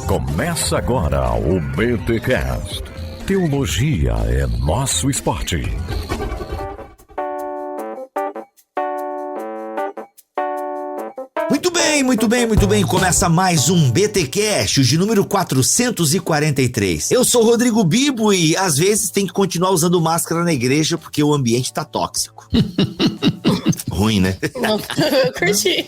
Começa agora o BTcast. Teologia é nosso esporte. Muito bem. Começa mais um BTcast, de número 443. Eu sou Rodrigo Bibo e às vezes tem que continuar usando máscara na igreja porque o ambiente tá tóxico. Ruim, né? Não, eu curti.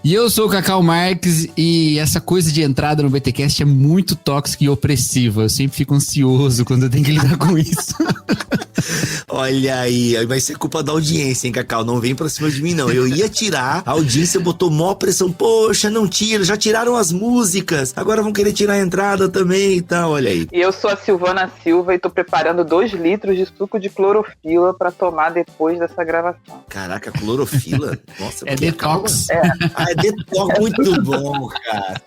E eu sou o Cacau Marques e essa coisa de entrada no BTcast é muito tóxica e opressiva. Eu sempre fico ansioso quando eu tenho que lidar com isso. Olha aí, vai ser culpa da audiência, hein, Cacau? Não vem pra cima de mim, não. Eu ia tirar, a audiência botou mó pressão. Poxa, não tira, já tiraram as músicas. Agora vão querer tirar a entrada também e tal, olha aí. E eu sou a Silvana Silva e tô preparando 2 litros de suco de clorofila pra tomar depois dessa gravação. Caraca, clorofila? Nossa, é detox. É detox, muito bom, cara.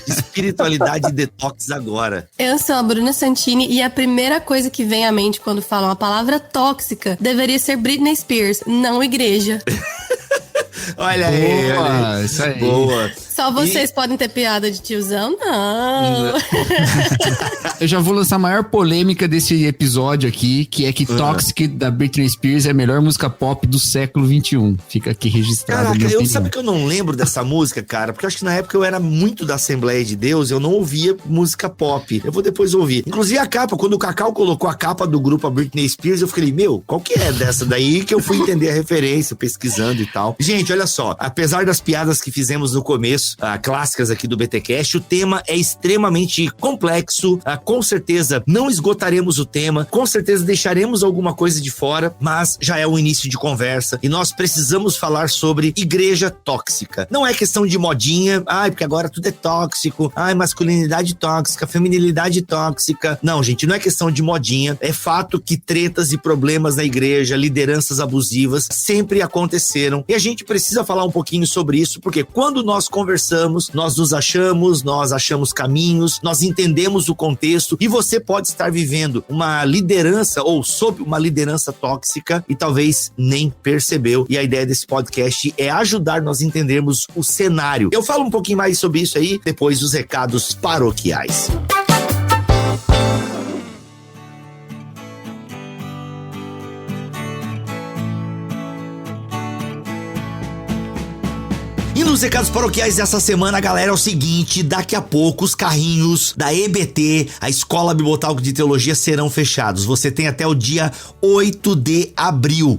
Espiritualidade e detox agora. Eu sou a Bruna Santini e a primeira coisa que vem à mente quando falam a palavra tóxica deveria ser Britney Spears, não igreja. Olha aí, isso aí. Boa. Só vocês podem ter piada de tiozão? Não. Eu já vou lançar a maior polêmica desse episódio aqui, que é que Toxic da Britney Spears é a melhor música pop do século XXI. Fica aqui registrado. Caraca, sabe que eu não lembro dessa música, cara? Porque eu acho que na época eu era muito da Assembleia de Deus, eu não ouvia música pop. Eu vou depois ouvir. Inclusive a capa, quando o Cacau colocou a capa do grupo a Britney Spears, eu falei, qual que é dessa daí? Que eu fui entender a referência, pesquisando e tal. Gente, olha só, apesar das piadas que fizemos no começo, clássicas aqui do BTcast, o tema é extremamente complexo, com certeza não esgotaremos o tema, com certeza deixaremos alguma coisa de fora, mas já é o início de conversa e nós precisamos falar sobre igreja tóxica. Não é questão de modinha, porque agora tudo é tóxico, masculinidade tóxica, feminilidade tóxica. Não, gente, não é questão de modinha, é fato que tretas e problemas na igreja, lideranças abusivas sempre aconteceram e a gente precisa falar um pouquinho sobre isso, porque quando nós conversamos, nós nos achamos, nós achamos caminhos, nós entendemos o contexto e você pode estar vivendo uma liderança ou sob uma liderança tóxica e talvez nem percebeu. E a ideia desse podcast é ajudar nós a entendermos o cenário. Eu falo um pouquinho mais sobre isso aí depois dos recados paroquiais. E nos recados paroquiais dessa semana, galera, é o seguinte, daqui a pouco os carrinhos da EBT, a Escola Bibotalk de Teologia, serão fechados. Você tem até o dia 8 de abril,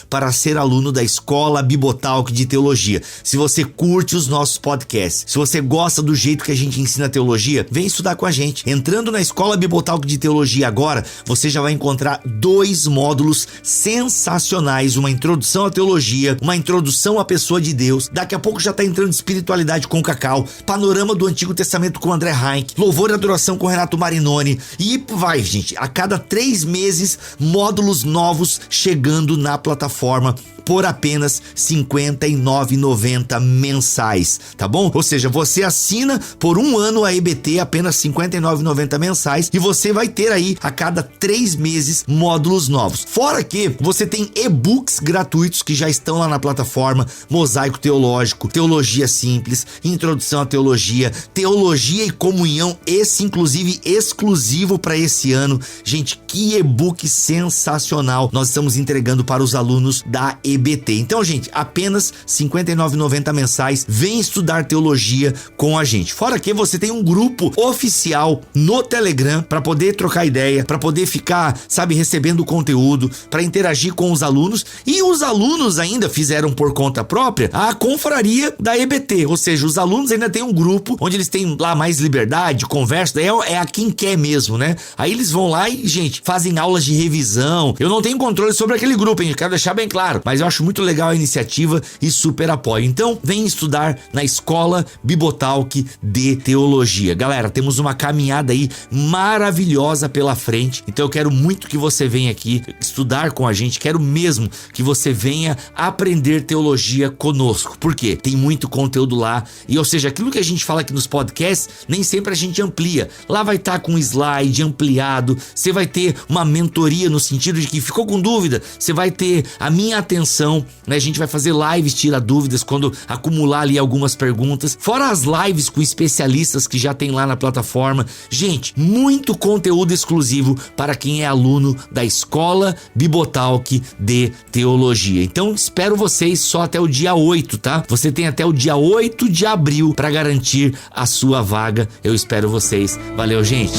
para ser aluno da Escola Bibotalk de Teologia. Se você curte os nossos podcasts, se você gosta do jeito que a gente ensina teologia, vem estudar com a gente. Entrando na Escola Bibotalk de Teologia agora, você já vai encontrar 2 módulos sensacionais, uma introdução à teologia, uma introdução à pessoa de Deus. Daqui a pouco já tá entrando espiritualidade com o Cacau, panorama do Antigo Testamento com o André Heinck, louvor e adoração com o Renato Marinoni e vai, gente, a cada 3 meses módulos novos chegando na plataforma por apenas R$ 59,90 mensais, tá bom? Ou seja, você assina por 1 ano a EBT, apenas R$ 59,90 mensais, e você vai ter aí a cada 3 meses módulos novos. Fora que você tem e-books gratuitos que já estão lá na plataforma, Mosaico Teológico, Teologia Simples, Introdução à Teologia, Teologia e Comunhão, esse inclusive exclusivo para esse ano. Gente, que e-book sensacional nós estamos entregando para os alunos da EBT. Então, gente, apenas R$ 59,90 mensais. Vem estudar teologia com a gente. Fora que você tem um grupo oficial no Telegram para poder trocar ideia, para poder ficar, recebendo conteúdo, para interagir com os alunos. E os alunos ainda fizeram por conta própria a confraria da EBT. Ou seja, os alunos ainda têm um grupo onde eles têm lá mais liberdade, conversa. Daí é a quem quer mesmo, né? Aí eles vão lá e, gente, fazem aulas de revisão. Eu não tenho controle sobre aquele grupo, hein? Eu quero deixar bem claro. Mas eu acho muito legal a iniciativa e super apoio. Então, vem estudar na Escola Bibotalk de Teologia. Galera, temos uma caminhada aí maravilhosa pela frente. Então, eu quero muito que você venha aqui estudar com a gente. Quero mesmo que você venha aprender teologia conosco. conosco. Por quê? Tem muito conteúdo lá. E, ou seja, aquilo que a gente fala aqui nos podcasts, nem sempre a gente amplia. Lá vai estar com um slide ampliado. Você vai ter uma mentoria no sentido de que ficou com dúvida, você vai ter a minha atenção, né? A gente vai fazer lives, tira dúvidas quando acumular ali algumas perguntas. Fora as lives com especialistas que já tem lá na plataforma. Gente, muito conteúdo exclusivo para quem é aluno da Escola Bibotalk de Teologia. Então, espero vocês só até o dia 8, tá? Você tem até o dia 8 de abril para garantir a sua vaga. Eu espero vocês. Valeu, gente!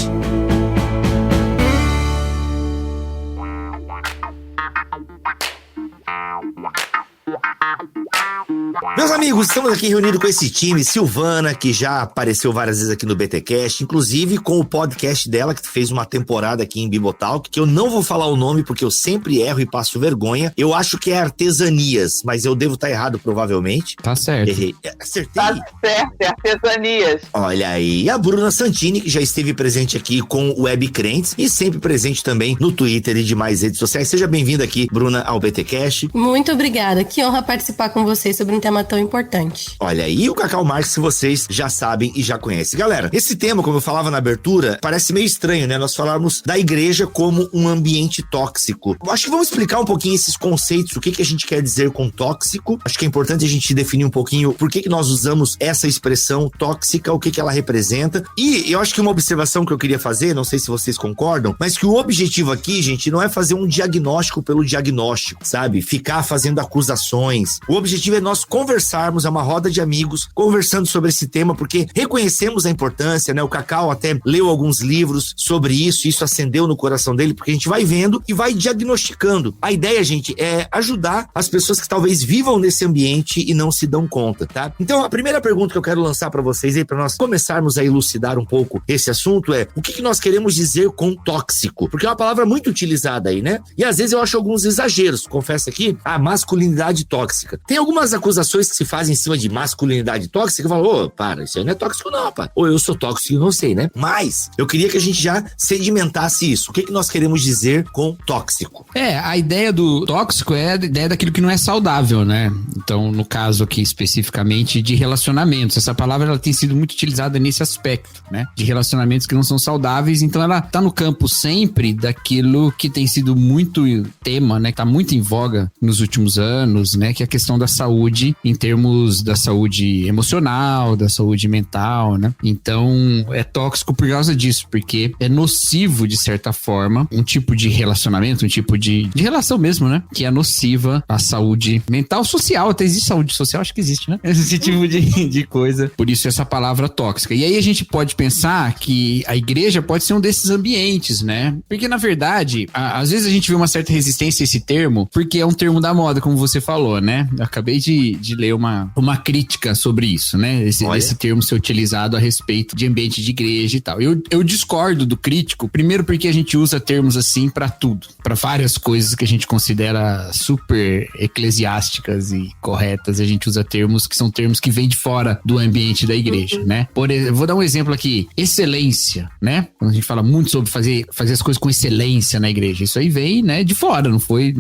Meus amigos, estamos aqui reunidos com esse time, Silvana, que já apareceu várias vezes aqui no BTcast, inclusive com o podcast dela, que fez uma temporada aqui em Bibotalk, que eu não vou falar o nome porque eu sempre erro e passo vergonha. Eu acho que é Artesanias, mas eu devo estar errado provavelmente. Tá certo. Errei. Acertei. Tá certo, é Artesanias. Olha aí, e a Bruna Santini, que já esteve presente aqui com o Web Crentes e sempre presente também no Twitter e demais redes sociais. Seja bem-vinda aqui, Bruna, ao BTcast. Muito obrigada. Que honra participar com vocês sobre um tema tão importante. Olha aí, o Cacau Marx, que vocês já sabem e já conhecem. Galera, esse tema, como eu falava na abertura, parece meio estranho, né? Nós falamos da igreja como um ambiente tóxico. Acho que vamos explicar um pouquinho esses conceitos, o que a gente quer dizer com tóxico. Acho que é importante a gente definir um pouquinho por que nós usamos essa expressão tóxica, o que ela representa. E eu acho que uma observação que eu queria fazer, não sei se vocês concordam, mas que o objetivo aqui, gente, não é fazer um diagnóstico pelo diagnóstico, sabe? Ficar fazendo acusações. O objetivo é nós conversarmos, é uma roda de amigos conversando sobre esse tema, porque reconhecemos a importância, né? O Cacau até leu alguns livros sobre isso acendeu no coração dele, porque a gente vai vendo e vai diagnosticando. A ideia, gente, é ajudar as pessoas que talvez vivam nesse ambiente e não se dão conta, tá? Então, a primeira pergunta que eu quero lançar pra vocês aí, pra nós começarmos a elucidar um pouco esse assunto é, o que nós queremos dizer com tóxico? Porque é uma palavra muito utilizada aí, né? E às vezes eu acho alguns exageros, confesso aqui, a masculinidade tóxica. Tem algumas acusações que se fazem em cima de masculinidade tóxica, eu falo, para, isso aí não é tóxico não, pá. Ou eu sou tóxico e não sei, né? Mas eu queria que a gente já sedimentasse isso. O que nós queremos dizer com tóxico? A ideia do tóxico é a ideia daquilo que não é saudável, né? Então, no caso aqui especificamente de relacionamentos, essa palavra ela tem sido muito utilizada nesse aspecto, né? De relacionamentos que não são saudáveis, então ela tá no campo sempre daquilo que tem sido muito tema, né? Que tá muito em voga nos últimos anos, né? Que é a questão da saúde em termos da saúde emocional, da saúde mental, né? Então, é tóxico por causa disso, porque é nocivo, de certa forma, um tipo de relacionamento, um tipo de relação mesmo, né? Que é nociva à saúde mental, social. Até existe saúde social? Acho que existe, né? Esse tipo de coisa. Por isso, essa palavra tóxica. E aí, a gente pode pensar que a igreja pode ser um desses ambientes, né? Porque, na verdade, às vezes a gente vê uma certa resistência a esse termo, porque é um termo da moda, como você falou, né? Eu acabei de ler uma crítica sobre isso, né? Esse termo ser utilizado a respeito de ambiente de igreja e tal. Eu discordo do crítico, primeiro porque a gente usa termos assim pra tudo, pra várias coisas que a gente considera super eclesiásticas e corretas, a gente usa termos que são termos que vêm de fora do ambiente da igreja, né? Por exemplo, vou dar um exemplo aqui, excelência, né? Quando a gente fala muito sobre fazer as coisas com excelência na igreja, isso aí vem, né, de fora, não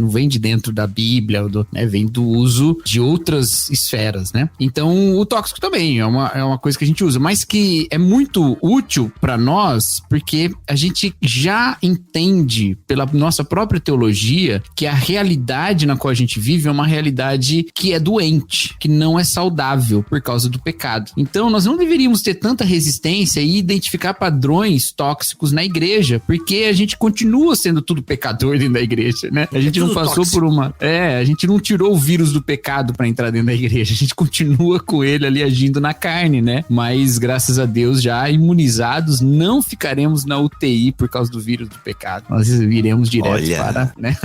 vem de dentro da Bíblia, né, vem do uso de outras esferas, né? Então, o tóxico também é uma coisa que a gente usa, mas que é muito útil pra nós, porque a gente já entende pela nossa própria teologia que a realidade na qual a gente vive é uma realidade que é doente, que não é saudável por causa do pecado. Então, nós não deveríamos ter tanta resistência e identificar padrões tóxicos na igreja, porque a gente continua sendo tudo pecador dentro da igreja, né? A gente não passou tóxico por uma... a gente não tirou o vírus do pecado pra entrar dentro da igreja, a gente continua com ele ali agindo na carne, né? Mas, graças a Deus, já imunizados, não ficaremos na UTI por causa do vírus do pecado. Nós iremos direto para, né?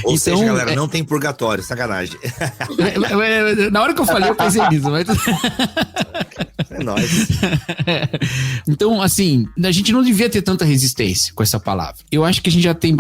Ou seja, galera, não tem purgatório, sacanagem. Na hora que eu falei, eu pensei nisso, mas... É nóis. Então, assim, a gente não devia ter tanta resistência com essa palavra. Eu acho que a gente já tem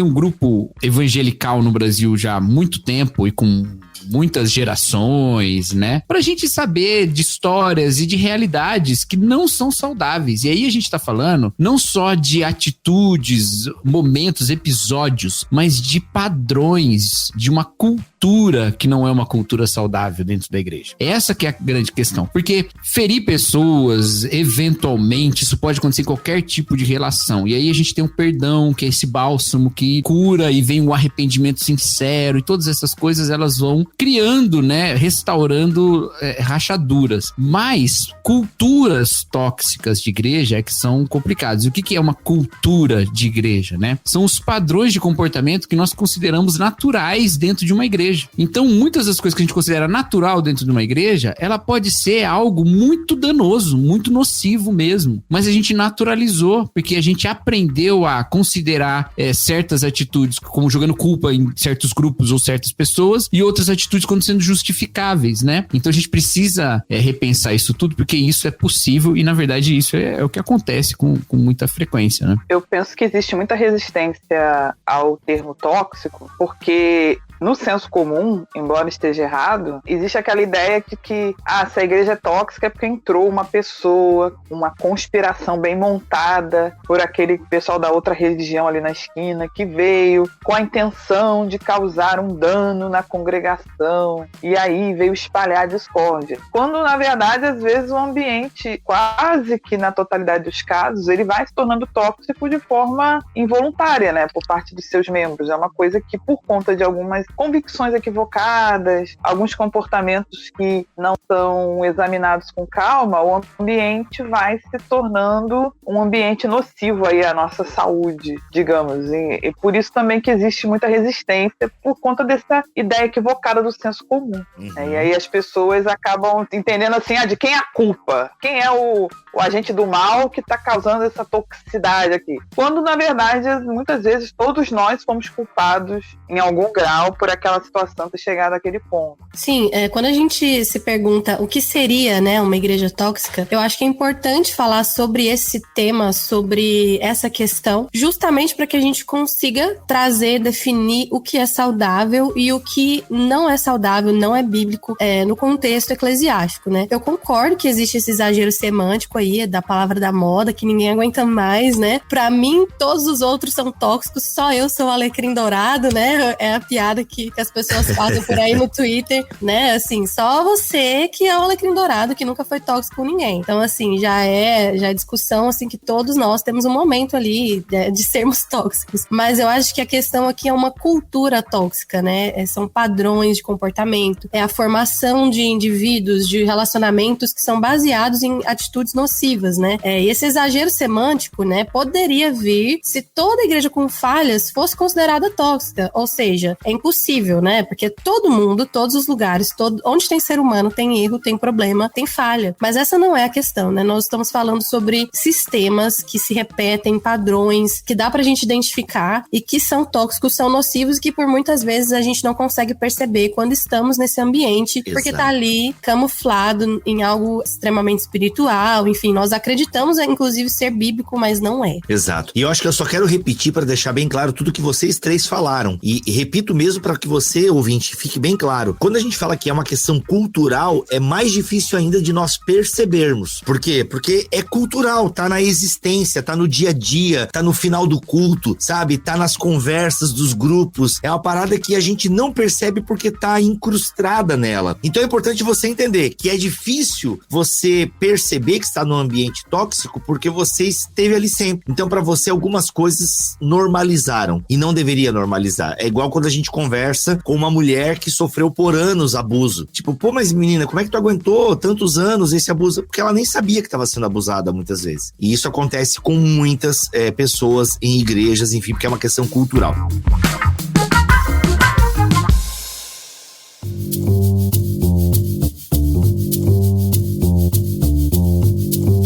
um grupo evangelical no Brasil já há muito tempo e com muitas gerações, né? Pra gente saber de histórias e de realidades que não são saudáveis. E aí a gente tá falando não só de atitudes, momentos, episódios, mas de padrões, de uma cultura que não é uma cultura saudável dentro da igreja. Essa que é a grande questão. Porque ferir pessoas, eventualmente, isso pode acontecer em qualquer tipo de relação. E aí a gente tem um perdão, que é esse bálsamo que cura e vem um arrependimento sincero e todas essas coisas, elas vão criando, né, restaurando rachaduras. Mas culturas tóxicas de igreja é que são complicadas. E o que é uma cultura de igreja, né? São os padrões de comportamento que nós consideramos naturais dentro de uma igreja. Então, muitas das coisas que a gente considera natural dentro de uma igreja, ela pode ser algo muito danoso, muito nocivo mesmo. Mas a gente naturalizou, porque a gente aprendeu a considerar certas atitudes como jogando culpa em certos grupos ou certas pessoas e outras atitudes como sendo justificáveis, né? Então a gente precisa repensar isso tudo, porque isso é possível e, na verdade, isso é o que acontece com muita frequência, né? Eu penso que existe muita resistência ao termo tóxico, porque no senso comum, embora esteja errado, existe aquela ideia de que se a igreja é tóxica é porque entrou uma pessoa, uma conspiração bem montada por aquele pessoal da outra religião ali na esquina, que veio com a intenção de causar um dano na congregação e aí veio espalhar a discórdia. Quando, na verdade, às vezes o ambiente, quase que na totalidade dos casos, ele vai se tornando tóxico de forma involuntária, né, por parte dos seus membros. É uma coisa que, por conta de algumas convicções equivocadas, alguns comportamentos que não são examinados com calma, o ambiente vai se tornando um ambiente nocivo aí à nossa saúde, digamos. E por isso também que existe muita resistência por conta dessa ideia equivocada do senso comum. Uhum. E aí as pessoas acabam entendendo assim, de quem é a culpa? Quem é o agente do mal que está causando essa toxicidade aqui? Quando, na verdade, muitas vezes todos nós fomos culpados em algum grau por aquela situação ter chegado àquele ponto. Sim, quando a gente se pergunta o que seria, né, uma igreja tóxica, eu acho que é importante falar sobre esse tema, sobre essa questão, justamente para que a gente consiga trazer, definir o que é saudável e o que não é saudável, não é bíblico, no contexto eclesiástico, né? Eu concordo que existe esse exagero semântico aí, da palavra da moda, que ninguém aguenta mais, né? Pra mim, todos os outros são tóxicos, só eu sou o alecrim dourado, né? É a piada que as pessoas fazem por aí no Twitter, né? Assim, só você que é o alecrim dourado, que nunca foi tóxico com ninguém. Então, assim, já é discussão, assim, que todos nós temos um momento ali de sermos tóxicos. Mas eu acho que a questão aqui é uma cultura tóxica, né? São padrões de comportamento, é a formação de indivíduos, de relacionamentos que são baseados em atitudes nocivas, né? E esse exagero semântico, né, poderia vir se toda igreja com falhas fosse considerada tóxica, ou seja, é impossível, né? Porque todo mundo, todos os lugares, onde tem ser humano, tem erro, tem problema, tem falha. Mas essa não é a questão, né? Nós estamos falando sobre sistemas que se repetem, padrões que dá pra gente identificar e que são tóxicos, são nocivos e que por muitas vezes a gente não consegue perceber quando estamos nesse ambiente. Exato. Porque tá ali camuflado em algo extremamente espiritual, enfim, nós acreditamos inclusive ser bíblico, mas não é. Exato. E eu acho que eu só quero repetir para deixar bem claro tudo que vocês três falaram. E repito mesmo para que você, ouvinte, fique bem claro. Quando a gente fala que é uma questão cultural, é mais difícil ainda de nós percebermos. Por quê? Porque é cultural, tá na existência, tá no dia a dia, tá no final do culto, sabe? Tá nas conversas dos grupos. É uma parada que a gente não percebe porque tá incrustada nela. Então é importante você entender que é difícil você perceber que está num ambiente tóxico porque você esteve ali sempre. Então para você algumas coisas normalizaram e não deveria normalizar. É igual quando a gente conversa com uma mulher que sofreu por anos abuso. Tipo, pô, mas menina, como é que tu aguentou tantos anos esse abuso? Porque ela nem sabia que estava sendo abusada muitas vezes. E isso acontece com muitas pessoas em igrejas, enfim, porque é uma questão cultural.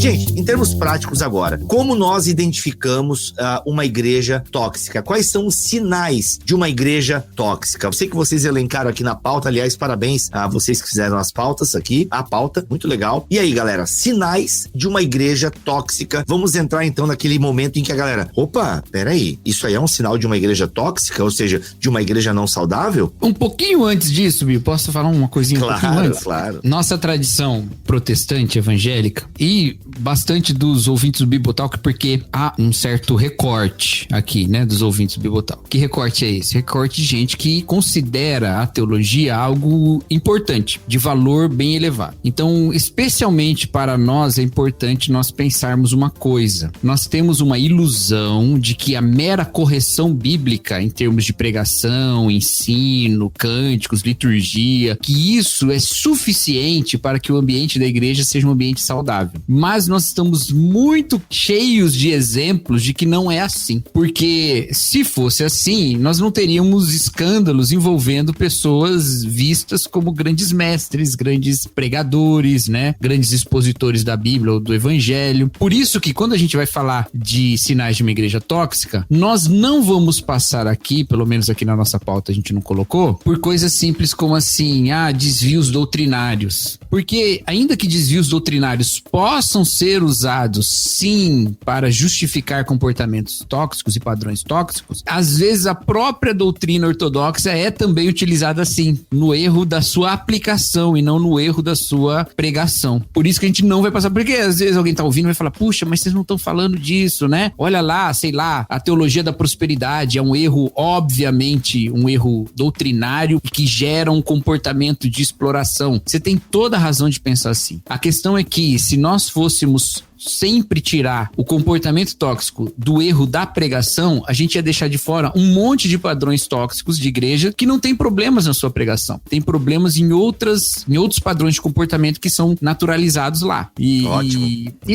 Gente, em termos práticos agora, como nós identificamos uma igreja tóxica? Quais são os sinais de uma igreja tóxica? Eu sei que vocês elencaram aqui na pauta, aliás, parabéns a vocês que fizeram as pautas aqui, a pauta, muito legal. E aí, galera, sinais de uma igreja tóxica. Vamos entrar então naquele momento em que a galera, opa, peraí, isso aí é um sinal de uma igreja tóxica, ou seja, de uma igreja não saudável? Um pouquinho antes disso, Bill, posso falar uma coisinha um pouquinho antes? Claro. Nossa tradição protestante, evangélica, e bastante dos ouvintes do Bibotalk, porque há um certo recorte aqui, né, dos ouvintes do Bibotalk. Que recorte é esse? Recorte de gente que considera a teologia algo importante, de valor bem elevado. Então, especialmente para nós, é importante nós pensarmos uma coisa. Nós temos uma ilusão de que a mera correção bíblica, em termos de pregação, ensino, cânticos, liturgia, que isso é suficiente para que o ambiente da igreja seja um ambiente saudável. Mas nós estamos muito cheios de exemplos de que não é assim. Porque se fosse assim, nós não teríamos escândalos envolvendo pessoas vistas como grandes mestres, grandes pregadores, né? Grandes expositores da Bíblia ou do Evangelho. Por isso que quando a gente vai falar de sinais de uma igreja tóxica, nós não vamos passar aqui, pelo menos aqui na nossa pauta a gente não colocou, por coisas simples como assim, desvios doutrinários. Porque ainda que desvios doutrinários possam ser usados, sim, para justificar comportamentos tóxicos e padrões tóxicos, às vezes a própria doutrina ortodoxa é também utilizada assim, no erro da sua aplicação e não no erro da sua pregação. Por isso que a gente não vai passar, porque às vezes alguém tá ouvindo e vai falar, puxa, mas vocês não estão falando disso, né? Olha lá, sei lá, a teologia da prosperidade é um erro, obviamente, um erro doutrinário que gera um comportamento de exploração. Você tem toda a razão de pensar assim. A questão é que se nós fôssemos sempre tirar o comportamento tóxico do erro da pregação, a gente ia deixar de fora um monte de padrões tóxicos de igreja que não tem problemas na sua pregação. Tem problemas em outros padrões de comportamento que são naturalizados lá. E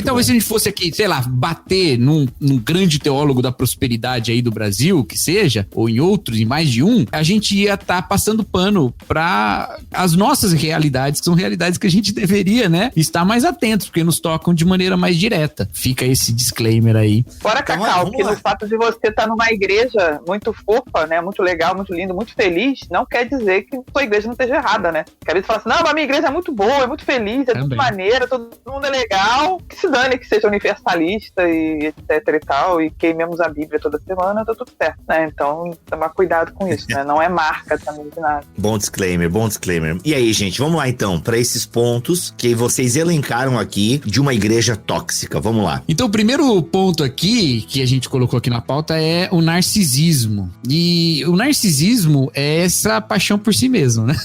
talvez se a gente fosse aqui, sei lá, bater num grande teólogo da prosperidade aí do Brasil, que seja, ou em outros, em mais de um, a gente ia estar passando pano para as nossas realidades, que são realidades que a gente deveria, né, estar mais atentos, porque nos tocam de maneira mais direta. Fica esse disclaimer aí. Fora, Cacau, que no fato de você estar numa igreja muito fofa, né, muito legal, muito linda, muito feliz, não quer dizer que sua igreja não esteja errada, né? Porque às vezes fala assim, não, mas a minha igreja é muito boa, é muito feliz, é tudo maneira, todo mundo é legal, que se dane, que seja universalista e etc e tal, e queimemos a Bíblia toda semana, tá tudo certo, né? Então, tomar cuidado com isso, né? Não é marca também de nada. Bom disclaimer. E aí, gente, vamos lá então, para esses pontos que vocês elencaram aqui de uma igreja tóxica. Vamos lá. Então, o primeiro ponto aqui que a gente colocou aqui na pauta é o narcisismo. E o narcisismo é essa paixão por si mesmo, né?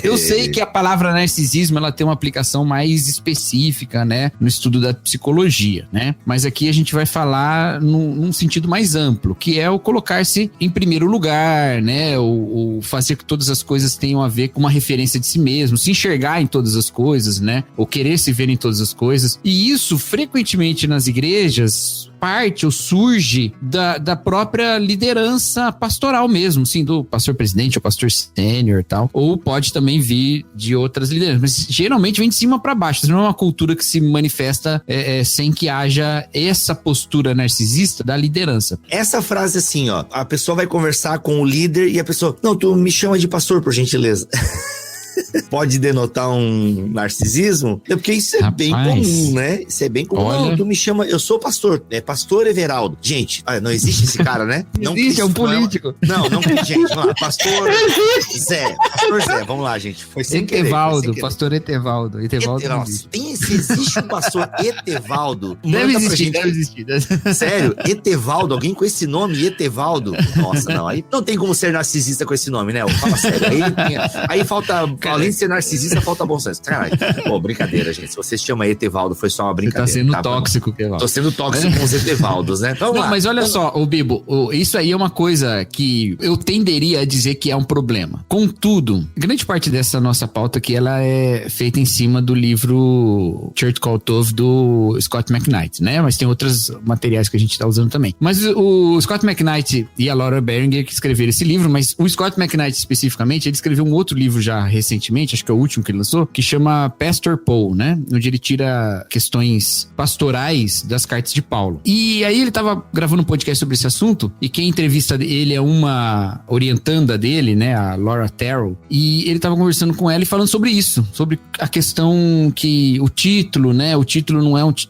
Eu sei que a palavra narcisismo, ela tem uma aplicação mais específica, né? No estudo da psicologia, né? Mas aqui a gente vai falar num sentido mais amplo, que é o colocar-se em primeiro lugar, né? O fazer que todas as coisas tenham a ver com uma referência de si mesmo, se enxergar em todas as coisas, né? Ou querer se ver em todas as coisas. E isso frequentemente nas igrejas parte ou surge da própria liderança pastoral mesmo, sim, do pastor presidente ou pastor sênior e tal, ou pode também vir de outras lideranças, mas geralmente vem de cima para baixo. Não é uma cultura que se manifesta sem que haja essa postura narcisista da liderança. Essa frase assim, ó, a pessoa vai conversar com o líder e a pessoa, não, tu me chama de pastor, por gentileza. Pode denotar um narcisismo? É porque isso é bem comum, né? Isso é bem comum. Olha... Não, tu me chama, eu sou pastor, é pastor Everaldo. Gente, não existe esse cara, né? Não existe, é um político. Não, gente, vamos lá, pastor Zé, vamos lá, gente. Foi sem Etevaldo, querer. Pastor Etevaldo. Etevaldo não existe. Se existe um pastor Etevaldo, deve existir. Sério, Etevaldo, alguém com esse nome, Etevaldo? Nossa, não, aí não tem como ser narcisista com esse nome, né? Fala sério, aí falta... Além de ser narcisista, falta bom senso. Caralho. Pô, brincadeira, gente. Se você se chama Etevaldo, foi só uma brincadeira. Você tá sendo tóxico, Etevaldo. Tô sendo tóxico com os Etevaldos, né? Então, não, mas olha só, Bibo, isso aí é uma coisa que eu tenderia a dizer que é um problema. Contudo, grande parte dessa nossa pauta aqui, ela é feita em cima do livro Church Called Tove do Scott McKnight, né? Mas tem outros materiais que a gente tá usando também. Mas o Scott McKnight e a Laura Barringer que escreveram esse livro, mas o Scott McKnight especificamente, ele escreveu um outro livro já recentemente, recentemente, acho que é o último que ele lançou, que chama Pastor Paul, né? Onde ele tira questões pastorais das cartas de Paulo. E aí ele tava gravando um podcast sobre esse assunto, e quem entrevista ele é uma orientanda dele, né? A Laura Terrell. E ele tava conversando com ela e falando sobre isso, sobre a questão que o título, né? O título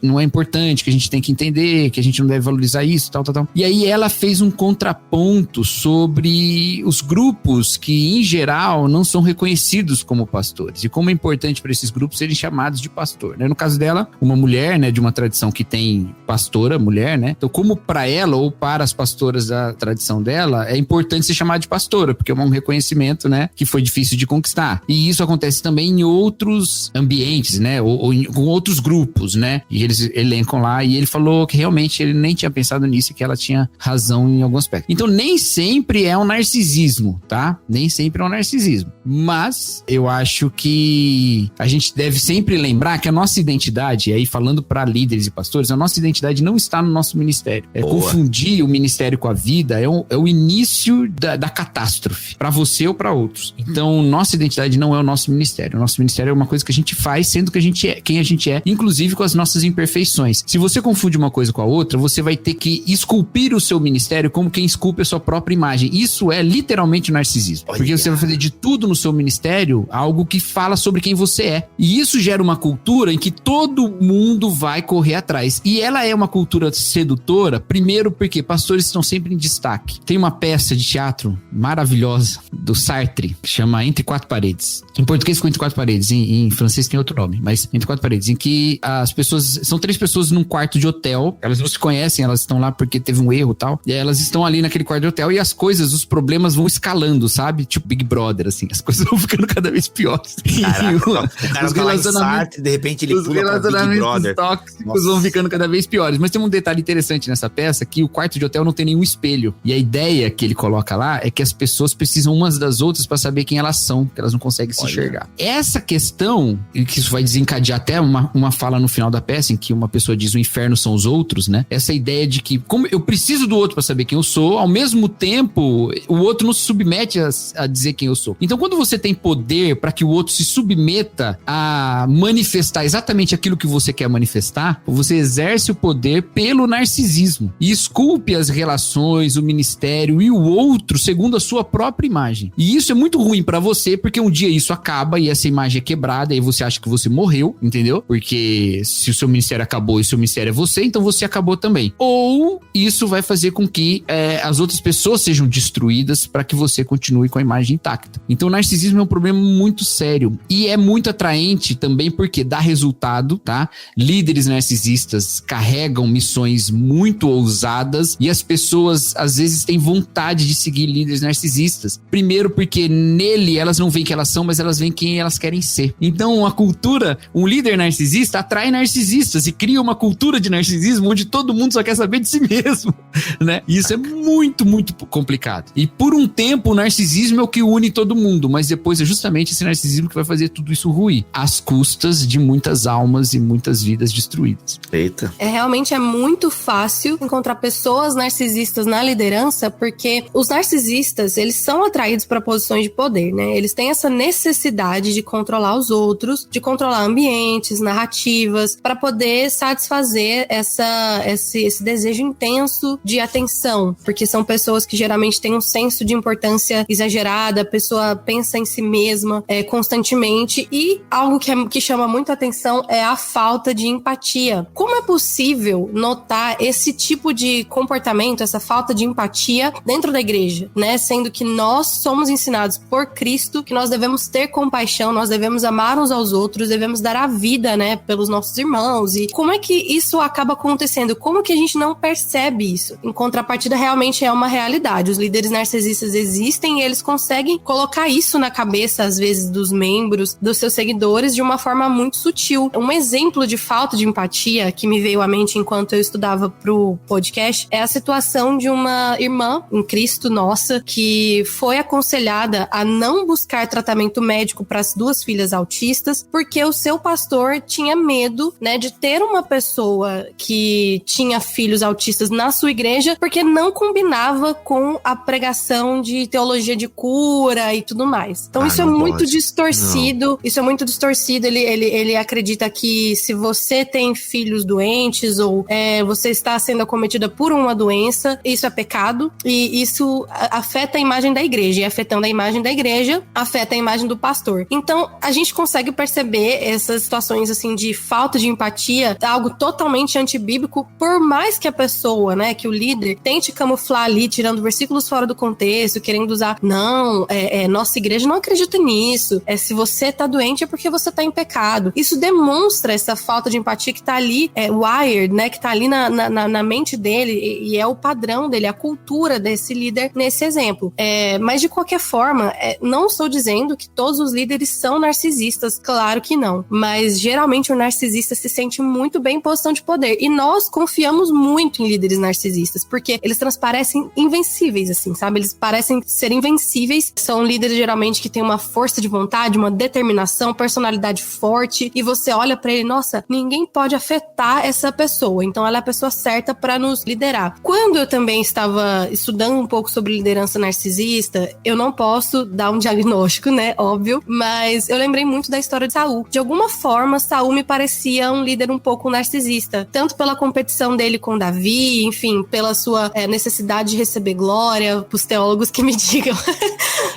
não é importante, que a gente tem que entender, que a gente não deve valorizar isso, tal. E aí ela fez um contraponto sobre os grupos que, em geral, não são reconhecidos como pastores. E como é importante para esses grupos serem chamados de pastor, né? No caso dela, uma mulher, né? De uma tradição que tem pastora, mulher, né? Então, como para ela ou para as pastoras da tradição dela, é importante ser chamada de pastora, porque é um reconhecimento, né? Que foi difícil de conquistar. E isso acontece também em outros ambientes, né? Ou com outros grupos, né? E eles elencam lá, e ele falou que realmente ele nem tinha pensado nisso, que ela tinha razão em algum aspecto. Então, nem sempre é um narcisismo, tá? Nem sempre é um narcisismo. Mas, eu acho que a gente deve sempre lembrar que a nossa identidade, e aí falando para líderes e pastores, a nossa identidade não está no nosso ministério. Confundir o ministério com a vida é o início da catástrofe, para você ou para outros. Então, nossa identidade não é o nosso ministério. O nosso ministério é uma coisa que a gente faz, sendo que a gente é quem a gente é, inclusive com as nossas imperfeições. Se você confunde uma coisa com a outra, você vai ter que esculpir o seu ministério como quem esculpe a sua própria imagem. Isso é literalmente narcisismo. Porque você vai fazer de tudo no seu ministério algo que fala sobre quem você é. E isso gera uma cultura em que todo mundo vai correr atrás. E ela é uma cultura sedutora, primeiro porque pastores estão sempre em destaque. Tem uma peça de teatro maravilhosa do Sartre, que chama Entre Quatro Paredes. Em português ficou Entre Quatro Paredes, em francês tem outro nome, mas Entre Quatro Paredes, em que as pessoas, são 3 pessoas num quarto de hotel, elas não se conhecem, elas estão lá porque teve um erro e tal, e aí elas estão ali naquele quarto de hotel e as coisas, os problemas vão escalando, sabe? Tipo Big Brother, assim, as coisas vão ficando cada vez piores. Caraca, o cara tá lá em Sartre, de repente ele pula pra Big Brother. Os tóxicos vão ficando cada vez piores. Mas tem um detalhe interessante nessa peça, que o quarto de hotel não tem nenhum espelho. E a ideia que ele coloca lá é que as pessoas precisam umas das outras pra saber quem elas são, que elas não conseguem se enxergar. Essa questão, e que isso vai desencadear até uma fala no final da peça, em que uma pessoa diz o inferno são os outros, né? Essa ideia de que, como eu preciso do outro pra saber quem eu sou, ao mesmo tempo, o outro não se submete a dizer quem eu sou. Então, quando você tem poder pra que o outro se submeta a manifestar exatamente aquilo que você quer manifestar, você exerce o poder pelo narcisismo e esculpe as relações, o ministério e o outro segundo a sua própria imagem. E isso é muito ruim pra você, porque um dia isso acaba e essa imagem é quebrada e você acha que você morreu, entendeu? Porque se o seu ministério acabou e o seu ministério é você, então você acabou também. Ou isso vai fazer com que as outras pessoas sejam destruídas para que você continue com a imagem intacta. Então o narcisismo é um problema muito sério e é muito atraente também porque dá resultado, tá? Líderes narcisistas carregam missões muito ousadas e as pessoas às vezes têm vontade de seguir líderes narcisistas. Primeiro porque nele elas não veem quem elas são, mas elas veem quem elas querem ser. Então a cultura, um líder narcisista atrai narcisistas e cria uma cultura de narcisismo onde todo mundo só quer saber de si mesmo, né? E isso é muito, muito complicado. E por um tempo o narcisismo é o que une todo mundo, mas depois é justamente esse narcisismo que vai fazer tudo isso ruir, às custas de muitas almas e muitas vidas destruídas. Eita. Realmente é muito fácil encontrar pessoas narcisistas na liderança, porque os narcisistas, eles são atraídos para posições de poder, né? Eles têm essa necessidade de controlar os outros, de controlar ambientes, narrativas, para poder satisfazer esse desejo intenso de atenção, porque são pessoas que geralmente têm um senso de importância exagerada, a pessoa pensa em si mesma constantemente, e algo que chama muito atenção é a falta de empatia. Como é possível notar esse tipo de comportamento, essa falta de empatia dentro da igreja, né? Sendo que nós somos ensinados por Cristo que nós devemos ter compaixão, nós devemos amar uns aos outros, devemos dar a vida, né, pelos nossos irmãos. E como é que isso acaba acontecendo? Como que a gente não percebe isso? Em contrapartida, realmente é uma realidade. Os líderes narcisistas existem e eles conseguem colocar isso na cabeça, às vezes, dos membros, dos seus seguidores, de uma forma muito sutil. Um exemplo de falta de empatia que me veio à mente enquanto eu estudava pro podcast é a situação de uma irmã em Cristo nossa que foi aconselhada a não buscar tratamento médico para as 2 filhas autistas porque o seu pastor tinha medo, né, de ter uma pessoa que tinha filhos autistas na sua igreja porque não combinava com a pregação de teologia de cura e tudo mais. Então isso é muito distorcido. Isso é muito distorcido. Ele acredita que se você tem filhos doentes ou você está sendo acometida por uma doença, isso é pecado. E isso afeta a imagem da igreja. E afetando a imagem da igreja, afeta a imagem do pastor. Então, a gente consegue perceber essas situações, assim, de falta de empatia, algo totalmente antibíblico, por mais que a pessoa, né, que o líder tente camuflar ali, tirando versículos fora do contexto, querendo usar, não, nossa igreja não acredita nisso, se você tá doente é porque você tá em pecado. Isso demonstra essa falta de empatia que tá ali, wired, né, que tá ali na mente dele, e é o padrão dele, a cultura desse líder nesse exemplo. Mas de qualquer forma, não estou dizendo que todos os líderes são narcisistas, claro que não, mas geralmente o narcisista se sente muito bem em posição de poder, e nós confiamos muito em líderes narcisistas, porque eles transparecem invencíveis, assim, sabe? Eles parecem ser invencíveis, são líderes geralmente que têm uma força de vontade, uma determinação, personalidade forte, e você olha pra ele, nossa, ninguém pode afetar essa pessoa, então ela é a pessoa certa pra nos liderar. Quando eu também estava estudando um pouco sobre liderança narcisista, eu não posso dar um diagnóstico, né, óbvio, mas eu lembrei muito da história de Saul. De alguma forma, Saul me parecia um líder um pouco narcisista, tanto pela competição dele com Davi, enfim, pela sua necessidade de receber glória, pros teólogos que me digam.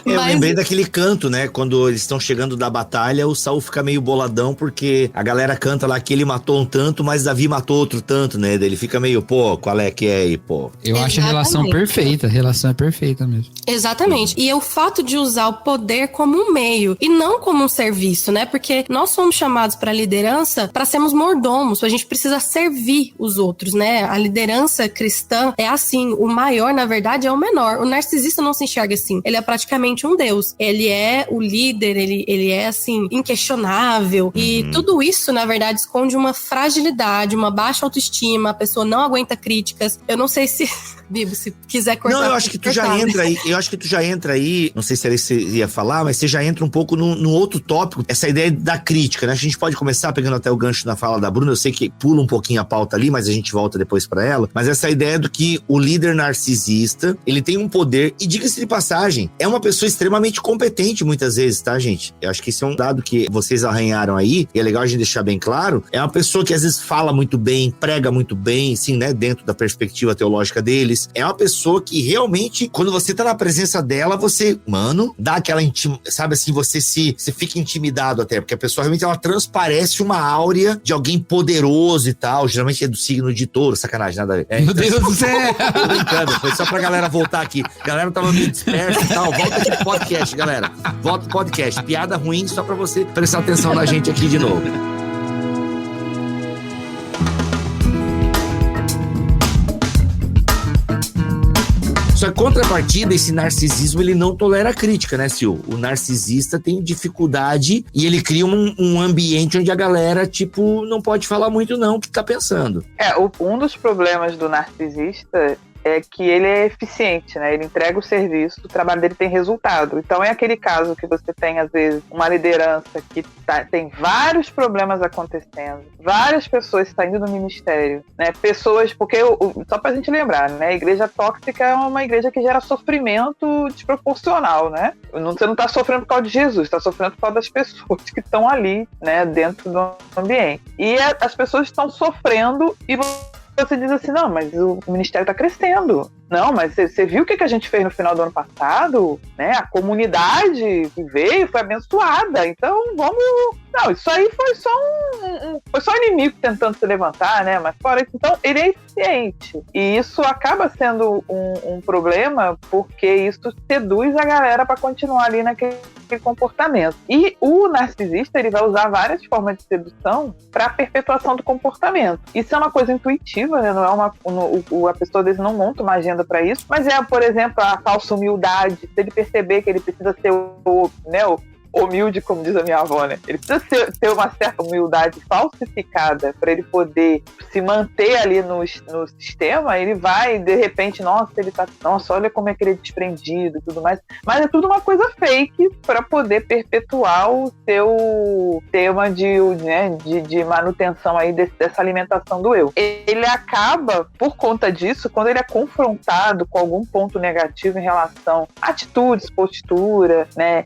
Eu lembrei daquele canto, né, quando eles estão chegando da batalha, o Saul fica meio boladão, porque a galera canta lá que ele matou um tanto, mas Davi matou outro tanto, né, daí ele fica meio, pô, qual é que é aí, pô. Eu acho a relação perfeita, a relação é perfeita mesmo. Exatamente, e é o fato de usar o poder como um meio, e não como um serviço, né, porque nós somos chamados para liderança para sermos mordomos, a gente precisa servir os outros, né, a liderança cristã é assim, o maior, na verdade, é o menor, o narcisista não se enxerga assim, ele é praticamente um deus, ele é o líder, ele é assim, inquestionável, e tudo isso, na verdade, esconde uma fragilidade, uma baixa autoestima, a pessoa não aguenta críticas, eu não sei se... Bibo, se quiser cortar... Não, eu acho que tu já entra aí, não sei se era isso que você ia falar, mas você já entra um pouco no outro tópico, essa ideia da crítica, né? A gente pode começar pegando até o gancho na fala da Bruna, eu sei que pula um pouquinho a pauta ali, mas a gente volta depois pra ela, mas essa ideia do que o líder narcisista, ele tem um poder, e diga-se de passagem, é uma pessoa extremamente competente muitas vezes, tá, gente? Eu acho que esse é um dado que vocês arranharam aí, e é legal a gente deixar bem claro, é uma pessoa que às vezes fala muito bem, prega muito bem, assim, né, dentro da perspectiva teológica deles, é uma pessoa que realmente, quando você tá na presença dela, você, mano, dá aquela sabe assim, você fica intimidado até, porque a pessoa realmente, ela transparece uma áurea de alguém poderoso e tal, geralmente é do signo de touro, sacanagem, nada a ver. Meu Deus do céu! Tô brincando, foi só pra galera voltar aqui, a galera tava meio dispersa e tal, volta aqui pro podcast, galera, volta pro podcast, piada ruim só pra você prestar atenção na gente aqui de novo. Só que, contrapartida, esse narcisismo, ele não tolera crítica, né, Sil? O narcisista tem dificuldade e ele cria um ambiente onde a galera, tipo, não pode falar muito não o que tá pensando. Um dos problemas do narcisista é que ele é eficiente, né? Ele entrega o serviço, o trabalho dele tem resultado. Então é aquele caso que você tem, às vezes, uma liderança que tem vários problemas acontecendo, várias pessoas saindo do ministério, né? Pessoas, porque, só pra gente lembrar, né? A igreja tóxica é uma igreja que gera sofrimento desproporcional, né? Você não tá sofrendo por causa de Jesus, tá sofrendo por causa das pessoas que estão ali, né? Dentro do ambiente. E as pessoas estão sofrendo e você diz assim, não, mas o ministério está crescendo. Não, mas você viu o que a gente fez no final do ano passado? Né? A comunidade que veio foi abençoada. Então, vamos... Não, isso aí foi só um inimigo tentando se levantar, né? Mas fora isso, então, ele é eficiente. E isso acaba sendo um problema, porque isso seduz a galera para continuar ali naquele comportamento. E o narcisista, ele vai usar várias formas de sedução para a perpetuação do comportamento. Isso é uma coisa intuitiva, né? Não é a pessoa desse não monta uma agenda para isso, mas por exemplo, a falsa humildade. Se ele perceber que ele precisa ser humilde, como diz a minha avó, né? Ele precisa ter uma certa humildade falsificada para ele poder se manter ali no sistema. Ele vai, de repente, nossa, olha como é que ele é desprendido e tudo mais. Mas é tudo uma coisa fake para poder perpetuar o seu tema de manutenção aí dessa alimentação do eu. Ele acaba, por conta disso, quando ele é confrontado com algum ponto negativo em relação a atitudes, postura, né?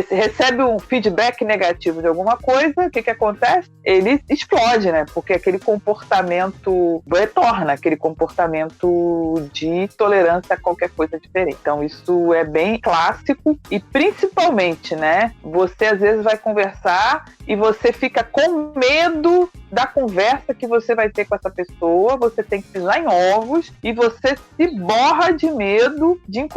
Recebe recebe um feedback negativo de alguma coisa, o que acontece? Ele explode, né? Porque aquele comportamento retorna, aquele comportamento de tolerância a qualquer coisa diferente. Então isso é bem clássico e principalmente, né? Você às vezes vai conversar e você fica com medo da conversa que você vai ter com essa pessoa, você tem que pisar em ovos e você se borra de medo de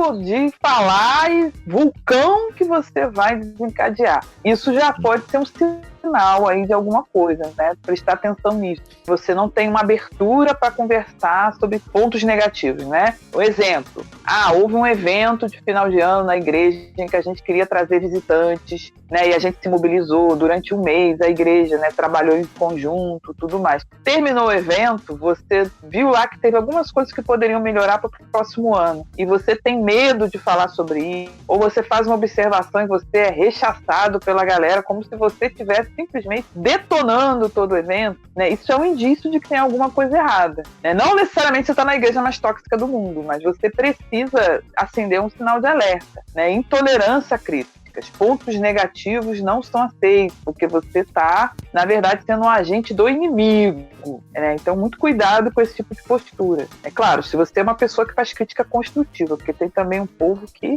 falar e vulcão que você vai desencadear. Isso já pode ser um sinal aí de alguma coisa, né? Prestar atenção nisso. Você não tem uma abertura para conversar sobre pontos negativos, né? Um exemplo, houve um evento de final de ano na igreja em que a gente queria trazer visitantes, né? E a gente se mobilizou durante um mês, a igreja, né, trabalhou em conjunto, tudo mais. Terminou o evento, você viu lá que teve algumas coisas que poderiam melhorar para o próximo ano, e você tem medo de falar sobre isso, ou você faz uma observação e você é rechaçado pela galera como se você estivesse simplesmente detonando todo o evento, né? Isso é um indício de que tem alguma coisa errada, né? Não necessariamente você está na igreja mais tóxica do mundo, mas você precisa acender um sinal de alerta, né? Intolerância crítica. Pontos negativos não são aceitos, porque você está, na verdade, sendo um agente do inimigo, né? Então, muito cuidado com esse tipo de postura. É claro, se você é uma pessoa que faz crítica construtiva, porque tem também um povo que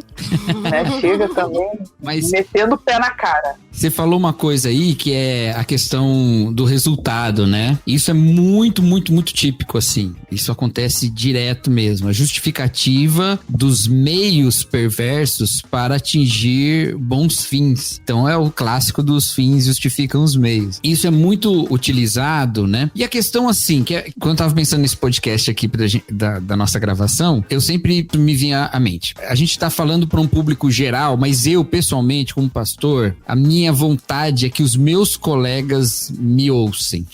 né, chega também metendo o pé na cara. Você falou uma coisa aí que é a questão do resultado, né? Isso é muito, muito, muito típico, assim. Isso acontece direto mesmo. A justificativa dos meios perversos para atingir bons fins. Então é o clássico dos fins justificam os meios. Isso é muito utilizado, né? E a questão assim, que quando eu tava pensando nesse podcast aqui da nossa gravação, eu sempre me vinha à mente. A gente tá falando para um público geral, mas eu, pessoalmente, como pastor, a minha vontade é que os meus colegas me ouçam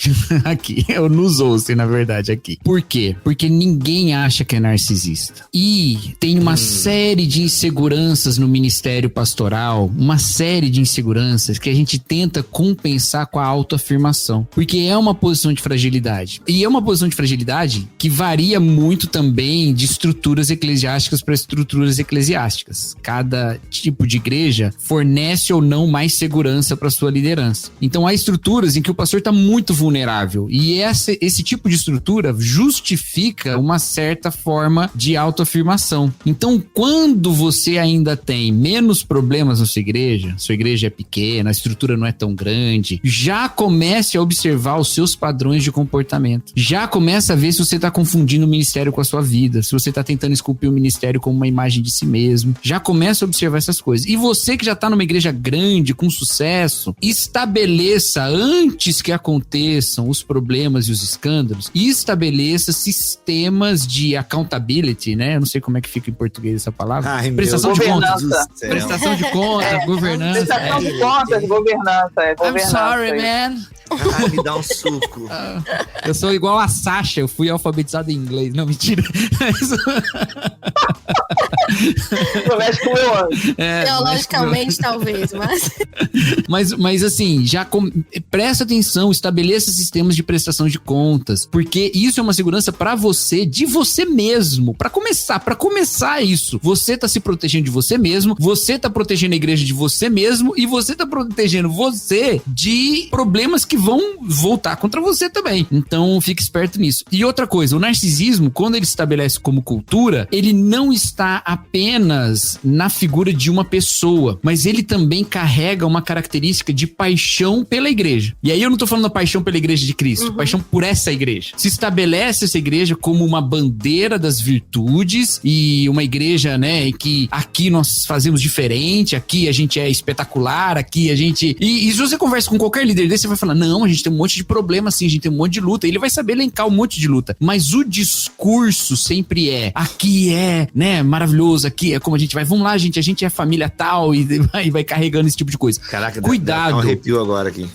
aqui. Eu nos ouçam, na verdade, aqui. Por quê? Porque ninguém acha que é narcisista. E tem uma série de inseguranças no ministério pastoral, uma série de inseguranças que a gente tenta compensar com a autoafirmação. Porque é uma posição de fragilidade. E é uma posição de fragilidade que varia muito também de estruturas eclesiásticas para estruturas eclesiásticas. Cada tipo de igreja fornece ou não mais segurança para sua liderança. Então há estruturas em que o pastor está muito vulnerável. E esse tipo de estrutura justifica uma certa forma de autoafirmação. Então, quando você ainda tem menos problemas na sua igreja é pequena, a estrutura não é tão grande, já comece a observar os seus padrões de comportamento. Já começa a ver se você está confundindo o ministério com a sua vida, se você está tentando esculpir o ministério como uma imagem de si mesmo. Já começa a observar essas coisas. E você que já está numa igreja grande, com sucesso, estabeleça, antes que aconteçam os problemas e os escândalos, estabeleça sistemas de accountability, né? Eu não sei como é que fica em português essa palavra. Prestação de contas. Prestação de contas, governança. Prestação de contas, governança. I'm sorry, man. Me dá um suco. Eu sou igual a Sasha, eu fui alfabetizado em inglês. Não, mentira. Conversa com o meu anjo. Teologicamente, talvez, mas... Mas assim, presta atenção, estabeleça sistemas de prestação de contas, porque isso é uma segurança pra você, de você mesmo. Pra começar isso, você tá se protegendo de você mesmo, você tá protegendo a igreja de você mesmo, e você tá protegendo você de problemas que vão voltar contra você também. Então, fique esperto nisso. E outra coisa, o narcisismo, quando ele se estabelece como cultura, ele não está apenas na figura de uma pessoa, mas ele também carrega uma característica de paixão pela igreja. E aí eu não tô falando da paixão pela igreja de Cristo, paixão por essa igreja. Se estabelece essa igreja como uma bandeira das virtudes e uma igreja, né, em que aqui nós fazemos diferente, aqui a gente é espetacular, aqui a gente... E se você conversa com qualquer líder desse, você vai falar, não, a gente tem um monte de problema assim, a gente tem um monte de luta. Ele vai saber elencar um monte de luta. Mas o discurso sempre é, aqui é, né, maravilhoso, aqui é como a gente vai, vamos lá, gente, a gente é família tal, e vai carregando esse tipo de coisa. Caraca, cuidado. Dá um arrepio agora aqui.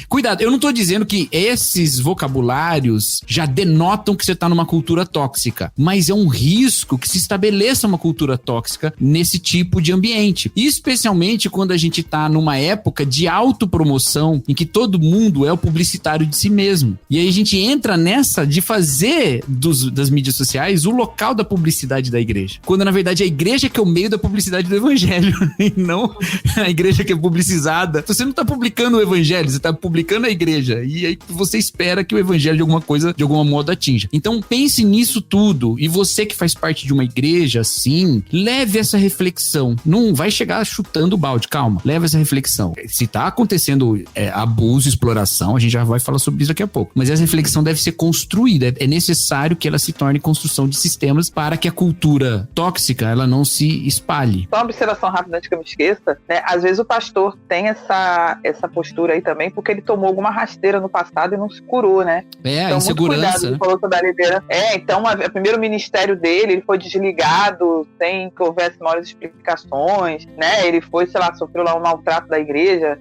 Cuidado, eu não tô dizendo que esses vocabulários já denotam que você tá numa cultura tóxica, mas é um risco que se estabeleça uma cultura tóxica nesse tipo de ambiente. Especialmente quando a gente tá numa época de autopromoção, em que todo mundo é o publicitário de si mesmo. E aí a gente entra nessa de fazer das mídias sociais o local da publicidade da igreja. igreja. Quando, na verdade, a igreja que é o meio da publicidade do evangelho, e não a igreja que é publicizada. Você não tá publicando o evangelho, você tá publicando a igreja. E aí você espera que o evangelho de alguma coisa, de alguma modo, atinja. Então, pense nisso tudo. E você que faz parte de uma igreja, sim, leve essa reflexão. Não vai chegar chutando o balde, calma. Leve essa reflexão. Se tá acontecendo abuso, exploração, a gente já vai falar sobre isso daqui a pouco. Mas essa reflexão deve ser construída. É necessário que ela se torne construção de sistemas para que a cultura tóxica, ela não se espalhe. Só uma observação rápida antes que eu me esqueça, né? Às vezes o pastor tem essa postura aí também, porque ele tomou alguma rasteira no passado e não se curou, né? Então, insegurança. Muito cuidado, ele falou sobre a liderança. Então, o primeiro ministério dele, ele foi desligado sem que houvesse maiores explicações, né? Ele foi, sei lá, sofreu lá um maltrato da igreja.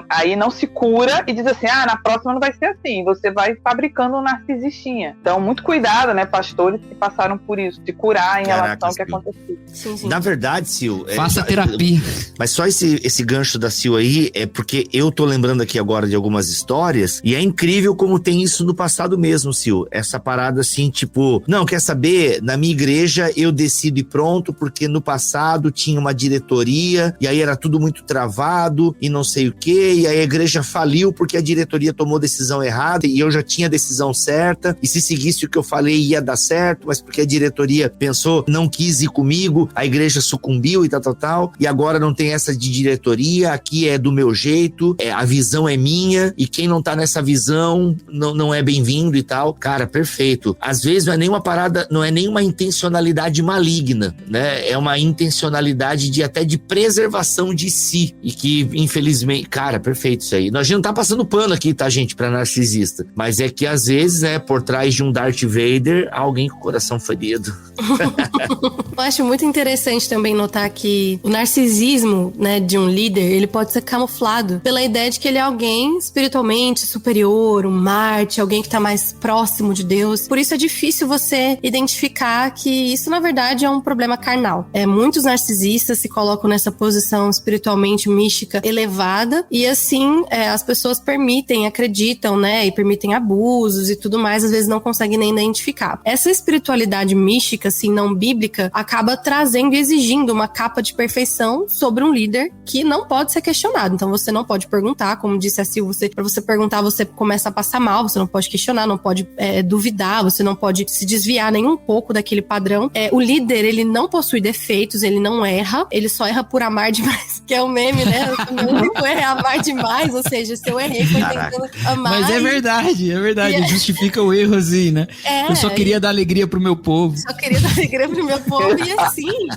Aí não se cura e diz assim, na próxima não vai ser assim, você vai fabricando um narcisistinha. Então, muito cuidado, né, pastores que passaram por isso, de curar em relação ao que aconteceu. Sim. Na verdade, Sil... Faça terapia. Mas só esse gancho da Sil aí, é porque eu tô lembrando aqui agora de algumas histórias, e é incrível como tem isso no passado mesmo, Sil. Essa parada assim, tipo, não, quer saber? Na minha igreja eu decido e pronto, porque no passado tinha uma diretoria, e aí era tudo muito travado, e não sei o quê, e aí a igreja faliu porque a diretoria tomou decisão errada, e eu já tinha a decisão certa, e se seguisse o que eu falei ia dar certo, mas porque a diretoria pensou, não quis ir comigo, a igreja sucumbiu e tal, e agora não tem essa de diretoria, aqui é do meu jeito, a visão é minha, e quem não tá nessa visão não é bem-vindo e tal. Cara, perfeito. Às vezes não é nenhuma parada, não é nenhuma intencionalidade maligna, né? É uma intencionalidade até de preservação de si, e que, infelizmente, cara, perfeito isso aí. A gente não tá passando pano aqui, tá, gente, pra narcisista, mas é que às vezes, né, por trás de um Darth Vader, há alguém com o coração ferido. Eu acho muito interessante também notar que o narcisismo, né, de um líder, ele pode ser camuflado pela ideia de que ele é alguém espiritualmente superior, um Marte, alguém que tá mais próximo de Deus. Por isso é difícil você identificar que isso, na verdade, é um problema carnal. Muitos narcisistas se colocam nessa posição espiritualmente mística elevada e, assim, as pessoas permitem, acreditam, né, e permitem abusos e tudo mais, às vezes não conseguem nem identificar. Essa espiritualidade mística, assim, não bíblica, acaba trazendo e exigindo uma capa de perfeição sobre um líder que não pode ser questionado. Então você não pode perguntar, como disse a Sil, pra você perguntar, você começa a passar mal, você não pode questionar, não pode duvidar, você não pode se desviar nem um pouco daquele padrão. O líder, ele não possui defeitos, ele não erra, ele só erra por amar demais, que é o meme, né? O único erro é amar demais, ou seja, se eu errei foi tentando amar. Mas é verdade, justifica o erro assim, né? Eu só queria dar alegria pro meu povo. Só queria dar alegria pro meu povo,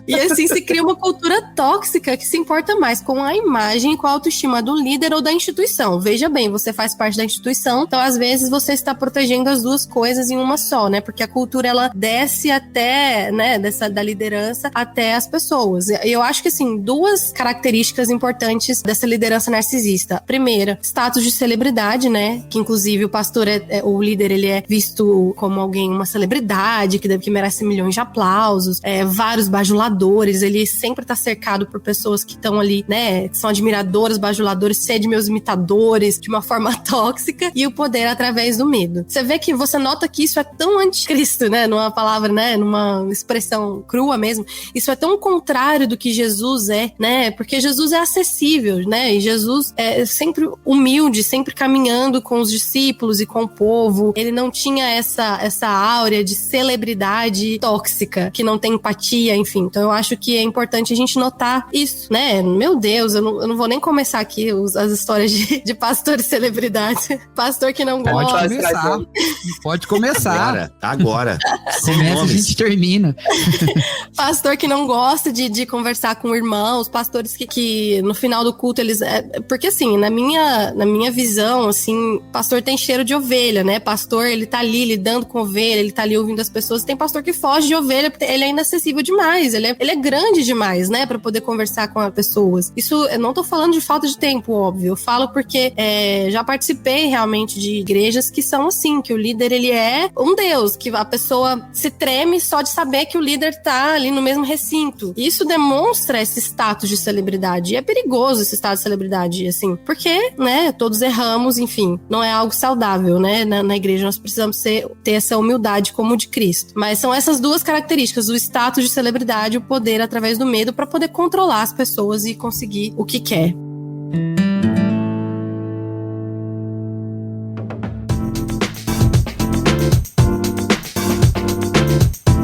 e assim se cria uma cultura tóxica que se importa mais com a imagem e com a autoestima do líder ou da instituição. Veja bem, você faz parte da instituição, então às vezes você está protegendo as duas coisas em uma só, né? Porque a cultura, ela desce até, né, da liderança até as pessoas. E eu acho que, assim, duas características importantes dessa liderança narcisista. Primeira, status de celebridade, né? Que inclusive o pastor, o líder, ele é visto como alguém, uma celebridade, que merece milhões de aplausos, vários bajuladores, ele sempre tá cercado por pessoas que estão ali, né, que são admiradoras, bajuladores, sede meus imitadores, de uma forma tóxica, e o poder através do medo. Você vê que você nota que isso é tão anticristo, né, numa palavra, né, numa expressão crua mesmo, isso é tão contrário do que Jesus é, né, porque Jesus é acessível, né, e Jesus é sempre humilde, sempre caminhando com os discípulos e com o povo, ele não tinha essa áurea de celebridade tóxica, que não tem empatia, enfim. Então eu acho que é importante a gente notar isso, né? Meu Deus, eu não vou nem começar aqui as histórias de pastor e celebridade. Pastor que não gosta. Pode começar. Agora. Começa, a gente termina. Pastor que não gosta de conversar com irmãos, pastores que no final do culto eles... porque assim, na minha visão, assim, pastor tem cheiro de ovelha, né? Pastor, ele tá ali lidando com ovelha, ele tá ali ouvindo as pessoas. Tem pastor que foge de ovelha, porque ele é inacessível demais, ele é grande demais, né? Pra poder conversar com as pessoas. Isso, eu não tô falando de falta de tempo, óbvio. Eu falo porque já participei realmente de igrejas que são assim, que o líder, ele é um deus, que a pessoa se treme só de saber que o líder tá ali no mesmo recinto. E isso demonstra esse status de celebridade. E é perigoso esse status de celebridade, assim, porque, né, todos erramos, enfim, não é algo saudável, né? Na igreja nós precisamos ter essa humildade como de Cristo. Mas são essas duas características. características, o status de celebridade, o poder através do medo para poder controlar as pessoas e conseguir o que quer.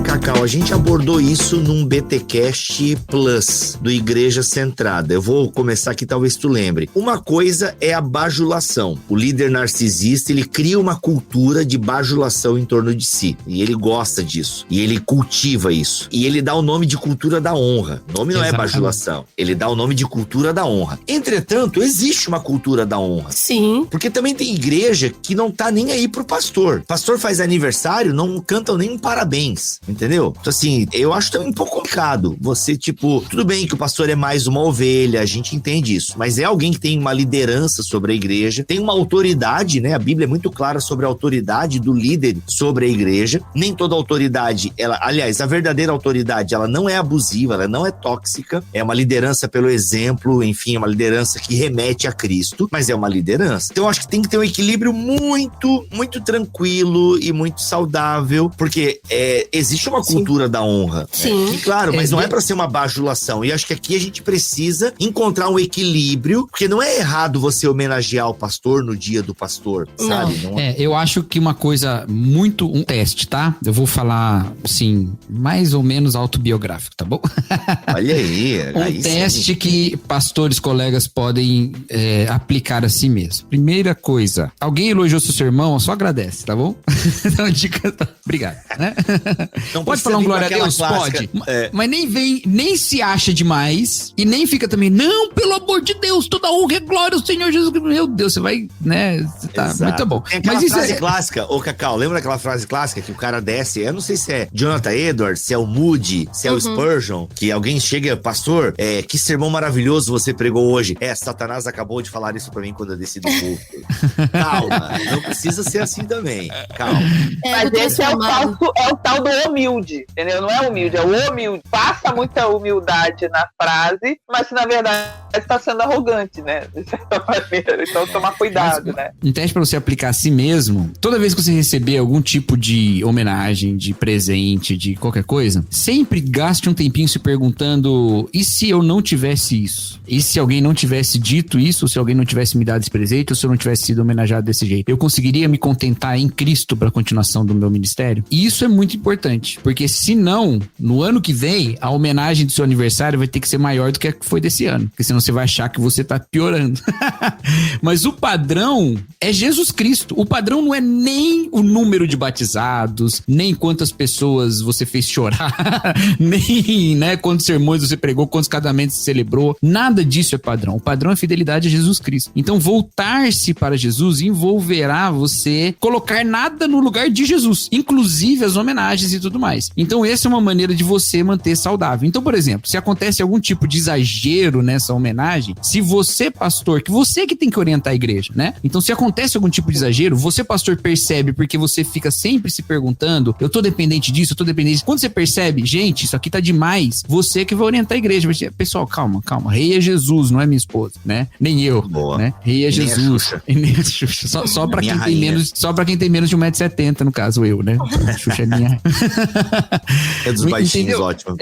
Cacau, a gente abordou isso num BTcast Plus do Igreja Centrada. Eu vou começar aqui, talvez tu lembre. Uma coisa é a bajulação. O líder narcisista, ele cria uma cultura de bajulação em torno de si. E ele gosta disso. E ele cultiva isso. E ele dá o nome de cultura da honra. O nome não é bajulação. Ele dá o nome de cultura da honra. Entretanto, existe uma cultura da honra. Sim. Porque também tem igreja que não tá nem aí pro pastor. Pastor faz aniversário, não cantam nem um parabéns. Entendeu? Então, assim, eu acho também um pouco complicado. Você, tipo, tudo bem que o pastor é mais uma ovelha, a gente entende isso, mas é alguém que tem uma liderança sobre a igreja, tem uma autoridade, né? A Bíblia é muito clara sobre a autoridade do líder sobre a igreja. Nem toda autoridade, aliás, a verdadeira autoridade, ela não é abusiva, ela não é tóxica, é uma liderança pelo exemplo, enfim, é uma liderança que remete a Cristo, mas é uma liderança. Então, eu acho que tem que ter um equilíbrio muito, muito tranquilo e muito saudável, porque existe uma cultura da honra. Sim. E, claro, mas não é pra ser uma bajulação. E acho que aqui a gente precisa encontrar um equilíbrio, porque não é errado você homenagear o pastor no dia do pastor, sabe? Não. Eu acho que uma coisa muito... Um teste, tá? Eu vou falar, assim, mais ou menos autobiográfico, tá bom? Olha aí. Um teste que pastores, colegas podem aplicar a si mesmo. Primeira coisa, alguém elogiou seu sermão, só agradece, tá bom? Então, dica... Obrigado, né? Não pode falar um glória a Deus? Clássica. Pode. Mas nem se acha demais e nem fica também, não, pelo amor de Deus, toda honra e glória ao Senhor Jesus. Meu Deus, você vai, né? Tá, mas tá bom. Tem aquela mas isso frase clássica, ô Cacau, lembra daquela frase clássica que o cara desce? Eu não sei se é Jonathan Edwards, se é o Moody, se é o Spurgeon, que alguém chega, pastor, que sermão maravilhoso você pregou hoje. Satanás acabou de falar isso pra mim quando eu desci do púlpito. Calma, não precisa ser assim também. Calma. Mas esse é o tal do humilde, entendeu? Não é humilde, é o humilde. Passa muita humildade na frase, mas na verdade está sendo arrogante, né? De certa maneira. Então, tomar cuidado, né? Um teste para você aplicar a si mesmo, toda vez que você receber algum tipo de homenagem, de presente, de qualquer coisa, sempre gaste um tempinho se perguntando, e se eu não tivesse isso? E se alguém não tivesse dito isso? Ou se alguém não tivesse me dado esse presente? Ou se eu não tivesse sido homenageado desse jeito? Eu conseguiria me contentar em Cristo para a continuação do meu ministério? E isso é muito importante, porque senão, no ano que vem, a homenagem do seu aniversário vai ter que ser maior do que a que foi desse ano, porque senão você vai achar que você tá piorando. Mas o padrão é Jesus Cristo. O padrão não é nem o número de batizados, nem quantas pessoas você fez chorar, nem, né, quantos sermões você pregou, quantos casamentos você celebrou. Nada disso é padrão. O padrão é fidelidade a Jesus Cristo. Então, voltar-se para Jesus envolverá você colocar nada no lugar de Jesus, inclusive as homenagens e tudo mais. Então, essa é uma maneira de você manter saudável. Então, por exemplo, se acontece algum tipo de exagero nessa homenagem, se você, pastor, que você que tem que orientar a igreja, né? Então, se acontece algum tipo de exagero, você, pastor, percebe, porque você fica sempre se perguntando, eu tô dependente disso, eu tô dependente disso. Quando você percebe, gente, isso aqui tá demais, você que vai orientar a igreja. Pessoal, calma. Rei é Jesus, não é minha esposa, né? Nem eu, boa. Né? Rei é Jesus. Nem a Xuxa. Só pra quem tem menos, só pra quem tem menos de 1,70m, no caso, eu, né? A Xuxa é minha. É dos baixinhos, ótimo.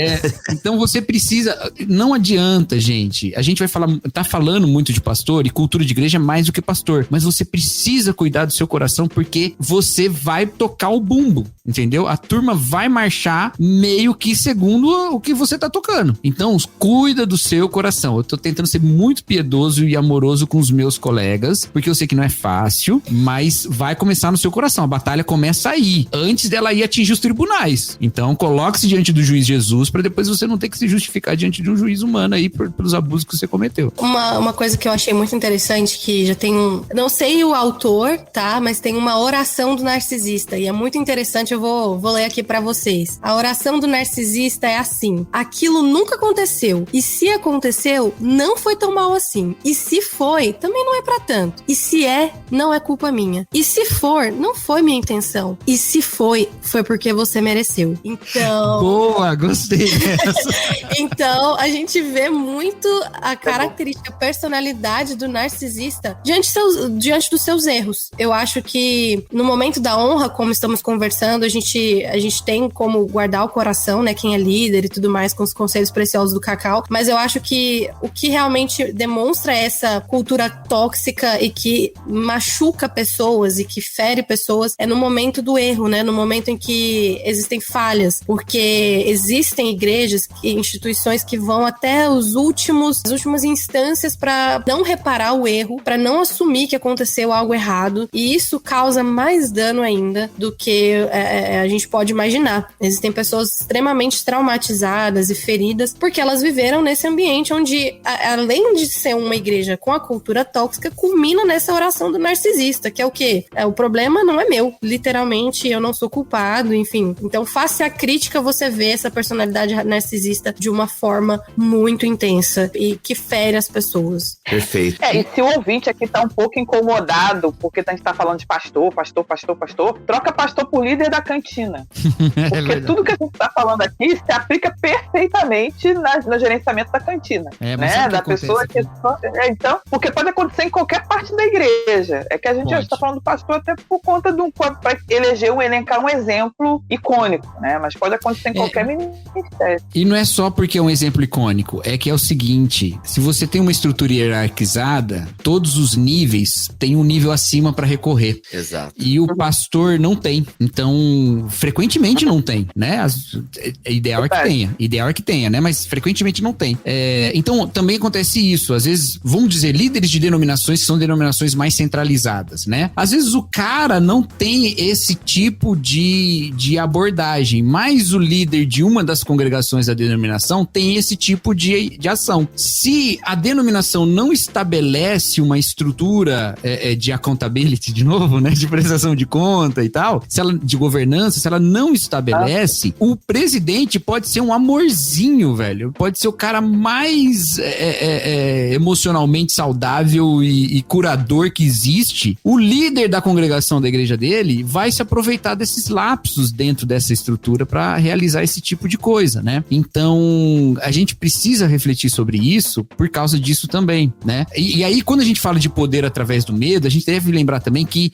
Então você precisa, não adianta, gente, a gente vai falar, tá falando muito de pastor e cultura de igreja é mais do que pastor, mas você precisa cuidar do seu coração, porque você vai tocar o bumbo, entendeu? A turma vai marchar meio que segundo o que você tá tocando. Então, cuida do seu coração. Eu tô tentando ser muito piedoso e amoroso com os meus colegas, porque eu sei que não é fácil, mas vai começar no seu coração. A batalha começa aí, antes dela ir atingir os tribunais. Então, coloque-se diante do juiz Jesus, para depois você não ter que se justificar diante de um juiz humano aí pelos abusos que você cometeu. Uma coisa que eu achei muito interessante, que já tem não sei o autor, tá? Mas tem uma oração do narcisista, e é muito interessante, eu vou ler aqui pra vocês. A oração do narcisista é assim: aquilo nunca aconteceu, e se aconteceu, não foi tão mal assim. E se foi, também não é pra tanto. E se não é culpa minha. E se for, não foi minha intenção. E se foi porque você mereceu. Então... Boa, gostei dessa. Então, a gente vê muito a característica, a personalidade do narcisista diante dos seus erros. Eu acho que no momento da honra, como estamos conversando falando, a gente tem como guardar o coração, né? Quem é líder e tudo mais, com os conselhos preciosos do Cacau. Mas eu acho que o que realmente demonstra essa cultura tóxica e que machuca pessoas e que fere pessoas é no momento do erro, né? No momento em que existem falhas. Porque existem igrejas e instituições que vão até as últimas instâncias para não reparar o erro, para não assumir que aconteceu algo errado. E isso causa mais dano ainda do que a gente pode imaginar. Existem pessoas extremamente traumatizadas e feridas porque elas viveram nesse ambiente onde, além de ser uma igreja com a cultura tóxica, culmina nessa oração do narcisista, que é o quê? O problema não é meu. Literalmente, eu não sou culpado, enfim. Então, face à crítica, você vê essa personalidade narcisista de uma forma muito intensa e que fere as pessoas. Perfeito. E se o ouvinte aqui tá um pouco incomodado porque a gente tá falando de pastor, troca pastor por líder da cantina. Porque tudo que a gente tá falando aqui se aplica perfeitamente no gerenciamento da cantina. Né? Da pessoa que... Então, porque pode acontecer em qualquer parte da igreja. É que a gente já está falando do pastor até por conta para eleger elencar um exemplo icônico, né? Mas pode acontecer em qualquer ministério. E não é só porque é um exemplo icônico, é que é o seguinte, se você tem uma estrutura hierarquizada, todos os níveis têm um nível acima para recorrer. Exato. E o pastor não tem. Então, frequentemente não tem, né? Ideal é que tenha, né? Mas frequentemente não tem. Então, também acontece isso. Às vezes, vamos dizer, líderes de denominações que são denominações mais centralizadas, né? Às vezes o cara não tem esse tipo de abordagem, mas o líder de uma das congregações da denominação tem esse tipo de ação. Se a denominação não estabelece uma estrutura de accountability, de novo, né? De prestação de conta e tal, de governança, se ela não estabelece, o presidente pode ser um amorzinho, velho. Pode ser o cara mais emocionalmente saudável e curador que existe. O líder da congregação da igreja dele vai se aproveitar desses lapsos dentro dessa estrutura para realizar esse tipo de coisa, né? Então, a gente precisa refletir sobre isso por causa disso também, né? E aí, quando a gente fala de poder através do medo, a gente deve lembrar também que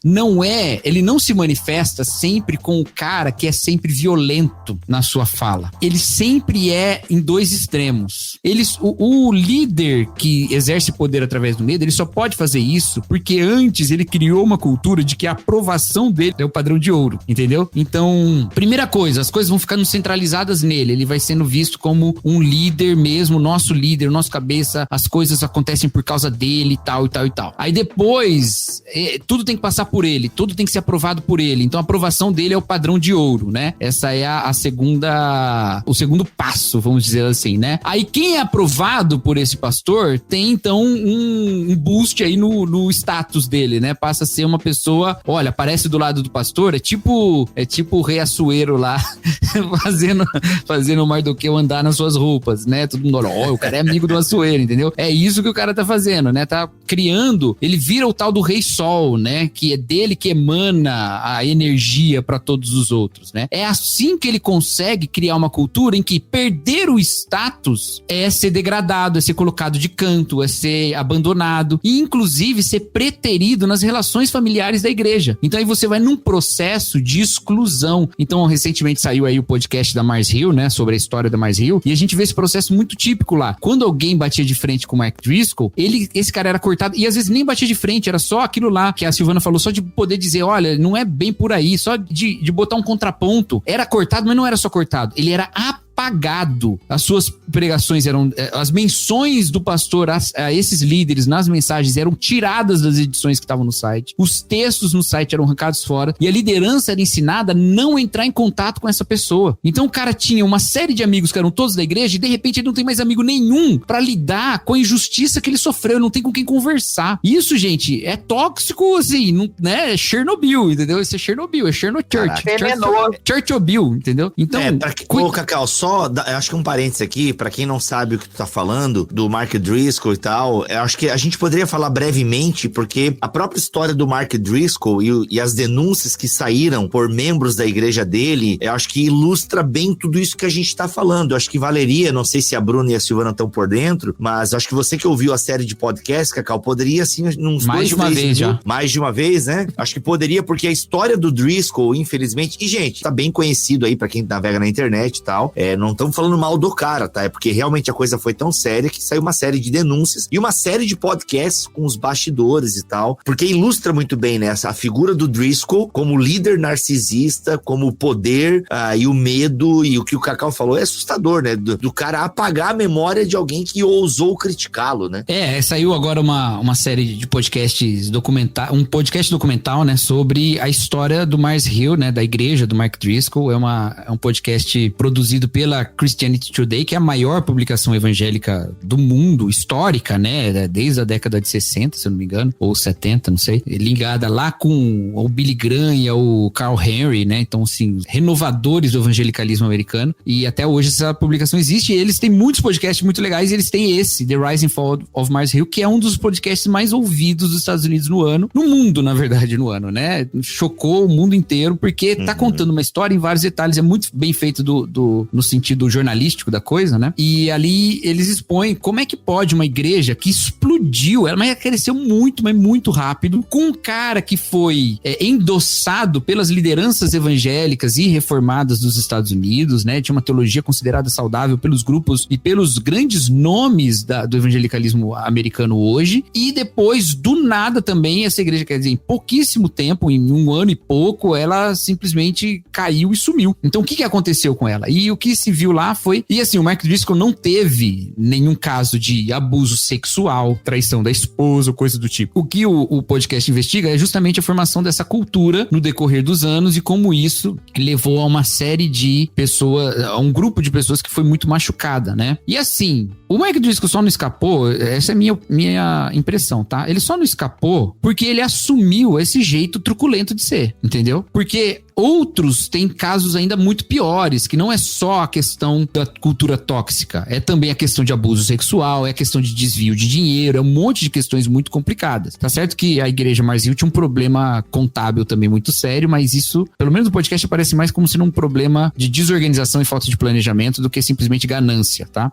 ele não se manifesta sempre com o cara que é sempre violento na sua fala. Ele sempre é em dois extremos. O líder que exerce poder através do medo, ele só pode fazer isso porque antes ele criou uma cultura de que a aprovação dele é o padrão de ouro, entendeu? Então, primeira coisa, as coisas vão ficando centralizadas nele, ele vai sendo visto como um líder mesmo, nosso líder, nosso cabeça, as coisas acontecem por causa dele e tal, e tal, e tal. Aí depois, tudo tem que passar por ele, tudo tem que ser aprovado por ele, então a aprovação dele é o padrão de ouro, né? Essa é o segundo passo, vamos dizer assim, né? Aí quem é aprovado por esse pastor tem então um boost aí no status dele, né? Passa a ser uma pessoa, olha, aparece do lado do pastor, é tipo o rei Assuero lá, fazendo o Mardoqueu andar nas suas roupas, né? Todo mundo olha, o cara é amigo do Assuero, entendeu? É isso que o cara tá fazendo, né? Tá criando, ele vira o tal do rei Sol, né? Que é dele que emana a energia para todos os outros, né? É assim que ele consegue criar uma cultura em que perder o status é ser degradado, é ser colocado de canto, é ser abandonado e inclusive ser preterido nas relações familiares da igreja. Então aí você vai num processo de exclusão. Então recentemente saiu aí o podcast da Mars Hill, né, sobre a história da Mars Hill, e a gente vê esse processo muito típico lá. Quando alguém batia de frente com o Mark Driscoll, esse cara era cortado, e às vezes nem batia de frente, era só aquilo lá que a Silvana falou, só de poder dizer, olha, não é bem por aí, só de botar um contraponto. Era cortado, mas não era só cortado, ele era apagado. As suas pregações eram... As menções do pastor a esses líderes nas mensagens eram tiradas das edições que estavam no site. Os textos no site eram arrancados fora. E a liderança era ensinada a não entrar em contato com essa pessoa. Então o cara tinha uma série de amigos que eram todos da igreja e de repente ele não tem mais amigo nenhum pra lidar com a injustiça que ele sofreu. Ele não tem com quem conversar. Isso, gente, é tóxico, assim, não, né? É Chernobyl, entendeu? Isso é Chernobyl, é Chernochurch. Chernobyl, entendeu? Então... Cacau, só só, eu acho que um parênteses aqui, pra quem não sabe o que tu tá falando, do Mark Driscoll e tal, eu acho que a gente poderia falar brevemente, porque a própria história do Mark Driscoll e as denúncias que saíram por membros da igreja dele, eu acho que ilustra bem tudo isso que a gente tá falando. Eu acho que valeria, não sei se a Bruna e a Silvana estão por dentro, mas acho que você que ouviu a série de podcast, Cacau, poderia, assim, uns mais de uma vez já. Mais de uma vez, né? Acho que poderia, porque a história do Driscoll, infelizmente, e gente, tá bem conhecido aí pra quem navega na internet e tal, não estamos falando mal do cara, tá? É porque realmente a coisa foi tão séria que saiu uma série de denúncias e uma série de podcasts com os bastidores e tal, porque ilustra muito bem, né, a figura do Driscoll como líder narcisista, como o poder e o medo, e o que o Cacau falou é assustador, né? Do cara apagar a memória de alguém que ousou criticá-lo, né? Saiu agora uma série de podcasts um podcast documental, né, sobre a história do Mars Hill, né, da igreja do Mark Driscoll. É um podcast produzido pela Christianity Today, que é a maior publicação evangélica do mundo, histórica, né, desde a década de 60, se eu não me engano, ou 70, não sei, ligada lá com o Billy Graham e o Carl Henry, né, então, assim, renovadores do evangelicalismo americano, e até hoje essa publicação existe, e eles têm muitos podcasts muito legais, e eles têm esse, The Rise and Fall of Mars Hill, que é um dos podcasts mais ouvidos dos Estados Unidos no mundo, na verdade, no ano, né, chocou o mundo inteiro, porque tá contando uma história em vários detalhes, é muito bem feito no sentido jornalístico da coisa, né, e ali eles expõem como é que pode uma igreja que explodiu, mas cresceu muito, mas muito rápido, com um cara que foi endossado pelas lideranças evangélicas e reformadas dos Estados Unidos, né, tinha uma teologia considerada saudável pelos grupos e pelos grandes nomes do evangelicalismo americano hoje, e depois, do nada também, essa igreja, quer dizer, em pouquíssimo tempo, em um ano e pouco, ela simplesmente caiu e sumiu. Então, o que aconteceu com ela? E o que se viu lá foi... E assim, o Mark Driscoll não teve nenhum caso de abuso sexual, traição da esposa, coisa do tipo. O que o podcast investiga é justamente a formação dessa cultura no decorrer dos anos e como isso levou a uma série de pessoas, a um grupo de pessoas que foi muito machucada, né? E assim, o Mark Driscoll só não escapou, essa é minha impressão, tá? Ele só não escapou porque ele assumiu esse jeito truculento de ser, entendeu? Porque outros têm casos ainda muito piores, que não é só a questão da cultura tóxica, é também a questão de abuso sexual, é a questão de desvio de dinheiro, é um monte de questões muito complicadas. Tá certo que a igreja Mars Hill tinha um problema contábil também muito sério, mas isso, pelo menos no podcast, parece mais como sendo um problema de desorganização e falta de planejamento do que simplesmente ganância, tá?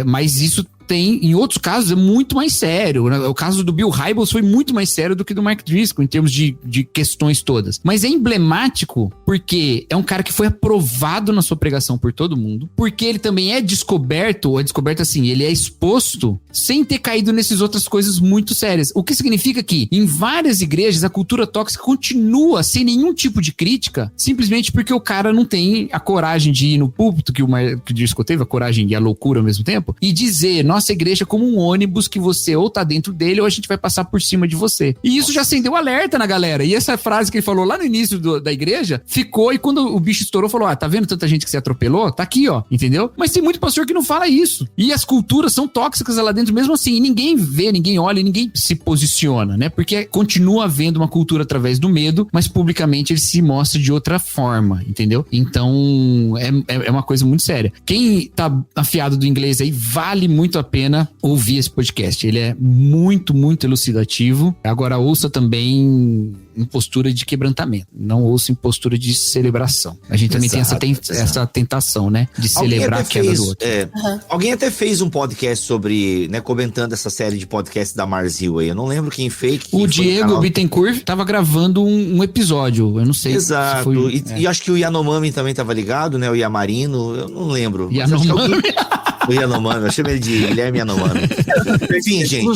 Mas isso tem, em outros casos, é muito mais sério, né? O caso do Bill Hybels foi muito mais sério do que do Mark Driscoll, em termos de questões todas. Mas é emblemático porque é um cara que foi aprovado na sua pregação por todo mundo, porque ele também é descoberto assim, ele é exposto sem ter caído nessas outras coisas muito sérias. O que significa que, em várias igrejas, a cultura tóxica continua sem nenhum tipo de crítica, simplesmente porque o cara não tem a coragem de ir no púlpito, que o Driscoll teve, a coragem e a loucura ao mesmo tempo, e dizer, nossa igreja é como um ônibus que você ou tá dentro dele ou a gente vai passar por cima de você. E isso já acendeu alerta na galera. E essa frase que ele falou lá no início da igreja ficou, e quando o bicho estourou, falou, tá vendo tanta gente que se atropelou? Tá aqui, ó, entendeu? Mas tem muito pastor que não fala isso. E as culturas são tóxicas lá dentro mesmo assim, e ninguém vê, ninguém olha, ninguém se posiciona, né? Porque continua havendo uma cultura através do medo, mas publicamente ele se mostra de outra forma, entendeu? Então, é uma coisa muito séria. Quem tá afiado do inglês aí, vale muito a pena ouvir esse podcast. Ele é muito, muito elucidativo. Agora ouça também em postura de quebrantamento. Não ouça em postura de celebração. A gente também tem essa tentação, né? De celebrar a queda do outro. Alguém até fez um podcast sobre, né, comentando essa série de podcasts da Mars Hill aí. Eu não lembro quem fez. O Diego Bittencourt tava gravando um episódio. Eu não sei. Exato. Se foi, e acho que o Yanomami também tava ligado, né? O Yamarino. Eu não lembro. Yanomami. O Yanomami, eu chamo ele de Guilherme Yanomami. Enfim, gente,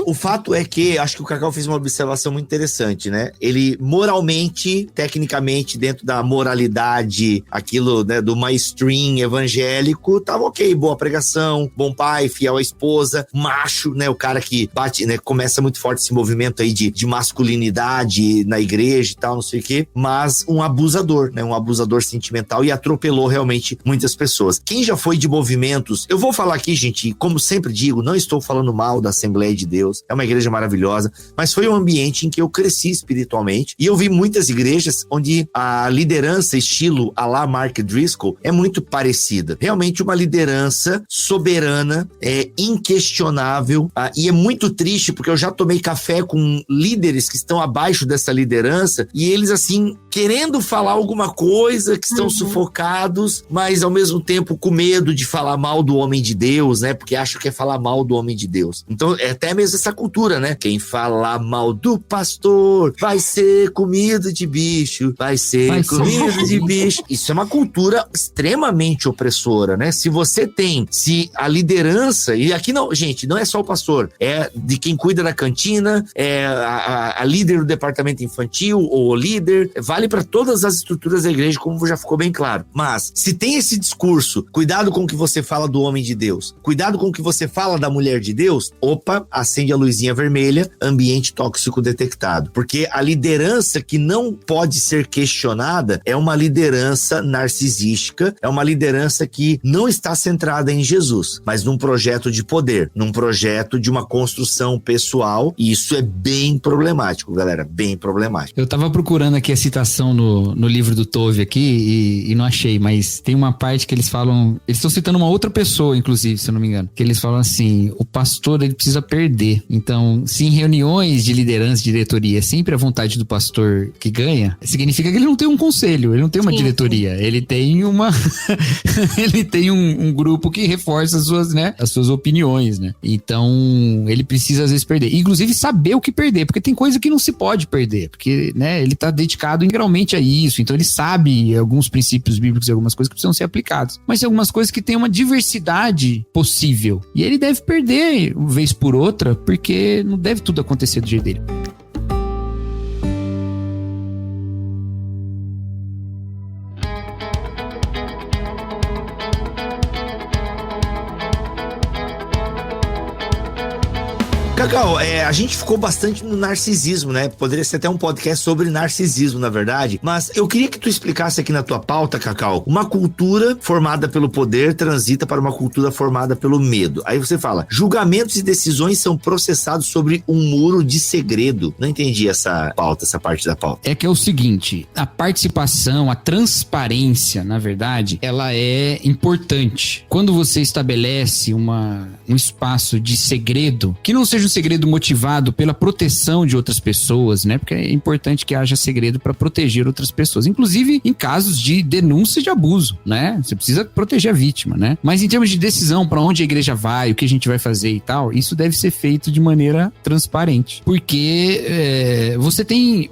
o fato é que, acho que o Cacau fez uma observação muito interessante, né? Ele moralmente, tecnicamente, dentro da moralidade, aquilo, né, do mainstream evangélico, tava ok, boa pregação, bom pai, fiel à esposa, macho, né? O cara que bate, né? Começa muito forte esse movimento aí de masculinidade na igreja e tal, não sei o quê, mas um abusador, né? Um abusador sentimental, e atropelou realmente muitas pessoas. Quem já foi de movimento momentos, eu vou falar aqui, gente, como sempre digo, não estou falando mal da Assembleia de Deus, é uma igreja maravilhosa, mas foi um ambiente em que eu cresci espiritualmente, e eu vi muitas igrejas onde a liderança estilo à la Mark Driscoll é muito parecida. Realmente uma liderança soberana, inquestionável, e é muito triste porque eu já tomei café com líderes que estão abaixo dessa liderança e eles assim, querendo falar alguma coisa, que estão sufocados, mas ao mesmo tempo com medo de falar mal do homem de Deus, né? Porque acham que é falar mal do homem de Deus. Então é até mesmo essa cultura, né? Quem falar mal do pastor vai ser comido de bicho, vai ser comido de bicho. Isso é uma cultura extremamente opressora, né? Se a liderança, e aqui não, gente, não é só o pastor, é de quem cuida da cantina, é a líder do departamento infantil, ou o líder, vale para todas as estruturas da igreja, como já ficou bem claro. Mas, se tem esse discurso, cuidado com o que você fala do homem de Deus, cuidado com o que você fala da mulher de Deus, acende a luzinha vermelha, ambiente tóxico detectado. Porque a liderança que não pode ser questionada é uma liderança narcisística, é uma liderança que não está centrada em Jesus, mas num projeto de poder, num projeto de uma construção pessoal, e isso é bem problemático, galera, bem problemático. Eu tava procurando aqui a citação no livro do Tove aqui e não achei, mas tem uma parte que eles falam, eles estão citando uma outra pessoa, inclusive, se eu não me engano, que eles falam assim, o pastor, ele precisa perder. Então, se em reuniões de liderança, de diretoria, é sempre a vontade do pastor que ganha, significa que ele não tem um conselho, ele não tem uma diretoria, ele tem ele tem um grupo que reforça as suas opiniões, né? Então, ele precisa às vezes perder. Inclusive, saber o que perder, porque tem coisa que não se pode perder, porque, né, ele tá dedicado integralmente a isso, então ele sabe alguns princípios bíblicos e algumas coisas que precisam ser aplicadas. Mas tem algumas coisas que tem uma diversidade possível. E ele deve perder, vez por outra, porque não deve tudo acontecer do jeito dele. Cacau, a gente ficou bastante no narcisismo, né? Poderia ser até um podcast sobre narcisismo, na verdade. Mas eu queria que tu explicasse aqui na tua pauta, Cacau, uma cultura formada pelo poder transita para uma cultura formada pelo medo. Aí você fala, julgamentos e decisões são processados sobre um muro de segredo. Não entendi essa parte da pauta. É que é o seguinte, a participação, a transparência, na verdade, ela é importante. Quando você estabelece um espaço de segredo, que não seja um segredo motivado pela proteção de outras pessoas, né? Porque é importante que haja segredo para proteger outras pessoas, inclusive em casos de denúncia de abuso, né? Você precisa proteger a vítima, né? Mas em termos de decisão, para onde a igreja vai, o que a gente vai fazer e tal, isso deve ser feito de maneira transparente, porque você tem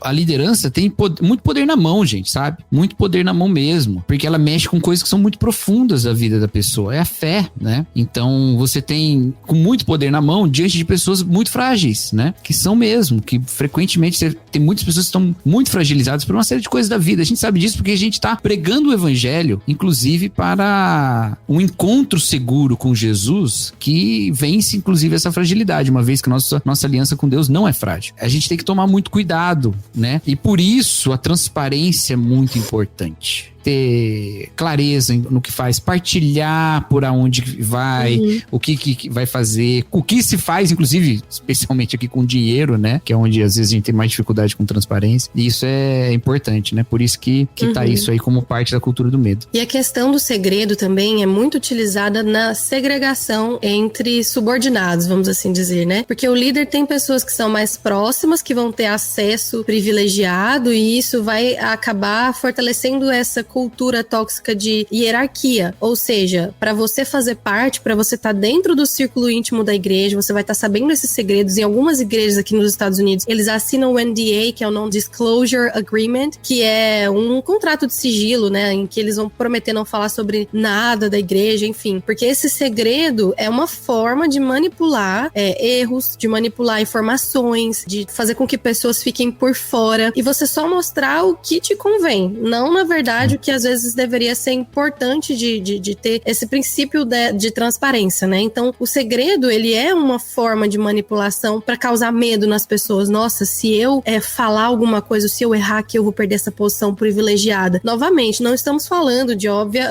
a liderança tem muito poder na mão, gente, sabe? Muito poder na mão mesmo, porque ela mexe com coisas que são muito profundas da vida da pessoa, é a fé, né? Então você tem com muito poder na mão diante de pessoas muito frágeis, né? Que são mesmo, que frequentemente você tem muitas pessoas que estão muito fragilizadas por uma série de coisas da vida. A gente sabe disso porque a gente tá pregando o evangelho, inclusive para um encontro seguro com Jesus que vence inclusive essa fragilidade, uma vez que nossa aliança com Deus não é frágil. A gente tem que tomar muito cuidado, né? E por isso a transparência é muito importante. Ter clareza no que faz, partilhar por aonde vai, o que vai fazer, o que se faz, inclusive, especialmente aqui com dinheiro, né? Que é onde às vezes a gente tem mais dificuldade com transparência. E isso é importante, né? Por isso que tá isso aí como parte da cultura do medo. E a questão do segredo também é muito utilizada na segregação entre subordinados, vamos assim dizer, né? Porque o líder tem pessoas que são mais próximas, que vão ter acesso privilegiado, e isso vai acabar fortalecendo essa cultura tóxica de hierarquia, ou seja, para você fazer parte, para você estar dentro do círculo íntimo da igreja, você vai estar sabendo esses segredos. Em algumas igrejas aqui nos Estados Unidos, eles assinam o NDA, que é o Non-Disclosure Agreement, que é um contrato de sigilo, né, em que eles vão prometer não falar sobre nada da igreja, enfim, porque esse segredo é uma forma de manipular erros, de manipular informações, de fazer com que pessoas fiquem por fora, e você só mostrar o que te convém, não, na verdade, o que às vezes deveria ser importante de ter esse princípio de transparência, né? Então, o segredo, ele é uma forma de manipulação para causar medo nas pessoas. Nossa, se eu falar alguma coisa, se eu errar aqui, eu vou perder essa posição privilegiada. Novamente, não estamos falando de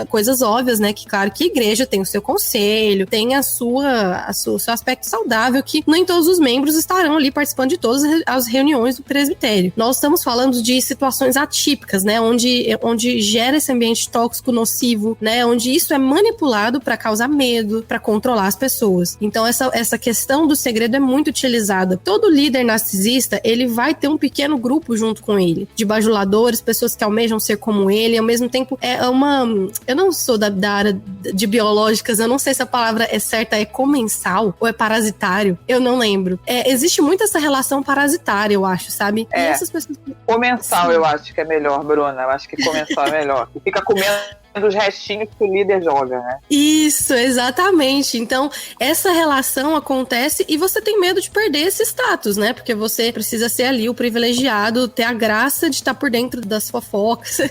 coisas óbvias, né? Que, claro, que a igreja tem o seu conselho, tem o seu aspecto saudável, que nem todos os membros estarão ali participando de todas as reuniões do presbitério. Nós estamos falando de situações atípicas, né? Onde gera esse ambiente tóxico, nocivo, né? Onde isso é manipulado para causar medo, para controlar as pessoas. Então, essa questão do segredo é muito utilizada. Todo líder narcisista, ele vai ter um pequeno grupo junto com ele, de bajuladores, pessoas que almejam ser como ele, ao mesmo tempo eu não sou da área de biológicas, eu não sei se a palavra é certa, é comensal ou é parasitário, eu não lembro. Existe muito essa relação parasitária, eu acho, sabe? E essas pessoas... Comensal, eu acho que é melhor, Bruna. Eu acho que comensal é melhor. E fica comendo dos restinhos que o líder joga, né? Isso, exatamente. Então, essa relação acontece e você tem medo de perder esse status, né? Porque você precisa ser ali o privilegiado, ter a graça de estar por dentro das fofocas,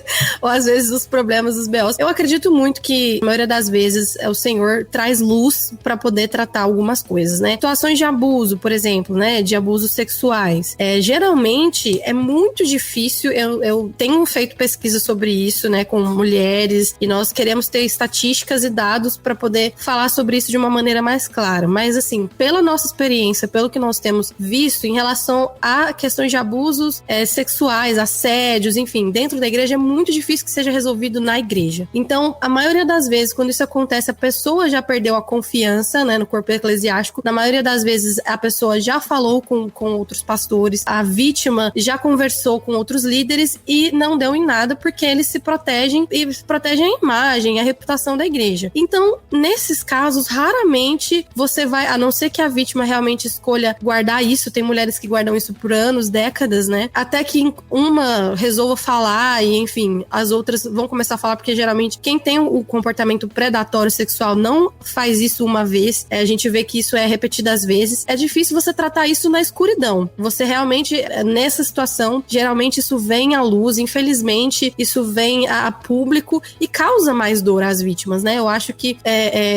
ou às vezes dos problemas dos BOs. Eu acredito muito que, a maioria das vezes, o Senhor traz luz para poder tratar algumas coisas, né? Situações de abuso, por exemplo, né? De abusos sexuais. Geralmente, é muito difícil, eu tenho feito pesquisa sobre isso, né? Com mulheres, e nós queremos ter estatísticas e dados para poder falar sobre isso de uma maneira mais clara. Mas, assim, pela nossa experiência, pelo que nós temos visto em relação a questões de abusos sexuais, assédios, enfim, dentro da igreja, é muito difícil que seja resolvido na igreja. Então, a maioria das vezes, quando isso acontece, a pessoa já perdeu a confiança, né, no corpo eclesiástico. Na maioria das vezes, a pessoa já falou com outros pastores, a vítima já conversou com outros líderes e não deu em nada, porque eles se protegem e protegem a imagem, a reputação da igreja. Então, nesses casos, raramente você vai, a não ser que a vítima realmente escolha guardar isso, tem mulheres que guardam isso por anos, décadas, né? Até que uma resolva falar e, enfim, as outras vão começar a falar, porque geralmente quem tem o comportamento predatório sexual não faz isso uma vez, a gente vê que isso é repetidas vezes. É difícil você tratar isso na escuridão. Você realmente, nessa situação, geralmente isso vem à luz, infelizmente, isso vem a público e causa mais dor às vítimas, né? Eu acho que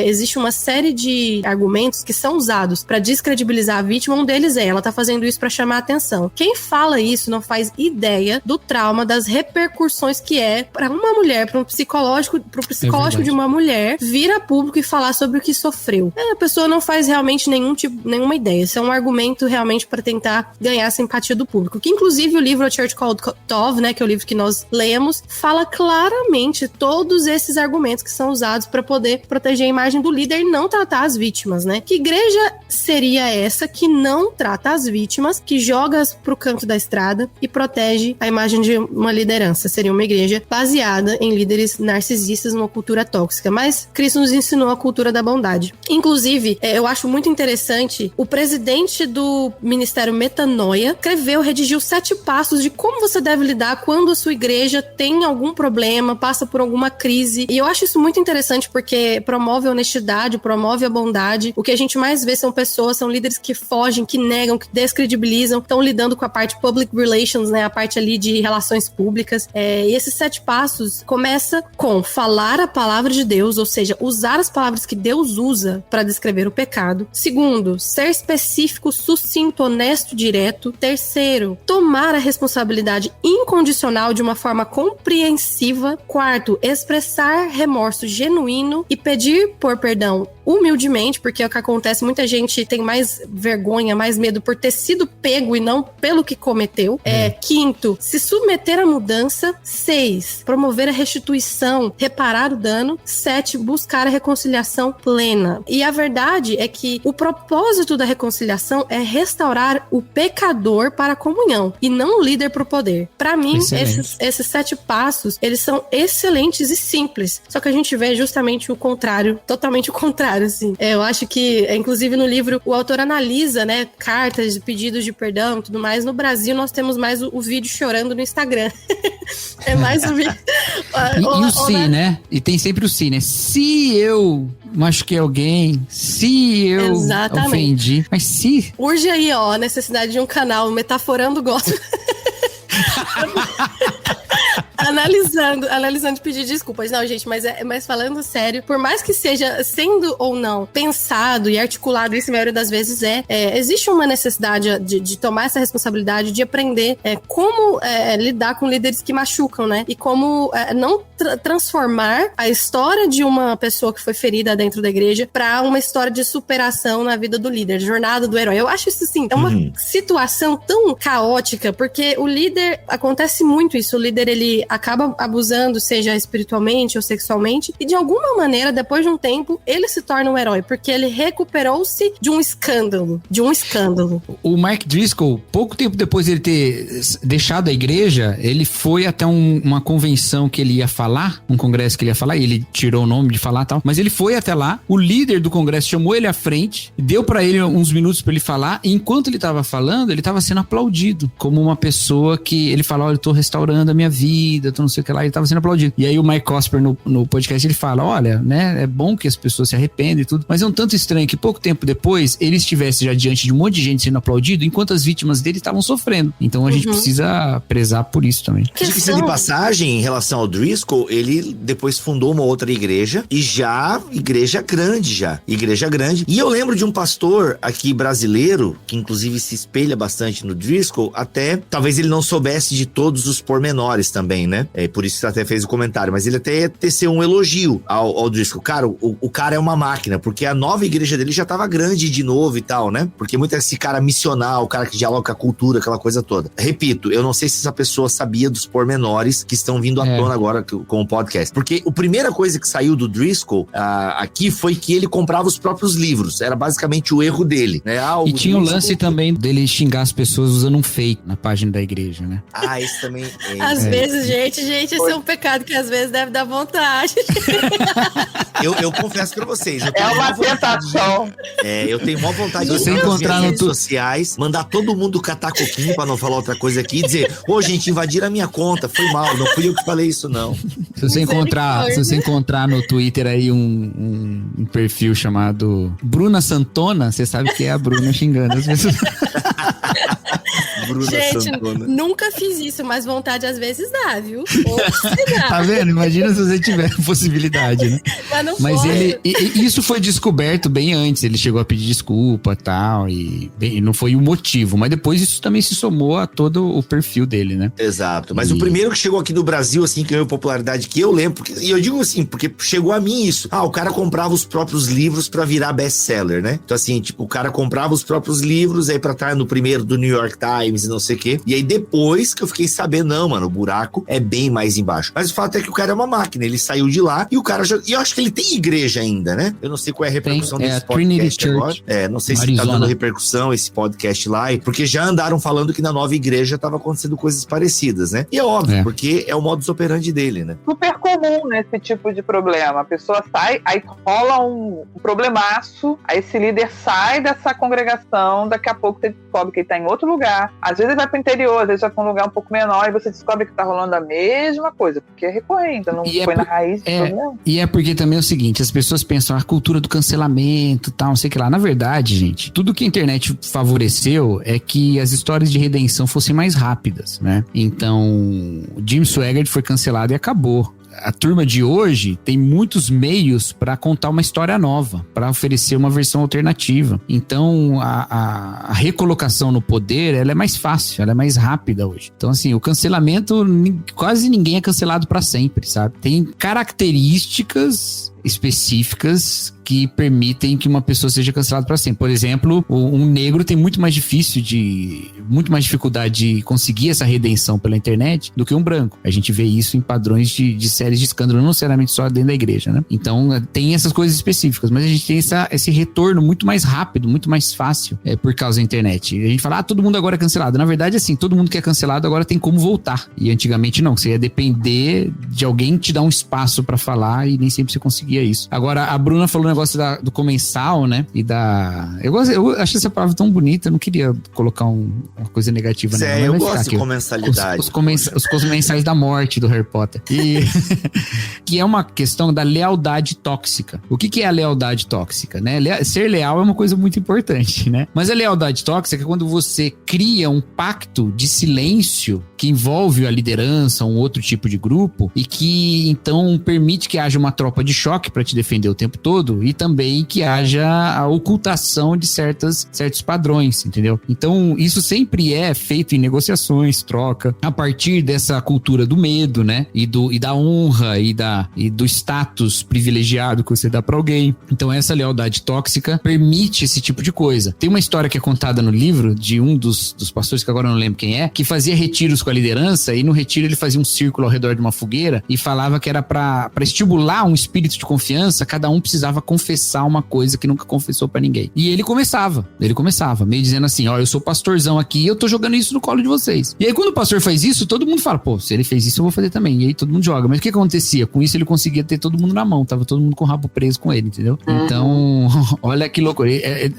existe uma série de argumentos que são usados para descredibilizar a vítima. Um deles ela tá fazendo isso para chamar a atenção. Quem fala isso não faz ideia do trauma, das repercussões que é para uma mulher, pro psicológico de uma mulher, vir a público e falar sobre o que sofreu. A pessoa não faz realmente nenhuma ideia. Isso é um argumento realmente para tentar ganhar a simpatia do público. Que inclusive o livro A Church Called Tov, né, que é o livro que nós lemos, fala claramente todos esses argumentos que são usados para poder proteger a imagem do líder e não tratar as vítimas, né? Que igreja seria essa que não trata as vítimas, que joga pro canto da estrada e protege a imagem de uma liderança? Seria uma igreja baseada em líderes narcisistas, numa cultura tóxica. Mas Cristo nos ensinou a cultura da bondade. Inclusive, eu acho muito interessante, o presidente do Ministério Metanoia redigiu 7 passos de como você deve lidar quando a sua igreja tem algum problema, passa por alguma crise. E eu acho isso muito interessante porque promove a honestidade, promove a bondade. O que a gente mais vê são líderes que fogem, que negam, que descredibilizam, estão lidando com a parte public relations, né, a parte ali de relações públicas. E esses 7 passos começa com falar a palavra de Deus, ou seja, usar as palavras que Deus usa para descrever o pecado. Segundo, ser específico, sucinto, honesto, direto. Terceiro, tomar a responsabilidade incondicional de uma forma compreensiva. Quarto, expressar remorso genuíno e pedir por perdão humildemente, porque é o que acontece, muita gente tem mais vergonha, mais medo por ter sido pego e não pelo que cometeu. Quinto, se submeter à mudança. 6, promover a restituição, reparar o dano. 7, buscar a reconciliação plena. E a verdade é que o propósito da reconciliação é restaurar o pecador para a comunhão e não o líder para o poder. Para mim, esses 7 passos, eles são excelentes e simples, só que a gente vê justamente o contrário, totalmente o contrário, assim. Eu acho que, inclusive no livro, o autor analisa, né, cartas, pedidos de perdão e tudo mais. No Brasil, nós temos mais o vídeo chorando no Instagram. É mais o vídeo. E o se, né? E tem sempre o se, né? Se eu machuquei alguém, se eu ofendi, mas se... Urge aí, ó, a necessidade de um canal metaforando gospel. analisando pedir desculpas. Não, gente, mas falando sério, por mais que seja sendo ou não pensado e articulado, isso a maioria das vezes existe uma necessidade de tomar essa responsabilidade, de aprender como lidar com líderes que machucam, né? E como não transformar a história de uma pessoa que foi ferida dentro da igreja para uma história de superação na vida do líder, jornada do herói. Eu acho isso, assim, é uma situação tão caótica, porque o líder, acontece muito isso, o líder, ele acaba abusando, seja espiritualmente ou sexualmente, e de alguma maneira, depois de um tempo, ele se torna um herói, porque ele recuperou-se de um escândalo. O Mark Driscoll, pouco tempo depois de ele ter deixado a igreja, ele foi até uma convenção que ele ia falar, um congresso que ele ia falar, e ele tirou o nome de falar e tal, mas ele foi até lá, o líder do congresso chamou ele à frente, deu pra ele uns minutos pra ele falar, e enquanto ele tava falando, ele tava sendo aplaudido, como uma pessoa que, ele fala, olha, eu tô restaurando a minha vida, tô não sei o que lá, ele tava sendo aplaudido. E aí o Mike Cosper no podcast, ele fala, olha, né, é bom que as pessoas se arrependem e tudo, mas é um tanto estranho que pouco tempo depois, ele estivesse já diante de um monte de gente sendo aplaudido, enquanto as vítimas dele estavam sofrendo. Então a gente precisa prezar por isso também. Diga-se de passagem, em relação ao Driscoll, ele depois fundou uma outra igreja, e igreja grande. E eu lembro de um pastor aqui brasileiro, que inclusive se espelha bastante no Driscoll, até, talvez ele não soubesse de todos os pormenores também, né? Por isso que até fez o comentário, mas ele até ia tecer um elogio ao Driscoll. Cara, o cara é uma máquina, porque a nova igreja dele já tava grande de novo e tal, né? Porque muito esse cara missional, o cara que dialoga com a cultura, aquela coisa toda. Repito, eu não sei se essa pessoa sabia dos pormenores que estão vindo à tona agora com o podcast. Porque a primeira coisa que saiu do Driscoll aqui foi que ele comprava os próprios livros. Era basicamente o erro dele, né? E tinha o lance também dele xingar as pessoas usando um fake na página da igreja, né? Isso também. Às vezes, gente, isso é um pecado que às vezes deve dar vontade. Eu confesso pra vocês. É uma tentação. Eu tenho maior vontade de você encontrar nas redes sociais, mandar todo mundo catar coquinho pra não falar outra coisa aqui e dizer, gente, invadiram a minha conta, foi mal, não fui eu que falei isso, não. Se você encontrar no Twitter aí um perfil chamado Bruna Santona, você sabe que é a Bruna xingando as pessoas. Gente, Santona. Nunca fiz isso, mas vontade às vezes dá, viu? Tá vendo? Imagina se você tiver possibilidade, né? Mas isso foi descoberto bem antes, ele chegou a pedir desculpa e tal, e não foi o motivo, mas depois isso também se somou a todo o perfil dele, né? Exato, mas o primeiro que chegou aqui no Brasil, assim, que ganhou popularidade, que eu lembro, e eu digo assim, porque chegou a mim isso, o cara comprava os próprios livros pra virar best-seller, né? Então assim, tipo, o cara comprava os próprios livros aí pra estar no primeiro do New York Times e não sei o quê, e aí depois que eu fiquei sabendo, não, mano, o buraco é bem mais embaixo. Mas o fato é que o cara é uma máquina, ele saiu de lá e o cara já... E eu acho que ele tem igreja ainda, né? Eu não sei qual é a repercussão desse podcast agora. Não sei se tá dando repercussão esse podcast lá, porque já andaram falando que na nova igreja tava acontecendo coisas parecidas, né? E é óbvio, porque é o modus operandi dele, né? Super comum nesse tipo de problema. A pessoa sai, aí rola um problemaço, aí esse líder sai dessa congregação, daqui a pouco você descobre que ele tá em outro lugar. Às vezes ele vai pro interior, às vezes vai pra um lugar um pouco menor e você descobre que tá rolando a mesma coisa, porque é recorrente, não foi na raiz do problema. E é porque também é o seguinte, as pessoas pensam a cultura do cancelamento, tal, não sei o que lá. Na verdade, gente, tudo que a internet favoreceu é que as histórias de redenção fossem mais rápidas, né? Então, Jim Swaggart foi cancelado e acabou. A turma de hoje tem muitos meios para contar uma história nova, para oferecer uma versão alternativa. Então, a recolocação no poder, ela é mais fácil, ela é mais rápida hoje. Então, assim, o cancelamento, quase ninguém é cancelado para sempre, sabe? Tem características específicas que permitem que uma pessoa seja cancelada para sempre. Por exemplo, um negro tem muito mais dificuldade de conseguir essa redenção pela internet do que um branco. A gente vê isso em padrões de séries de escândalo, não necessariamente só dentro da igreja, né? Então, tem essas coisas específicas, mas a gente tem esse retorno muito mais rápido, muito mais fácil por causa da internet. A gente fala, todo mundo agora é cancelado. Na verdade, assim, todo mundo que é cancelado agora tem como voltar. E antigamente não, você ia depender de alguém te dar um espaço para falar e nem sempre você conseguia isso. Agora, a Bruna falou um negócio do comensal, né? E da... Eu acho essa palavra tão bonita, eu não queria colocar uma coisa negativa nela. Eu gosto de comensalidade. Os comensais da morte do Harry Potter. E que é uma questão da lealdade tóxica. O que é a lealdade tóxica, né? Ser leal é uma coisa muito importante, né? Mas a lealdade tóxica é quando você cria um pacto de silêncio que envolve a liderança, um outro tipo de grupo, e que então permite que haja uma tropa de choque para te defender o tempo todo, e também que haja a ocultação de certos padrões, entendeu? Então isso sempre é feito em negociações, troca, a partir dessa cultura do medo, né? E da honra e do status privilegiado que você dá para alguém. Então essa lealdade tóxica permite esse tipo de coisa. Tem uma história que é contada no livro de um dos pastores, que agora eu não lembro quem é, que fazia retiros com a liderança, e no retiro ele fazia um círculo ao redor de uma fogueira e falava que era para estimular um espírito de confiança, cada um precisava confessar uma coisa que nunca confessou pra ninguém. E ele começava, meio dizendo assim, ó, eu sou pastorzão aqui e eu tô jogando isso no colo de vocês. E aí quando o pastor faz isso, todo mundo fala, pô, se ele fez isso eu vou fazer também. E aí todo mundo joga. Mas o que acontecia? Com isso ele conseguia ter todo mundo na mão, tava todo mundo com o rabo preso com ele, entendeu? Então, olha que loucura.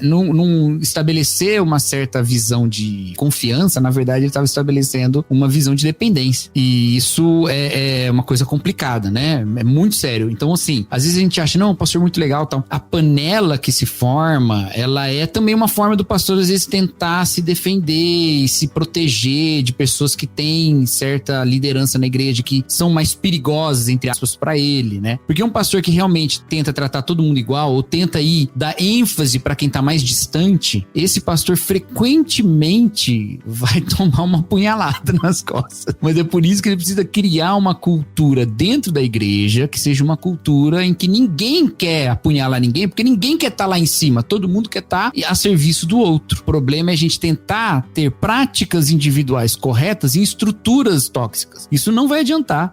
Não estabelecer uma certa visão de confiança, na verdade ele tava estabelecendo uma visão de dependência. E isso é uma coisa complicada, né? É muito sério. Então, assim, às vezes a gente acha, não, o pastor é muito legal, tal. A panela que se forma, ela é também uma forma do pastor, às vezes, tentar se defender e se proteger de pessoas que têm certa liderança na igreja, que são mais perigosas, entre aspas, pra ele, né? Porque um pastor que realmente tenta tratar todo mundo igual, ou tenta dar ênfase pra quem tá mais distante, esse pastor frequentemente vai tomar uma punhalada nas costas. Mas é por isso que ele precisa criar uma cultura dentro da igreja, que seja uma cultura em que ninguém quer apunhalar ninguém, porque ninguém quer estar lá em cima, todo mundo quer estar a serviço do outro. O problema é a gente tentar ter práticas individuais corretas em estruturas tóxicas. Isso não vai adiantar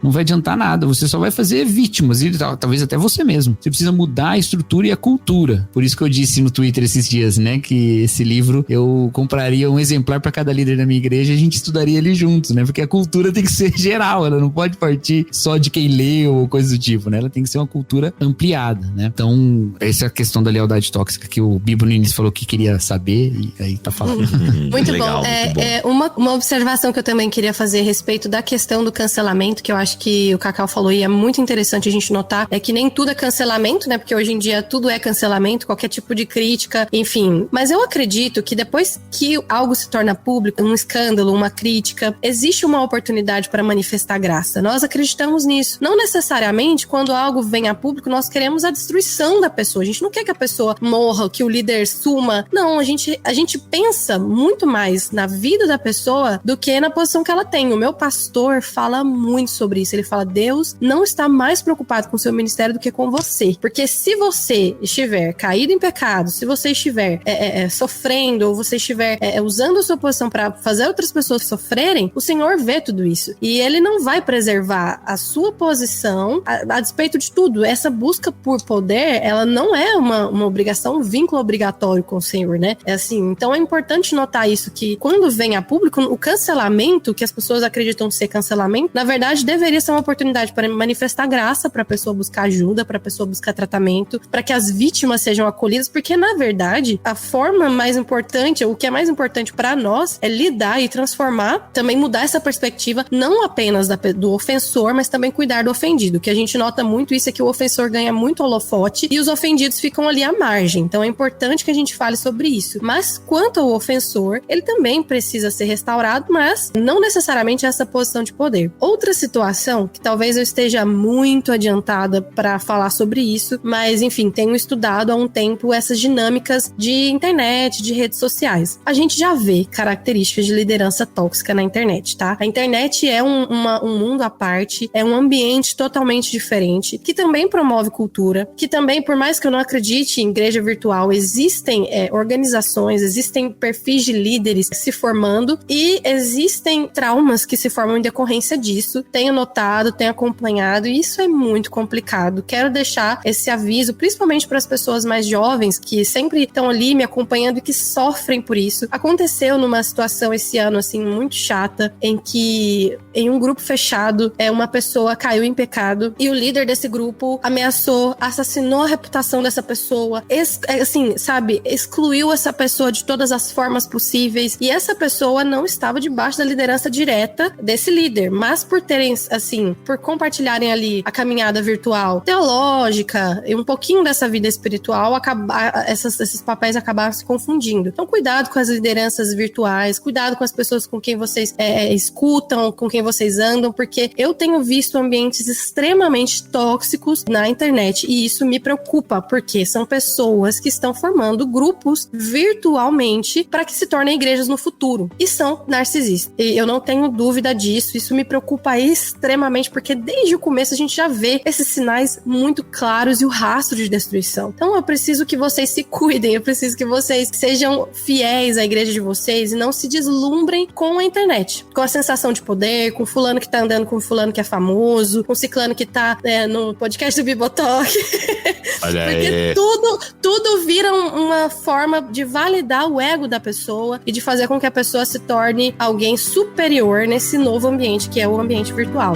nada, você só vai fazer vítimas, e talvez até você mesmo. Você precisa mudar a estrutura e a cultura. Por isso que eu disse no Twitter esses dias, né, que esse livro eu compraria um exemplar para cada líder da minha igreja e a gente estudaria ele juntos, né, porque a cultura tem que ser geral, ela não pode partir só de quem lê ou coisa do tipo, né, ela tem que ser uma cultura ampliada, né. Então, essa é a questão da lealdade tóxica que o Bibo no início falou que queria saber, e aí tá falando. Muito legal, bom. muito bom. Uma observação que eu também queria fazer a respeito da questão do cancelamento, que eu acho que o Cacau falou e é muito interessante a gente notar, é que nem tudo é cancelamento, né, porque hoje em dia tudo é cancelamento, qualquer tipo de crítica, enfim. Mas eu acredito que depois que algo se torna público, um escândalo, uma crítica, existe uma oportunidade para manifestar graça. Nós acreditamos nisso. Não necessariamente quando algo vem a público, nós queremos a destruição da pessoa. A gente não quer que a pessoa morra, que o líder suma. Não, a gente pensa muito mais na vida da pessoa do que na posição que ela tem. O meu pastor fala muito sobre isso. Ele fala, Deus não está mais preocupado com o seu ministério do que com você. Porque se você estiver caído em pecado, se você estiver sofrendo, ou você estiver usando a sua posição para fazer outras pessoas sofrerem, o Senhor vê tudo isso. E Ele não vai preservar a sua posição a despeito de tudo. Essa busca por poder, ela não é uma obrigação, um vínculo obrigatório com o Senhor, né? É assim, então é importante notar isso, que quando vem a público, o cancelamento, que as pessoas acreditam ser cancelamento, na verdade deveria ser uma oportunidade para manifestar graça, para a pessoa buscar ajuda, para a pessoa buscar tratamento, para que as vítimas sejam acolhidas, porque na verdade a forma mais importante, o que é mais importante para nós é lidar e transformar, também mudar essa perspectiva, não apenas do ofensor, mas também cuidar do ofendido. O que a gente nota muito isso é que o ofensor ganha muito holofote e os ofendidos ficam ali à margem. Então é importante que a gente fale sobre isso. Mas quanto ao ofensor, ele também precisa ser restaurado, mas não necessariamente essa posição de poder. Outra situação, que talvez eu esteja muito adiantada para falar sobre isso, mas enfim, tenho estudado há um tempo essas dinâmicas de internet, de redes sociais. A gente já vê características de liderança tóxica na internet, tá? A internet é um mundo à parte, é um ambiente totalmente diferente, que também promove cultura, que também, por mais que eu não acredite em igreja virtual, existem organizações, existem perfis de líderes se formando e existem traumas que se formam em decorrência disso. Tenho notado, tenho acompanhado e isso é muito complicado. Quero deixar esse aviso, principalmente para as pessoas mais jovens que sempre estão ali me acompanhando e que sofrem por isso. Aconteceu numa situação esse ano, assim, muito chata, em que em um grupo fechado, uma pessoa caiu em pecado e o líder desse grupo ameaçou, assassinou reputação dessa pessoa, assim, sabe, excluiu essa pessoa de todas as formas possíveis, e essa pessoa não estava debaixo da liderança direta desse líder, mas por terem, assim, por compartilharem ali a caminhada virtual teológica e um pouquinho dessa vida espiritual, esses papéis acabaram se confundindo. Então, cuidado com as lideranças virtuais, cuidado com as pessoas com quem vocês escutam, com quem vocês andam, porque eu tenho visto ambientes extremamente tóxicos na internet, e isso me preocupa, porque são pessoas que estão formando grupos virtualmente para que se tornem igrejas no futuro, e são narcisistas. E eu não tenho dúvida disso, isso me preocupa extremamente, porque desde o começo a gente já vê esses sinais muito claros e o rastro de destruição. Então eu preciso que vocês se cuidem, eu preciso que vocês sejam fiéis à igreja de vocês e não se deslumbrem com a internet, com a sensação de poder, com fulano que tá andando com fulano que é famoso, com ciclano que tá no podcast do Bibotalk. Porque tudo vira uma forma de validar o ego da pessoa e de fazer com que a pessoa se torne alguém superior nesse novo ambiente, que é o ambiente virtual.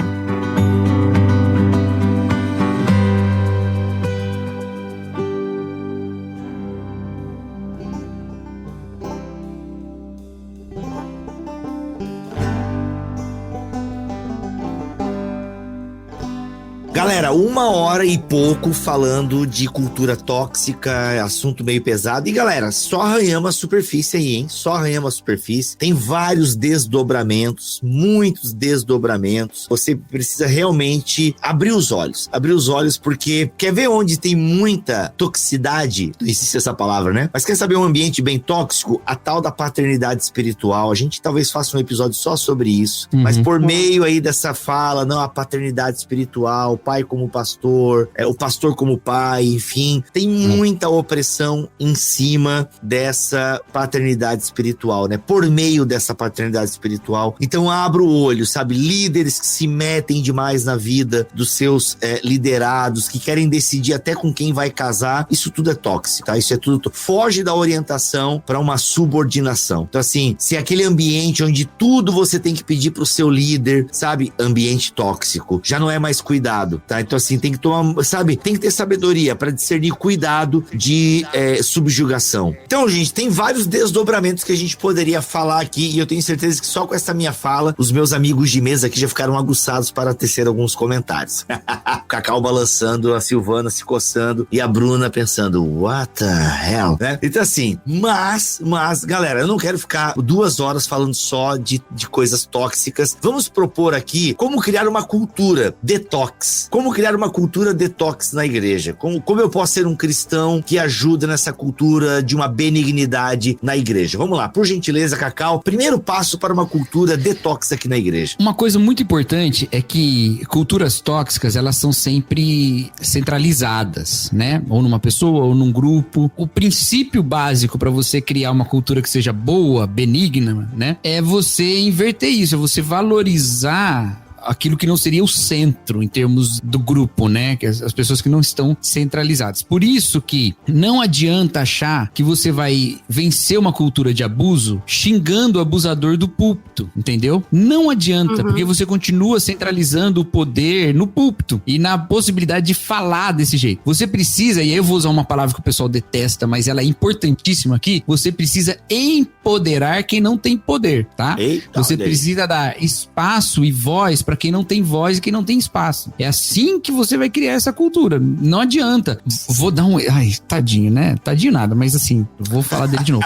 Galera, 1 hora e pouco falando de cultura tóxica, assunto meio pesado. E galera, só arranhamos a superfície aí, hein? Só arranhamos a superfície. Tem vários desdobramentos, muitos desdobramentos. Você precisa realmente abrir os olhos porque quer ver onde tem muita toxicidade? Não existe essa palavra, né? Mas quer saber um ambiente bem tóxico? A tal da paternidade espiritual. A gente talvez faça um episódio só sobre isso. Mas por meio aí dessa fala, não, a paternidade espiritual, o pai como pastor, o pastor como pai, enfim, tem muita opressão em cima dessa paternidade espiritual, né? Por meio dessa paternidade espiritual. Então abra o olho, sabe? Líderes que se metem demais na vida dos seus liderados, que querem decidir até com quem vai casar, isso tudo é tóxico, tá? Isso é tudo foge da orientação para uma subordinação. Então assim, se é aquele ambiente onde tudo você tem que pedir pro seu líder, sabe? Ambiente tóxico, já não é mais cuidado, tá? Então assim, tem que tomar, sabe? Tem que ter sabedoria para discernir cuidado de subjugação. Então, gente, tem vários desdobramentos que a gente poderia falar aqui, e eu tenho certeza que só com essa minha fala, os meus amigos de mesa aqui já ficaram aguçados para tecer alguns comentários. O Cacau balançando, a Silvana se coçando e a Bruna pensando, what the hell, né? Então assim, mas, galera, eu não quero ficar 2 horas falando só de coisas tóxicas. Vamos propor aqui como criar uma cultura detox. Como criar uma cultura detox na igreja? Como eu posso ser um cristão que ajuda nessa cultura de uma benignidade na igreja? Vamos lá, por gentileza, Cacau, primeiro passo para uma cultura detox aqui na igreja. Uma coisa muito importante é que culturas tóxicas, elas são sempre centralizadas, né? Ou numa pessoa, ou num grupo. O princípio básico para você criar uma cultura que seja boa, benigna, né? É você inverter isso, é você valorizar aquilo que não seria o centro em termos do grupo, né? Que as pessoas que não estão centralizadas. Por isso que não adianta achar que você vai vencer uma cultura de abuso xingando o abusador do púlpito, entendeu? Não adianta, porque você continua centralizando o poder no púlpito e na possibilidade de falar desse jeito. Você precisa, e aí eu vou usar uma palavra que o pessoal detesta, mas ela é importantíssima aqui, você precisa empoderar quem não tem poder, tá? Eita, você precisa dar espaço e voz para quem não tem voz e quem não tem espaço. É assim que você vai criar essa cultura. Não adianta. Vou dar um... Ai, tadinho, né? Tadinho nada, mas assim, vou falar dele de novo.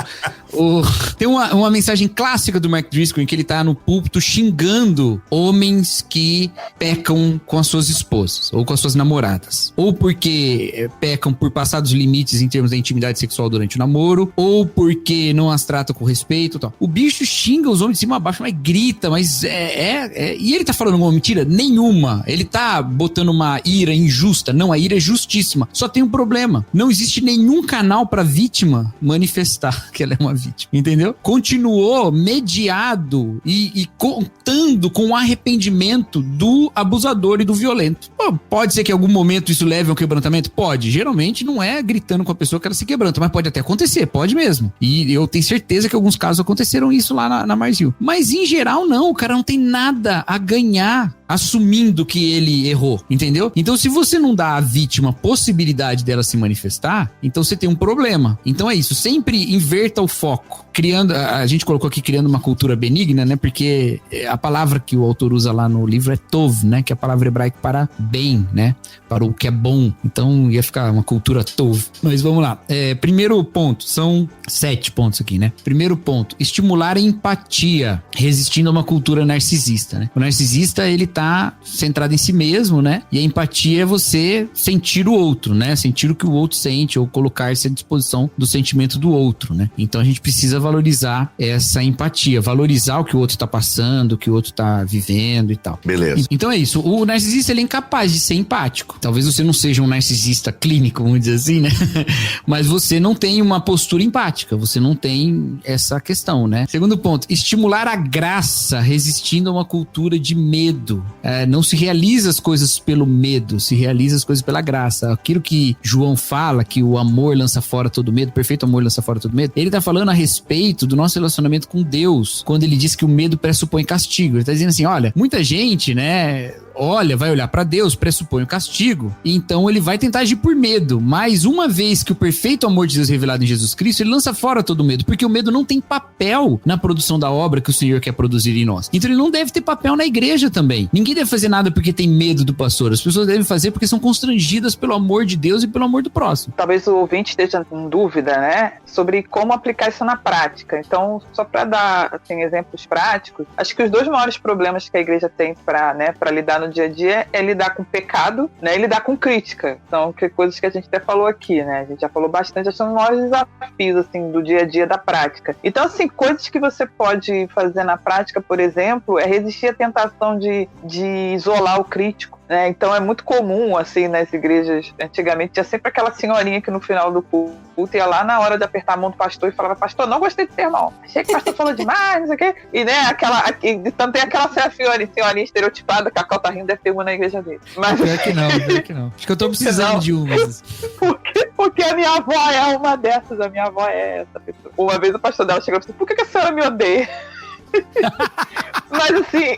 Tem uma mensagem clássica do Mark Driscoll em que ele tá no púlpito xingando homens que pecam com as suas esposas ou com as suas namoradas. Ou porque pecam por passar dos limites em termos da intimidade sexual durante o namoro, ou porque não as tratam com respeito e tal. O bicho xinga os homens de cima a baixo, mas grita, mas e ele tá falando uma mentira? Nenhuma. Ele tá botando uma ira injusta. Não, a ira é justíssima. Só tem um problema. Não existe nenhum canal pra vítima manifestar que ela é uma vítima. Entendeu? Continuou mediado e contando com o arrependimento do abusador e do violento. Pô, pode ser que em algum momento isso leve a um quebrantamento? Pode. Geralmente não é gritando com a pessoa que ela se quebranta, mas pode até acontecer. Pode mesmo. E eu tenho certeza que em alguns casos aconteceram isso lá na Mars Hill. Mas em geral não. O cara não tem nada a ganhar assumindo que ele errou, entendeu? Então, se você não dá à vítima a possibilidade dela se manifestar, então você tem um problema. Então é isso, sempre inverta o foco. A gente colocou aqui criando uma cultura benigna, né? Porque a palavra que o autor usa lá no livro é tov, né? Que é a palavra hebraica para bem, né? Para o que é bom. Então ia ficar uma cultura tov. Mas vamos lá. Primeiro ponto, são 7 pontos aqui, né? Primeiro ponto, estimular a empatia, resistindo a uma cultura narcisista, né? O narcisista, ele tá centrado em si mesmo, né? E a empatia é você sentir o outro, né? Sentir o que o outro sente ou colocar-se à disposição do sentimento do outro, né? Então a gente precisa valorizar essa empatia, valorizar o que o outro tá passando, o que o outro tá vivendo e tal. Beleza. Então é isso. O narcisista, ele é incapaz de ser empático. Talvez você não seja um narcisista clínico, vamos dizer assim, né? Mas você não tem uma postura empática, você não tem essa questão, né? Segundo ponto, estimular a graça resistindo a uma cultura de medo. Não se realiza as coisas pelo medo, se realiza as coisas pela graça. Aquilo que João fala, que o amor lança fora todo medo, perfeito amor lança fora todo medo, ele tá falando a respeito do nosso relacionamento com Deus, quando ele diz que o medo pressupõe castigo. Ele tá dizendo assim, olha, muita gente, né, vai olhar pra Deus, pressupõe o castigo, e então ele vai tentar agir por medo, mas uma vez que o perfeito amor de Deus é revelado em Jesus Cristo, ele lança fora todo o medo, porque o medo não tem papel na produção da obra que o Senhor quer produzir em nós. Então ele não deve ter papel na igreja também. Ninguém deve fazer nada porque tem medo do pastor, as pessoas devem fazer porque são constrangidas pelo amor de Deus e pelo amor do próximo. Talvez o ouvinte esteja em dúvida, né, sobre como aplicar isso na prática. Então, só para dar assim, exemplos práticos, acho que os 2 maiores problemas que a igreja tem para lidar no dia a dia é lidar com pecado, né, e lidar com crítica. Então, que coisas que a gente até falou aqui, né? A gente já falou bastante, são os maiores desafios assim, do dia a dia da prática. Então, assim, coisas que você pode fazer na prática, por exemplo, é resistir à tentação de isolar o crítico. Então é muito comum, assim, nas igrejas, antigamente tinha sempre aquela senhorinha que no final do culto ia lá na hora de apertar a mão do pastor e falava, pastor, não gostei do sermão, achei que o pastor falou demais, não sei o quê, e então tem aquela senhorinha estereotipada que a Cauta Rindo deve ter uma na igreja dele. Mas pior que não. Acho que eu tô precisando de uma. Porque a minha avó é uma dessas, a minha avó é essa pessoa. Uma vez o pastor dela chegou e disse, por que a senhora me odeia? Mas assim,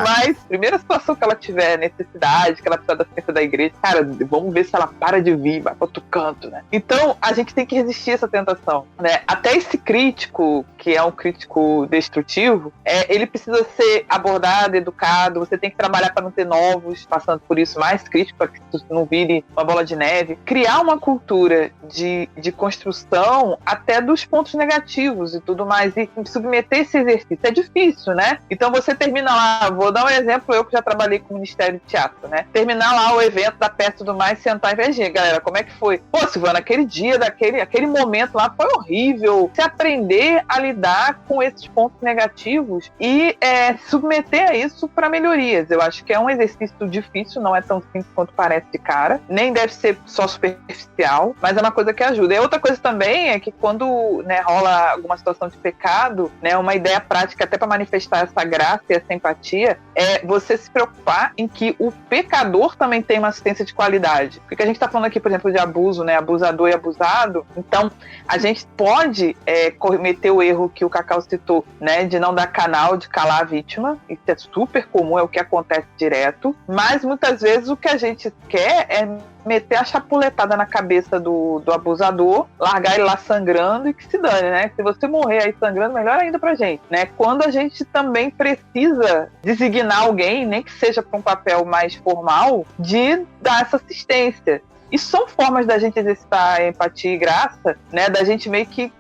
mas primeira situação que ela tiver necessidade, que ela precisa da assistência da igreja, cara, vamos ver se ela para de vir, vai para outro canto, né? Então, a gente tem que resistir a essa tentação, né? Até esse crítico, que é um crítico destrutivo, ele precisa ser abordado, educado, você tem que trabalhar para não ter novos, passando por isso, mais crítico, para que isso não vire uma bola de neve. Criar uma cultura de construção até dos pontos negativos e tudo mais, e submeter esse exercício. É difícil, né? Então você termina lá, vou dar um exemplo, eu que já trabalhei com o Ministério de Teatro, né? Terminar lá o evento da peça e tudo mais, sentar e ver, galera, como é que foi? Pô, Silvana, aquele dia, aquele momento lá foi horrível. Se aprender a lidar com esses pontos negativos e submeter a isso para melhorias. Eu acho que é um exercício difícil, não é tão simples quanto parece de cara, nem deve ser só superficial, mas é uma coisa que ajuda. E outra coisa também é que quando, né, rola alguma situação de pecado, né, uma ideia prática até para manifestar essa graça e essa empatia é você se preocupar em que o pecador também tem uma assistência de qualidade. Porque a gente está falando aqui, por exemplo, de abuso, né? Abusador e abusado. Então, a gente pode cometer o erro que o Cacau citou, né? De não dar canal, de calar a vítima. Isso é super comum, é o que acontece direto. Mas, muitas vezes, o que a gente quer é meter a chapuletada na cabeça do abusador, largar ele lá sangrando e que se dane, né? Se você morrer aí sangrando, melhor ainda pra gente, né? Quando a gente também precisa designar alguém, nem que seja para um papel mais formal, de dar essa assistência. E são formas da gente exercitar empatia e graça, né? Da gente meio que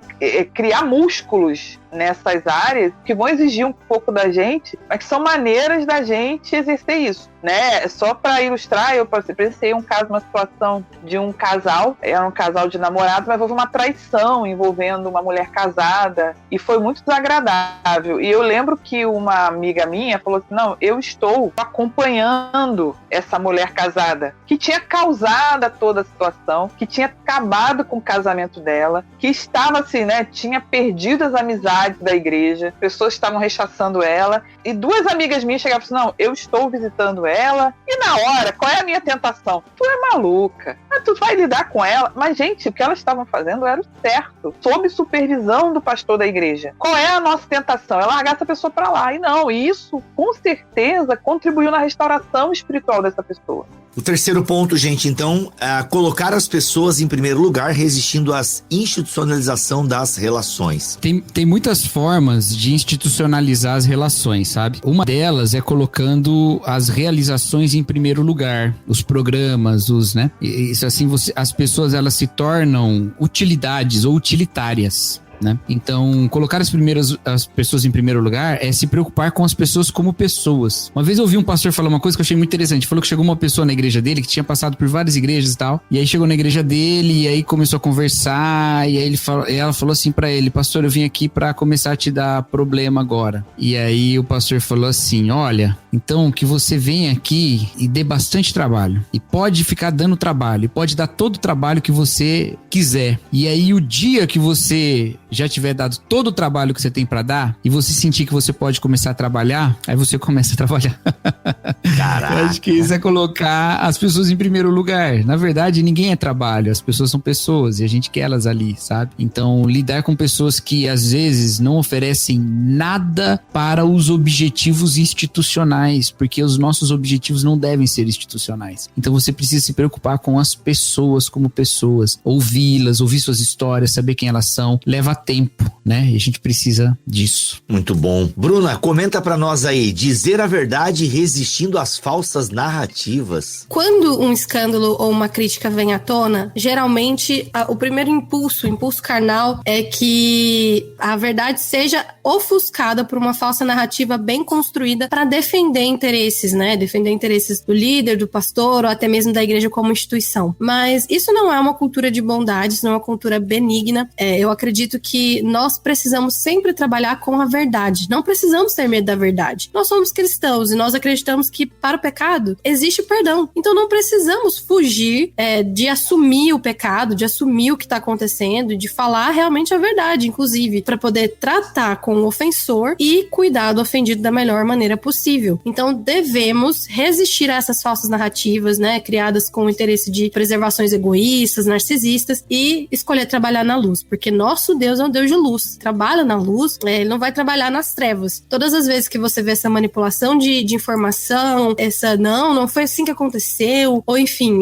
criar músculos nessas áreas que vão exigir um pouco da gente, mas que são maneiras da gente exercer isso, né? Só para ilustrar, eu presenciei um caso, uma situação de um casal, era um casal de namorados, mas houve uma traição envolvendo uma mulher casada e foi muito desagradável. E eu lembro que uma amiga minha falou assim, não, eu estou acompanhando essa mulher casada, que tinha causado toda a situação, que tinha acabado com o casamento dela, que estava assim, né, tinha perdido as amizades autoridades da igreja, pessoas estavam rechaçando ela, e 2 amigas minhas chegavam e falaram, não, eu estou visitando ela, e na hora, qual é a minha tentação? Tu é maluca, tu vai lidar com ela? Mas, gente, o que elas estavam fazendo era o certo, sob supervisão do pastor da igreja. Qual é a nossa tentação? É largar essa pessoa pra lá, e não, e isso, com certeza, contribuiu na restauração espiritual dessa pessoa. O terceiro ponto, gente, então, é colocar as pessoas em primeiro lugar, resistindo à institucionalização das relações. Tem muitas formas de institucionalizar as relações, sabe? Uma delas é colocando as realizações em primeiro lugar, os programas, né? Isso assim, as pessoas elas se tornam utilidades ou utilitárias. Né? Então, colocar as pessoas em primeiro lugar é se preocupar com as pessoas como pessoas. Uma vez eu ouvi um pastor falar uma coisa que eu achei muito interessante. Falou que chegou uma pessoa na igreja dele que tinha passado por várias igrejas e tal. E aí chegou na igreja dele e aí começou a conversar. E aí ela falou assim pra ele: pastor, eu vim aqui pra começar a te dar problema agora. E aí o pastor falou assim: olha, então que você venha aqui e dê bastante trabalho. E pode ficar dando trabalho. E pode dar todo o trabalho que você quiser. E aí o dia que você já tiver dado todo o trabalho que você tem pra dar e você sentir que você pode começar a trabalhar, aí você começa a trabalhar. Caraca. Eu acho que isso é colocar as pessoas em primeiro lugar. Na verdade, ninguém é trabalho, as pessoas são pessoas e a gente quer elas ali, sabe? Então, lidar com pessoas que às vezes não oferecem nada para os objetivos institucionais, porque os nossos objetivos não devem ser institucionais. Então, você precisa se preocupar com as pessoas como pessoas, ouvi-las, ouvir suas histórias, saber quem elas são, leva tempo, né? E a gente precisa disso. Muito bom. Bruna, comenta pra nós aí, dizer a verdade resistindo às falsas narrativas. Quando um escândalo ou uma crítica vem à tona, geralmente o primeiro impulso, o impulso carnal, é que a verdade seja ofuscada por uma falsa narrativa bem construída para defender interesses, né? Defender interesses do líder, do pastor ou até mesmo da igreja como instituição. Mas isso não é uma cultura de bondade, isso não é uma cultura benigna. Eu acredito que nós precisamos sempre trabalhar com a verdade. Não precisamos ter medo da verdade. Nós somos cristãos e nós acreditamos que para o pecado existe perdão. Então não precisamos fugir de assumir o pecado, de assumir o que está acontecendo, de falar realmente a verdade, inclusive, para poder tratar com o ofensor e cuidar do ofendido da melhor maneira possível. Então devemos resistir a essas falsas narrativas, né, criadas com o interesse de preservações egoístas, narcisistas, e escolher trabalhar na luz, porque nosso Deus é um Deus de luz. Trabalha na luz, ele não vai trabalhar nas trevas. Todas as vezes que você vê essa manipulação de informação, não foi assim que aconteceu, ou enfim,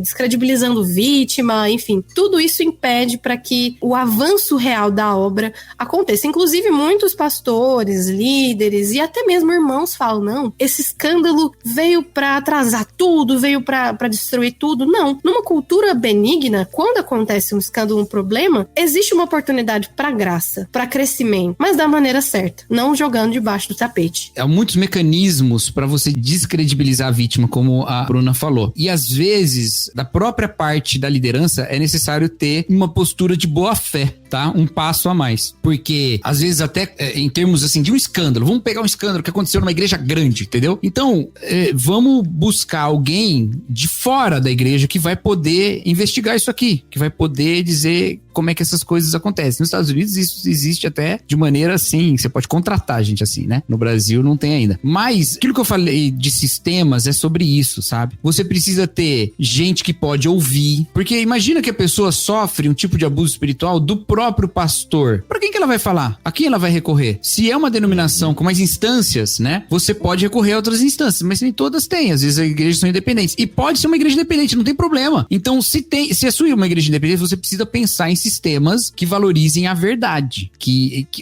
descredibilizando vítima, enfim, tudo isso impede para que o avanço real da obra aconteça. Inclusive, muitos pastores, líderes e até mesmo irmãos falam, não, esse escândalo veio para atrasar tudo, veio para destruir tudo. Não. Numa cultura benigna, quando acontece um escândalo, um problema, existe uma oportunidade para graça, para crescimento, mas da maneira certa, não jogando debaixo do tapete. Há muitos mecanismos para você descredibilizar a vítima, como a Bruna falou. E às vezes, da própria parte da liderança, é necessário ter uma postura de boa fé, tá? Um passo a mais. Porque, às vezes, até em termos assim, de um escândalo, vamos pegar um escândalo que aconteceu numa igreja grande, entendeu? Então, vamos buscar alguém de fora da igreja que vai poder investigar isso aqui, que vai poder dizer como é que essas coisas acontecem. Nos Estados Unidos isso existe até de maneira assim, você pode contratar gente assim, né? No Brasil não tem ainda. Mas aquilo que eu falei de sistemas é sobre isso, sabe? Você precisa ter gente que pode ouvir, porque imagina que a pessoa sofre um tipo de abuso espiritual do próprio pastor. Pra quem que ela vai falar? A quem ela vai recorrer? Se é uma denominação com mais instâncias, né? Você pode recorrer a outras instâncias, mas nem todas têm. Às vezes as igrejas são independentes. E pode ser uma igreja independente, não tem problema. Então, se a sua é uma igreja independente, você precisa pensar em sistemas que valorizem a verdade,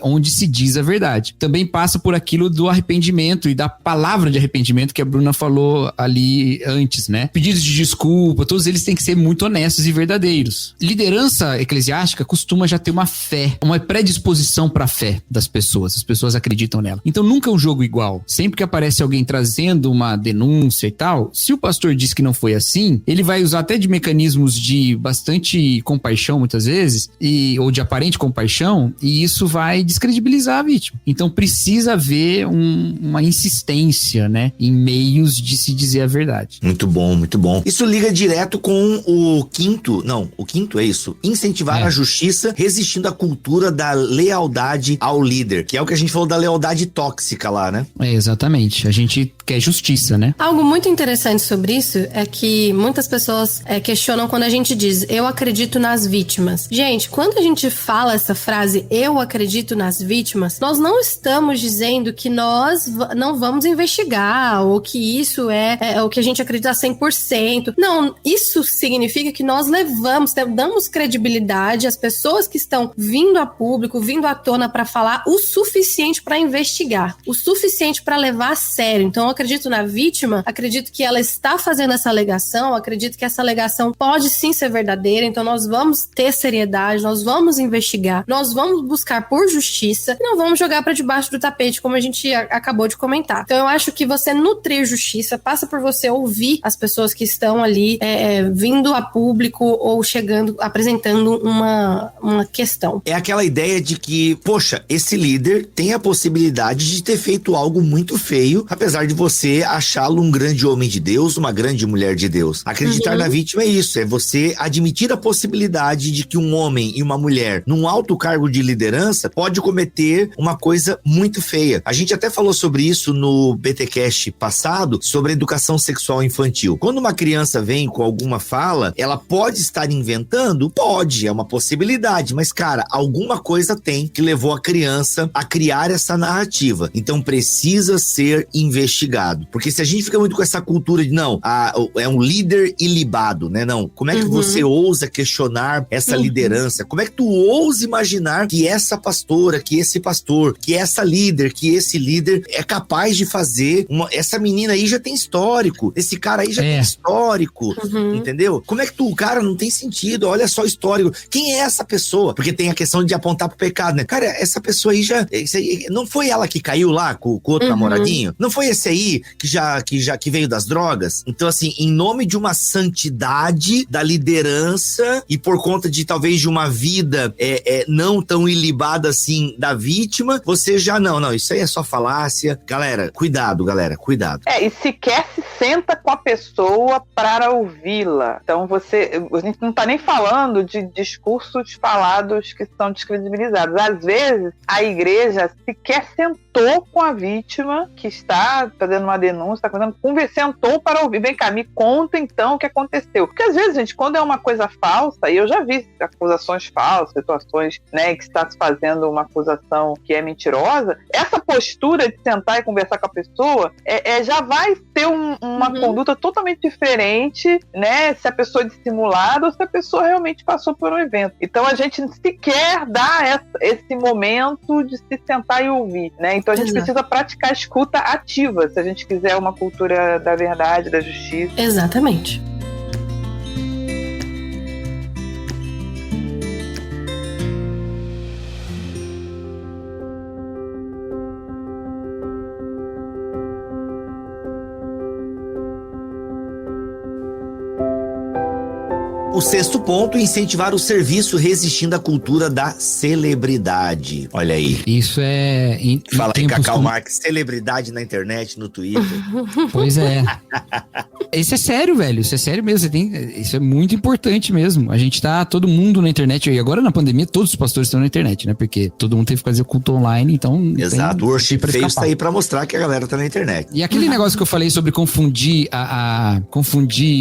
onde se diz a verdade. Também passa por aquilo do arrependimento e da palavra de arrependimento que a Bruna falou ali antes, né? Pedidos de desculpa, todos eles têm que ser muito honestos e verdadeiros. Liderança eclesiástica costuma já ter uma fé, uma predisposição para a fé das pessoas. As pessoas acreditam nela. Então nunca é um jogo igual. Sempre que aparece alguém trazendo uma denúncia e tal, se o pastor diz que não foi assim, ele vai usar até de mecanismos de bastante compaixão muitas vezes, ou de aparente compaixão e isso vai descredibilizar a vítima. Então precisa haver uma insistência, né, em meios de se dizer a verdade. Muito bom, muito bom. Isso liga direto com o quinto é isso, incentivar a justiça resistindo à cultura da lealdade ao líder, que é o que a gente falou da lealdade tóxica lá, né? Exatamente, a gente quer justiça, né? Algo muito interessante sobre isso é que muitas pessoas questionam quando a gente diz, eu acredito nas vítimas. Gente, quando a gente fala essa frase, eu acredito nas vítimas, nós não estamos dizendo que nós não vamos investigar, ou que isso é o que a gente acredita 100%. Não, isso significa que nós damos credibilidade às pessoas que estão vindo a público, vindo à tona para falar o suficiente para investigar, o suficiente para levar a sério. Então, eu acredito na vítima, acredito que ela está fazendo essa alegação, acredito que essa alegação pode sim ser verdadeira, então nós vamos ter seriedade, nós vamos investigar, nós vamos buscar por justiça e não vamos jogar para debaixo do tapete, como a gente acabou de comentar. Então, eu acho que você nutrir justiça passa por você ouvir as pessoas que estão ali vindo a público ou chegando, apresentando uma questão. É aquela ideia de que, poxa, esse líder tem a possibilidade de ter feito algo muito feio, apesar de você achá-lo um grande homem de Deus, uma grande mulher de Deus. Acreditar na vítima é isso, é você admitir a possibilidade de que um homem e uma mulher, num alto cargo de liderança, pode cometer uma coisa muito feia. A gente até falou sobre isso no BTcast passado, sobre educação sexual infantil. Quando uma criança vem com alguma fala, ela pode estar inventando? Pode, é uma possibilidade, mas cara, alguma coisa tem que levou a criança a criar essa narrativa. Então precisa ser investigado. Porque se a gente fica muito com essa cultura de não, é um líder ilibado, né? Não, como é que você ousa questionar essa liderança? Como é que tu ousa imaginar que essa pastora, que esse pastor, que essa líder, que esse líder é capaz de fazer essa menina aí já tem histórico, esse cara aí já tem histórico, entendeu? Como é que o cara não tem sentido, olha só o histórico, quem é essa pessoa? Porque tem a questão de apontar pro pecado, né? Cara, essa pessoa aí não foi ela que caiu lá com o outro namoradinho? Não foi esse aí que veio das drogas? Então, assim, em nome de uma santidade da liderança e por conta de talvez de uma vida não tão ilibada assim da vítima, você já não, isso aí é só falácia. Galera, cuidado. E sequer se senta com a pessoa para ouvi-la. Então a gente não tá nem falando de discursos falados que são descredibilizados. Às vezes, a igreja sequer sentou com a vítima que está fazendo uma denúncia, sentou para ouvir. Vem cá, me conta então o que aconteceu. Porque às vezes, gente, quando é uma coisa falsa, e eu já vi acusações falsas, situações, né, que está se fazendo uma acusação que é mentirosa, essa postura de sentar e conversar com a pessoa já vai ter uma conduta totalmente diferente, né, se a pessoa é dissimulada ou se a pessoa realmente passou por um evento. Então a gente sequer dá esse momento de se sentar e ouvir, né? Então a gente precisa praticar a escuta ativa, se a gente quiser uma cultura da verdade, da justiça. Exatamente. O sexto ponto, incentivar o serviço resistindo à cultura da celebridade. Olha aí. Isso é... Fala aí, Cacau Marques, celebridade na internet, no Twitter. Pois é. Isso é sério, velho. Isso é sério mesmo. Isso é muito importante mesmo. A gente tá todo mundo na internet. E agora na pandemia, todos os pastores estão na internet, né? Porque todo mundo teve que fazer culto online, então... Exato. O worship fez tá aí pra mostrar que a galera tá na internet. E aquele negócio que eu falei sobre confundir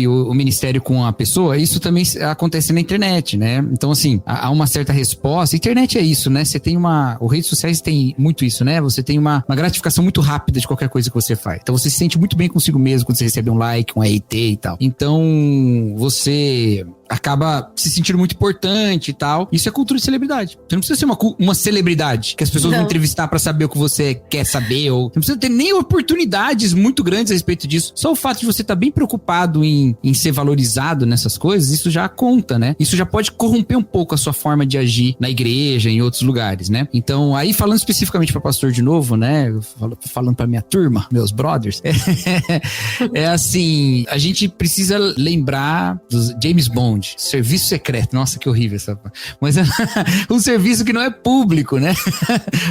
o ministério com a pessoa, isso também acontece na internet, né? Então, assim, há uma certa resposta. A internet é isso, né? Você tem os redes sociais tem muito isso, né? Você tem uma gratificação muito rápida de qualquer coisa que você faz. Então, você se sente muito bem consigo mesmo quando você recebe um like, um RT e tal. Então, você acaba se sentindo muito importante e tal. Isso é cultura de celebridade. Você não precisa ser uma celebridade que as pessoas vão entrevistar pra saber o que você quer saber, ou não precisa ter nem oportunidades muito grandes a respeito disso. Só o fato de você estar bem preocupado em ser valorizado nessas coisas, isso já conta, né? Isso já pode corromper um pouco a sua forma de agir na igreja, em outros lugares, né? Então, aí falando especificamente pra pastor de novo, né? Falando pra minha turma, meus brothers, é assim, a gente precisa lembrar dos James Bond, underground, serviço secreto. Nossa, que horrível essa. Mas um serviço que não é público, né?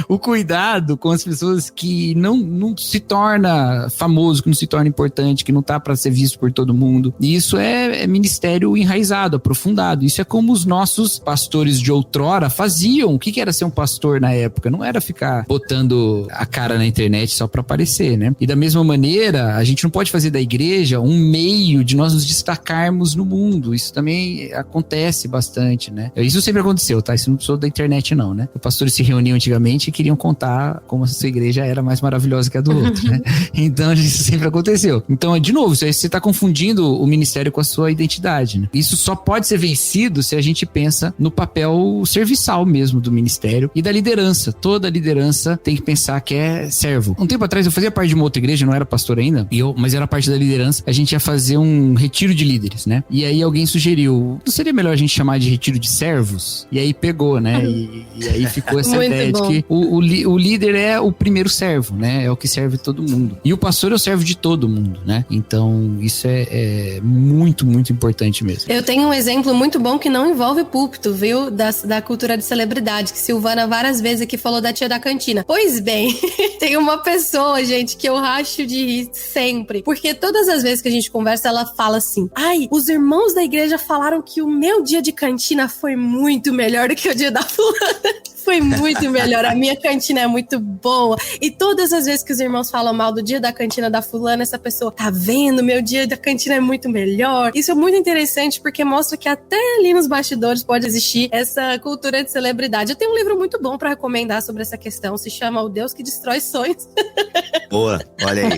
O cuidado com as pessoas que não se torna famoso, que não se torna importante, que não tá para ser visto por todo mundo. E isso é ministério enraizado, aprofundado. Isso é como os nossos pastores de outrora faziam. O que era ser um pastor na época? Não era ficar botando a cara na internet só para aparecer, né? E da mesma maneira, a gente não pode fazer da igreja um meio de nós nos destacarmos no mundo. Isso também acontece bastante, né? Isso sempre aconteceu, tá? Isso não precisou da internet, não, né? Os pastores se reuniam antigamente e queriam contar como a sua igreja era mais maravilhosa que a do outro, né? Então, isso sempre aconteceu. Então, de novo, você tá confundindo o ministério com a sua identidade, né? Isso só pode ser vencido se a gente pensa no papel serviçal mesmo do ministério e da liderança. Toda liderança tem que pensar que é servo. Um tempo atrás eu fazia parte de uma outra igreja, não era pastor ainda, mas era parte da liderança. A gente ia fazer um retiro de líderes, né? E aí alguém sugeriu, não seria melhor a gente chamar de retiro de servos? E aí pegou, né? E aí ficou essa ideia de que o líder é o primeiro servo, né? É o que serve todo mundo. E o pastor é o servo de todo mundo, né? Então isso é muito, muito importante mesmo. Eu tenho um exemplo muito bom que não envolve púlpito, viu? Da cultura de celebridade, que Silvana várias vezes aqui falou da tia da cantina. Pois bem, tem uma pessoa, gente, que eu racho de rir sempre. Porque todas as vezes que a gente conversa, ela fala assim: ai, os irmãos da igreja falaram que o meu dia de cantina foi muito melhor do que o dia da fulana. Foi muito melhor, a minha cantina é muito boa. E todas as vezes que os irmãos falam mal do dia da cantina da fulana, essa pessoa, tá vendo? Meu dia da cantina é muito melhor. Isso é muito interessante porque mostra que até ali nos bastidores pode existir essa cultura de celebridade. Eu tenho um livro muito bom pra recomendar sobre essa questão, se chama O Deus que Destrói Sonhos. Boa, olha aí.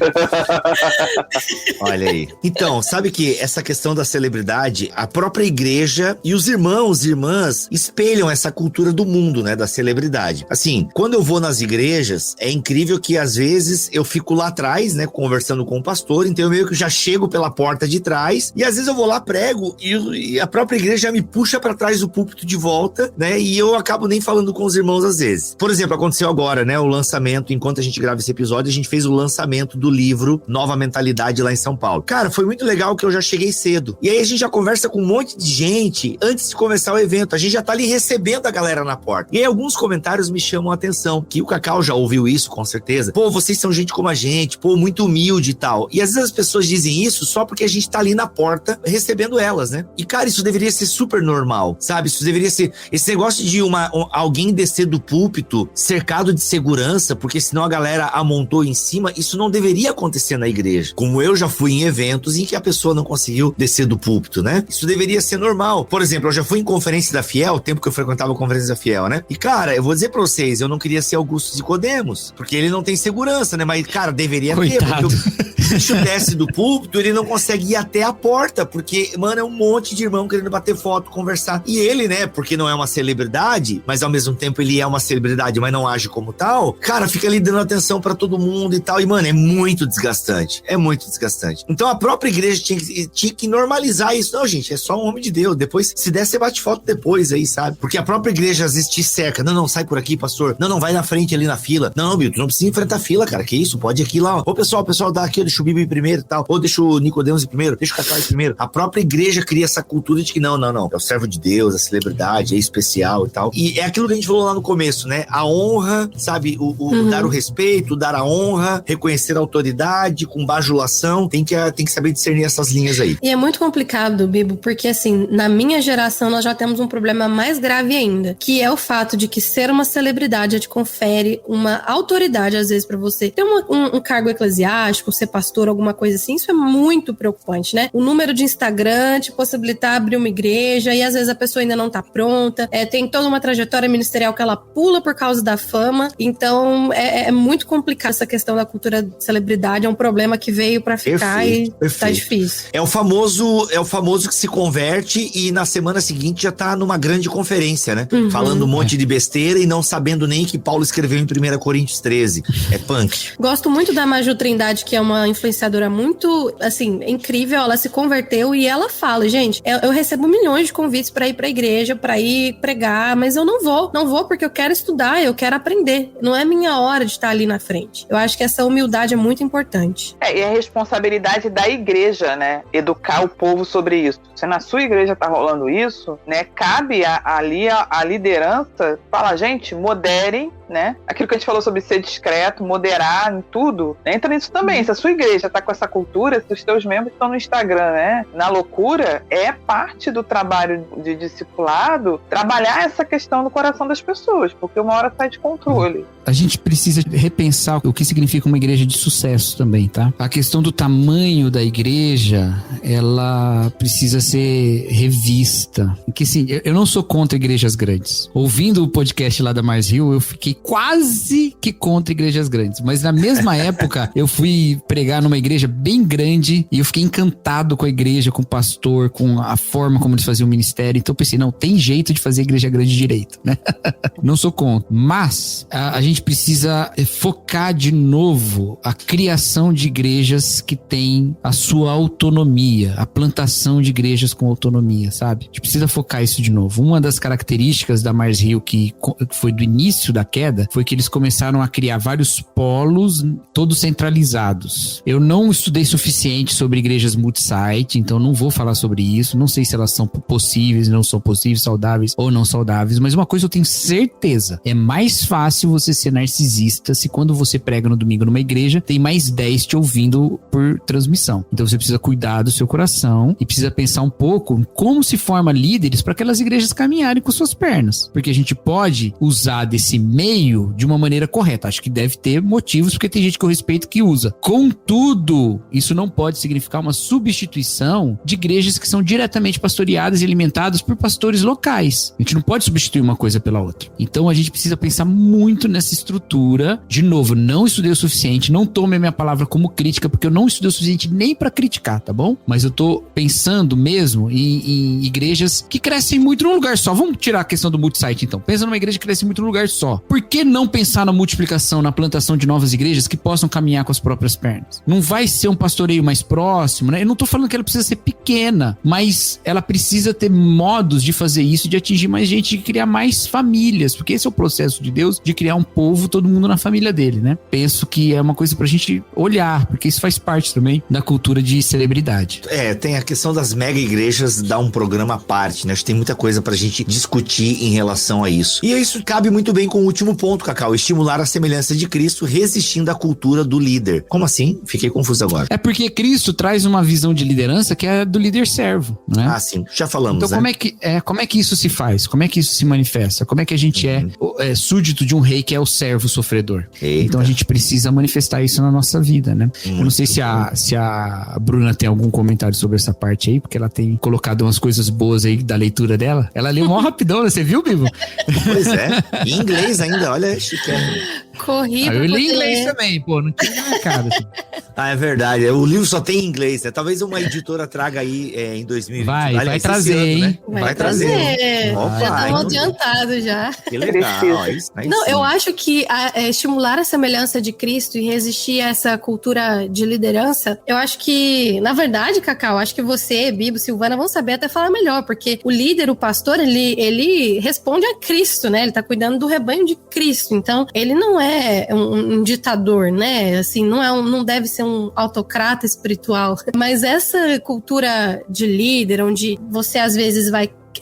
Olha aí. Então, sabe que essa questão da celebridade, a própria igreja e os irmãos e irmãs espelham essa cultura do mundo, né, da celebridade. Assim, quando eu vou nas igrejas, é incrível que às vezes eu fico lá atrás, né, conversando com o pastor, então eu meio que já chego pela porta de trás, e às vezes eu vou lá, prego, e a própria igreja já me puxa pra trás do púlpito de volta, né, e eu acabo nem falando com os irmãos às vezes. Por exemplo, aconteceu agora, né, o lançamento, enquanto a gente grava esse episódio, a gente fez o lançamento do livro Nova Mentalidade lá em São Paulo. Cara, foi muito legal que eu já cheguei cedo. E aí a gente já conversa com um monte de gente antes de começar o evento. A gente já tá ali recebendo a galera na porta. E aí alguns comentários me chamam a atenção, que o Cacau já ouviu isso, com certeza. Pô, vocês são gente como a gente, pô, muito humilde e tal. E às vezes as pessoas dizem isso só porque a gente tá ali na porta recebendo elas, né? E cara, isso deveria ser super normal, sabe? Isso deveria ser... Esse negócio de alguém descer do púlpito cercado de segurança, porque senão a galera amontou em cima, isso não deveria acontecer na igreja. Como eu já fui em eventos em que a pessoa não conseguiu descer do púlpito, né? Isso deveria ser normal. Por exemplo, eu já fui em conferência da Fiel, o tempo que eu frequentava a conferência da Fiel, né? E cara, eu vou dizer pra vocês, eu não queria ser Augusto Nicodemos, porque ele não tem segurança, né? Mas, cara, deveria Coitado. ter, porque o bicho desce do púlpito, ele não consegue ir até a porta, porque, mano, é um monte de irmão querendo bater foto, conversar. E ele, né, porque não é uma celebridade, mas ao mesmo tempo ele é uma celebridade, mas não age como tal, cara, fica ali dando atenção pra todo mundo e tal, e, mano, é muito desgastante. É muito desgastante. Então a própria igreja tinha que normalizar isso. Não, gente, é só um homem de Deus. Depois, se der, você bate foto depois aí, sabe? Porque a própria igreja às vezes te cerca. Não, sai por aqui, pastor. Não, vai na frente ali na fila. Não, Bill, tu não precisa enfrentar a fila, cara. Que isso? Pode ir aqui lá, ó. Ô, pessoal, dá aqui, deixa o Bibi primeiro e tal. Ou deixa o Nicodemos ir primeiro, deixa o Cacau ir primeiro. A própria igreja cria essa cultura de que não. É o servo de Deus, a celebridade, é especial e tal. E é aquilo que a gente falou lá no começo, né? A honra, sabe? Dar o respeito, dar a honra, reconhecer a autoridade, com bajulação. Tem que saber discernir essas linhas aí. E é muito complicado, Bibo, porque assim, na minha geração nós já temos um problema mais grave ainda, que é o fato de que ser uma celebridade te confere uma autoridade, às vezes, pra você ter um cargo eclesiástico, ser pastor, alguma coisa assim. Isso é muito preocupante, né? O número de Instagram te possibilitar abrir uma igreja e às vezes a pessoa ainda não tá pronta, tem toda uma trajetória ministerial que ela pula por causa da fama. Então é muito complicado essa questão da cultura de celebridade, é um problema que veio pra ficar. Perfeito. Tá difícil. É o famoso que se converte e na semana seguinte já tá numa grande conferência, né? Falando um monte de besteira besteira e não sabendo nem que Paulo escreveu em 1 Coríntios 13. É punk. Gosto muito da Maju Trindade, que é uma influenciadora muito, assim, incrível. Ela se converteu e ela fala, gente, eu recebo milhões de convites pra ir pra igreja, pra ir pregar, mas eu não vou. Não vou porque eu quero estudar, eu quero aprender. Não é minha hora de estar ali na frente. Eu acho que essa humildade é muito importante. E a responsabilidade da igreja, né? Educar o povo sobre isso. Se na sua igreja tá rolando isso, né? Cabe ali a liderança falar, gente, moderem, né? Aquilo que a gente falou sobre ser discreto, moderar em tudo, né? Entra nisso também. Se a sua igreja tá com essa cultura, se os teus membros estão no Instagram, né? Na loucura, é parte do trabalho de discipulado trabalhar essa questão no coração das pessoas, porque uma hora sai de controle. A gente precisa repensar o que significa uma igreja de sucesso também, tá? A questão do tamanho da igreja, ela precisa ser revista. Porque, assim, eu não sou contra igrejas grandes. Ouvindo o podcast lá da Mars Hill, eu fiquei quase que contra igrejas grandes. Mas na mesma época, eu fui pregar numa igreja bem grande e eu fiquei encantado com a igreja, com o pastor, com a forma como eles faziam o ministério. Então eu pensei, não, tem jeito de fazer igreja grande direito, né? Não sou contra. Mas a gente precisa focar de novo a criação de igrejas que têm a sua autonomia, a plantação de igrejas com autonomia, sabe? A gente precisa focar isso de novo. Uma das características da Mars Hill, que foi do início da queda, foi que eles começaram a criar vários polos, todos centralizados. Eu não estudei suficiente sobre igrejas multi-site, então não vou falar sobre isso. Não sei se elas são possíveis, não são possíveis, saudáveis ou não saudáveis, mas uma coisa eu tenho certeza, é mais fácil você ser narcisista se quando você prega no domingo numa igreja, tem mais 10 te ouvindo por transmissão. Então você precisa cuidar do seu coração e precisa pensar um pouco em como se forma líderes para aquelas igrejas caminharem com suas pernas. Porque a gente pode usar desse meio de uma maneira correta. Acho que deve ter motivos, porque tem gente que eu respeito que usa. Contudo, isso não pode significar uma substituição de igrejas que são diretamente pastoreadas e alimentadas por pastores locais. A gente não pode substituir uma coisa pela outra. Então a gente precisa pensar muito nessa estrutura. De novo, não estudei o suficiente, não tome a minha palavra como crítica, porque eu não estudei o suficiente nem pra criticar, tá bom? Mas eu tô pensando mesmo em igrejas que crescem muito num lugar só. Vamos tirar a questão do multisite, então. Pensa numa igreja que cresce muito num lugar só. Por que não pensar na multiplicação, na plantação de novas igrejas que possam caminhar com as próprias pernas? Não vai ser um pastoreio mais próximo, né? Eu não tô falando que ela precisa ser pequena, mas ela precisa ter modos de fazer isso, de atingir mais gente, de criar mais famílias, porque esse é o processo de Deus, de criar um povo, todo mundo na família dele, né? Penso que é uma coisa pra gente olhar, porque isso faz parte também da cultura de celebridade. Tem a questão das mega igrejas, dá um programa à parte, né? Acho que tem muita coisa pra gente discutir em relação a isso. E isso cabe muito bem com o último ponto, Cacau, estimular a semelhança de Cristo, resistindo à cultura do líder. Como assim? Fiquei confuso agora. É porque Cristo traz uma visão de liderança que é do líder servo, né? Ah, sim, já falamos, então, né? Como é que isso se faz? Como é que isso se manifesta? Como é que a gente é súdito de um rei que é o servo sofredor? Eita. Então a gente precisa manifestar isso na nossa vida, né? Eu não sei se a Bruna tem algum comentário sobre essa parte aí, porque ela tem colocado umas coisas boas aí da leitura dela. Ela leu mó rapidão, né? Você viu, Bibo? Pois é. Em inglês ainda, olha, chiquérrimo. Corri pra Eu li poder inglês ler. também, pô. Não tinha na minha cara. Assim. Ah, é verdade. O livro só tem em inglês, né? Talvez uma editora traga aí em 2020. Vai Aliás, trazer, esse ano, hein? né? Vai trazer. Opa, Já estamos então- adiantados já. Que legal. Ó, isso, aí Não, sim. eu acho que estimular a semelhança de Cristo e resistir a essa cultura de liderança, eu acho que, na verdade, Cacau, acho que você, Bibo, Silvana, vão saber até falar melhor, porque o líder, o pastor, ele responde a Cristo, né? Ele tá cuidando do rebanho de Cristo, então ele não é um ditador, né? Assim, não deve ser um autocrata espiritual, mas essa cultura de líder, onde você às vezes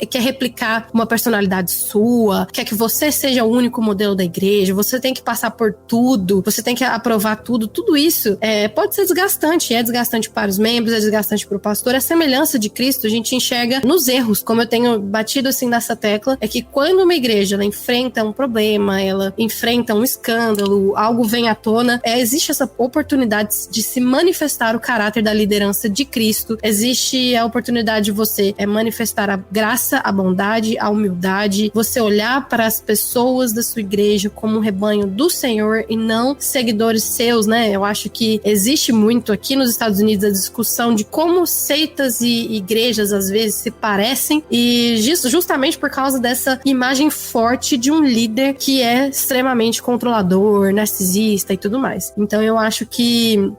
quer replicar uma personalidade sua, quer que você seja o único modelo da igreja, você tem que passar por tudo, você tem que aprovar tudo isso pode ser desgastante, é desgastante para os membros, é desgastante para o pastor. A semelhança de Cristo a gente enxerga nos erros, como eu tenho batido assim nessa tecla, é que quando uma igreja ela enfrenta um problema, ela enfrenta um escândalo, algo vem à tona, existe essa oportunidade de se manifestar o caráter da liderança de Cristo, existe a oportunidade de você manifestar a graça graça, a bondade, a humildade, você olhar para as pessoas da sua igreja como um rebanho do Senhor e não seguidores seus, né? Eu acho que existe muito aqui nos Estados Unidos a discussão de como seitas e igrejas às vezes se parecem, e justamente por causa dessa imagem forte de um líder que é extremamente controlador, narcisista e tudo mais. Então eu acho que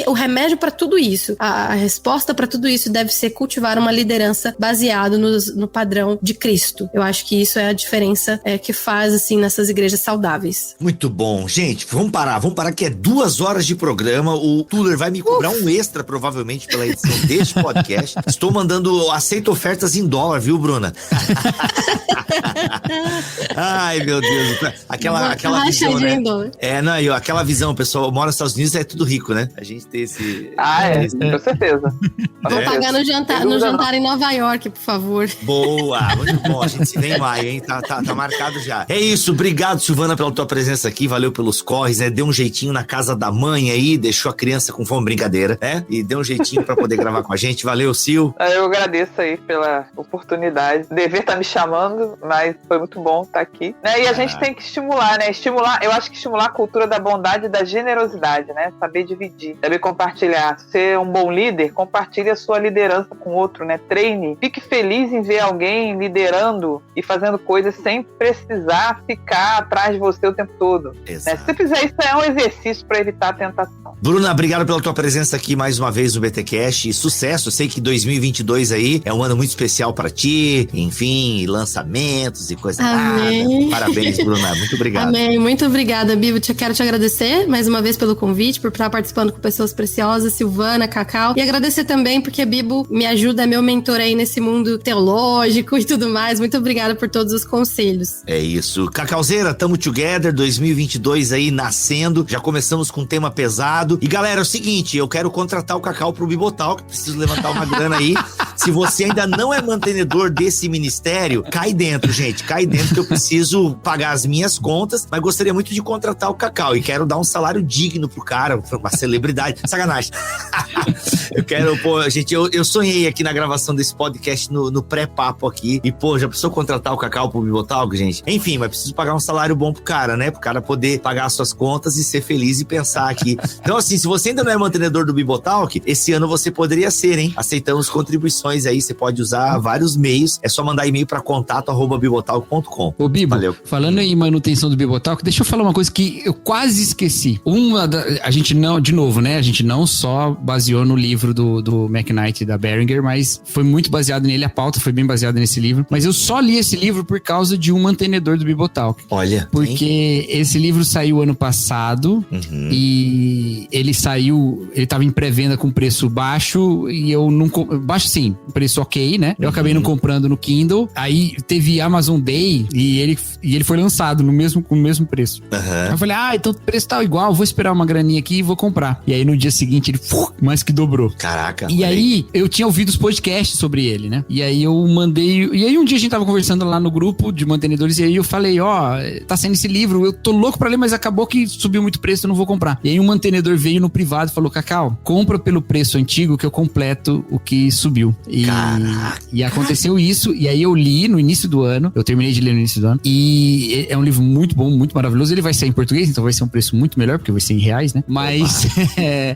o remédio para tudo isso, a resposta para tudo isso deve ser cultivar uma liderança baseada no padrão de Cristo. Eu acho que isso é a diferença que faz, assim, nessas igrejas saudáveis. Muito bom. Gente, vamos parar que é 2 horas de programa. O Tuller vai me cobrar um extra, provavelmente, pela edição deste podcast. Estou mandando, aceito ofertas em dólar, viu, Bruna? Ai, meu Deus. Aquela visão, né? Aquela visão, o pessoal mora nos Estados Unidos, é tudo rico, né? A gente tem esse... com certeza. Vou pagar no jantar em Nova York, por favor. Boa, muito bom. A gente se vê em maio, hein? Tá marcado já. É isso, obrigado, Silvana, pela tua presença aqui. Valeu pelos corres, né? Deu um jeitinho na casa da mãe aí, deixou a criança com fome, brincadeira, né? E deu um jeitinho pra poder gravar com a gente. Valeu, Sil. Eu agradeço aí pela oportunidade. O dever tá me chamando, mas foi muito bom estar aqui. Né? E a gente tem que estimular, né? Eu acho que estimular a cultura da bondade e da generosidade, né? Saber dividir, saber compartilhar. Ser um bom líder, compartilhe a sua liderança com outro, né? Treine. Fique feliz em ver alguém liderando e fazendo coisas sem precisar ficar atrás de você o tempo todo. Né? Se você fizer isso, é um exercício para evitar a tentação. Bruna, obrigado pela tua presença aqui mais uma vez no BTcast. E sucesso. Eu sei que 2022 aí é um ano muito especial para ti. Enfim, lançamentos e coisa nada. Parabéns, Bruna. Muito obrigado. Amém. Muito obrigada, Bibo. Quero te agradecer mais uma vez pelo convite, por estar participando com pessoas preciosas, Silvana, Cacau. E agradecer também porque a Bibo me ajuda, é meu mentor aí nesse mundo teológico e tudo mais. Muito obrigada por todos os conselhos. É isso. Cacauzeira, tamo together, 2022 aí nascendo. Já começamos com um tema pesado. E galera, é o seguinte, eu quero contratar o Cacau pro Bibotalk, preciso levantar uma grana aí. Se você ainda não é mantenedor desse ministério, cai dentro, gente. Cai dentro que eu preciso pagar as minhas contas, mas gostaria muito de contratar o Cacau. E quero dar um salário digno pro cara, uma celebridade. Sacanagem. Eu quero, gente, eu sonhei aqui na gravação desse podcast no pré-papo aqui. E, já precisou contratar o Cacau pro Bibotalk, gente? Enfim, mas preciso pagar um salário bom pro cara, né? Pro cara poder pagar as suas contas e ser feliz e pensar aqui. Então, assim, se você ainda não é mantenedor do Bibotalk, esse ano você poderia ser, hein? Aceitamos contribuições aí, você pode usar vários meios. É só mandar e-mail pra contato@bibotalk.com. Ô, Bibo, falando em manutenção do Bibotalk, deixa eu falar uma coisa que eu quase esqueci. A gente não, de novo, né? A gente não só baseou no livro do McKnight e da Beringer, mas foi muito baseado nele, a pauta foi bem baseada nesse livro. Mas eu só li esse livro por causa de um mantenedor do Bibotalk. Olha. Porque esse livro saiu ano passado e ele tava em pré-venda com preço baixo e eu não... Baixo sim, preço ok, né? Eu acabei não comprando no Kindle. Aí teve Amazon Day e ele foi lançado com o mesmo preço. Aí eu falei, então o preço tá igual, vou esperar uma graninha aqui e vou comprar. E aí no dia seguinte ele mais que dobrou. Caraca. E aí eu tinha ouvido os podcasts sobre ele, né? E aí eu mandei... E aí um dia a gente tava conversando lá no grupo de mantenedores e aí eu falei, tá saindo esse livro, eu tô louco pra ler, mas acabou que subiu muito preço, eu não vou comprar. E aí um mantenedor veio no privado e falou, Cacau, compra pelo preço antigo que eu completo o que subiu. E aconteceu isso, e aí eu li no início do ano, eu terminei de ler no início do ano, e é um livro muito bom, muito maravilhoso. Ele vai sair em português, então vai ser um preço muito melhor, porque vai ser em reais, né? Mas,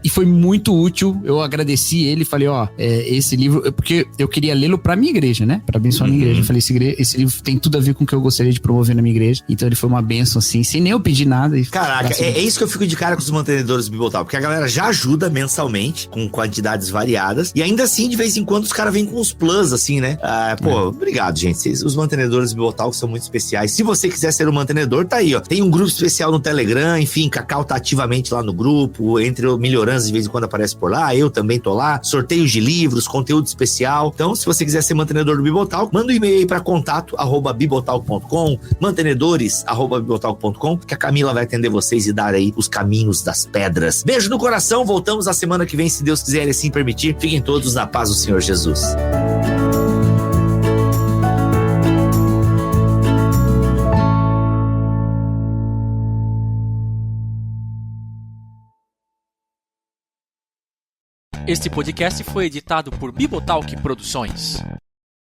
e foi muito útil, eu agradeci ele, falei, esse livro, porque eu queria lê-lo pra minha igreja, né? Pra abençoar a minha igreja. Eu falei, esse livro tem tudo a ver com o que eu gostaria de promover na minha igreja, então ele foi uma bênção, assim, sem nem eu pedir nada. Caraca, é isso que eu fico de cara com os mantenedores do Bibotalk, porque a galera já ajuda mensalmente, com quantidades variadas, e ainda assim, de vez em quando, os caras vêm com os plus, assim, né? Obrigado, gente. Os mantenedores do Bibotalk são muito especiais. Se você quiser ser um mantenedor, tá aí, ó. Tem um grupo especial no Telegram, enfim, Cacau tá ativamente lá no grupo, entre melhoranças de vez em quando aparece por lá, eu também tô lá, sorteios de livros, conteúdo especial. Então, se você quiser ser mantenedor do Bibotalk, manda um e-mail aí pra contato@bibotalk.com, mantenedores@bibotalk.com, que a Camila vai atender vocês e dar aí os caminhos das pedras. Beijo no coração, voltamos na semana que vem, se Deus quiser e assim permitir. Fiquem todos na paz do Senhor Jesus. Este podcast foi editado por Bibotalk Produções.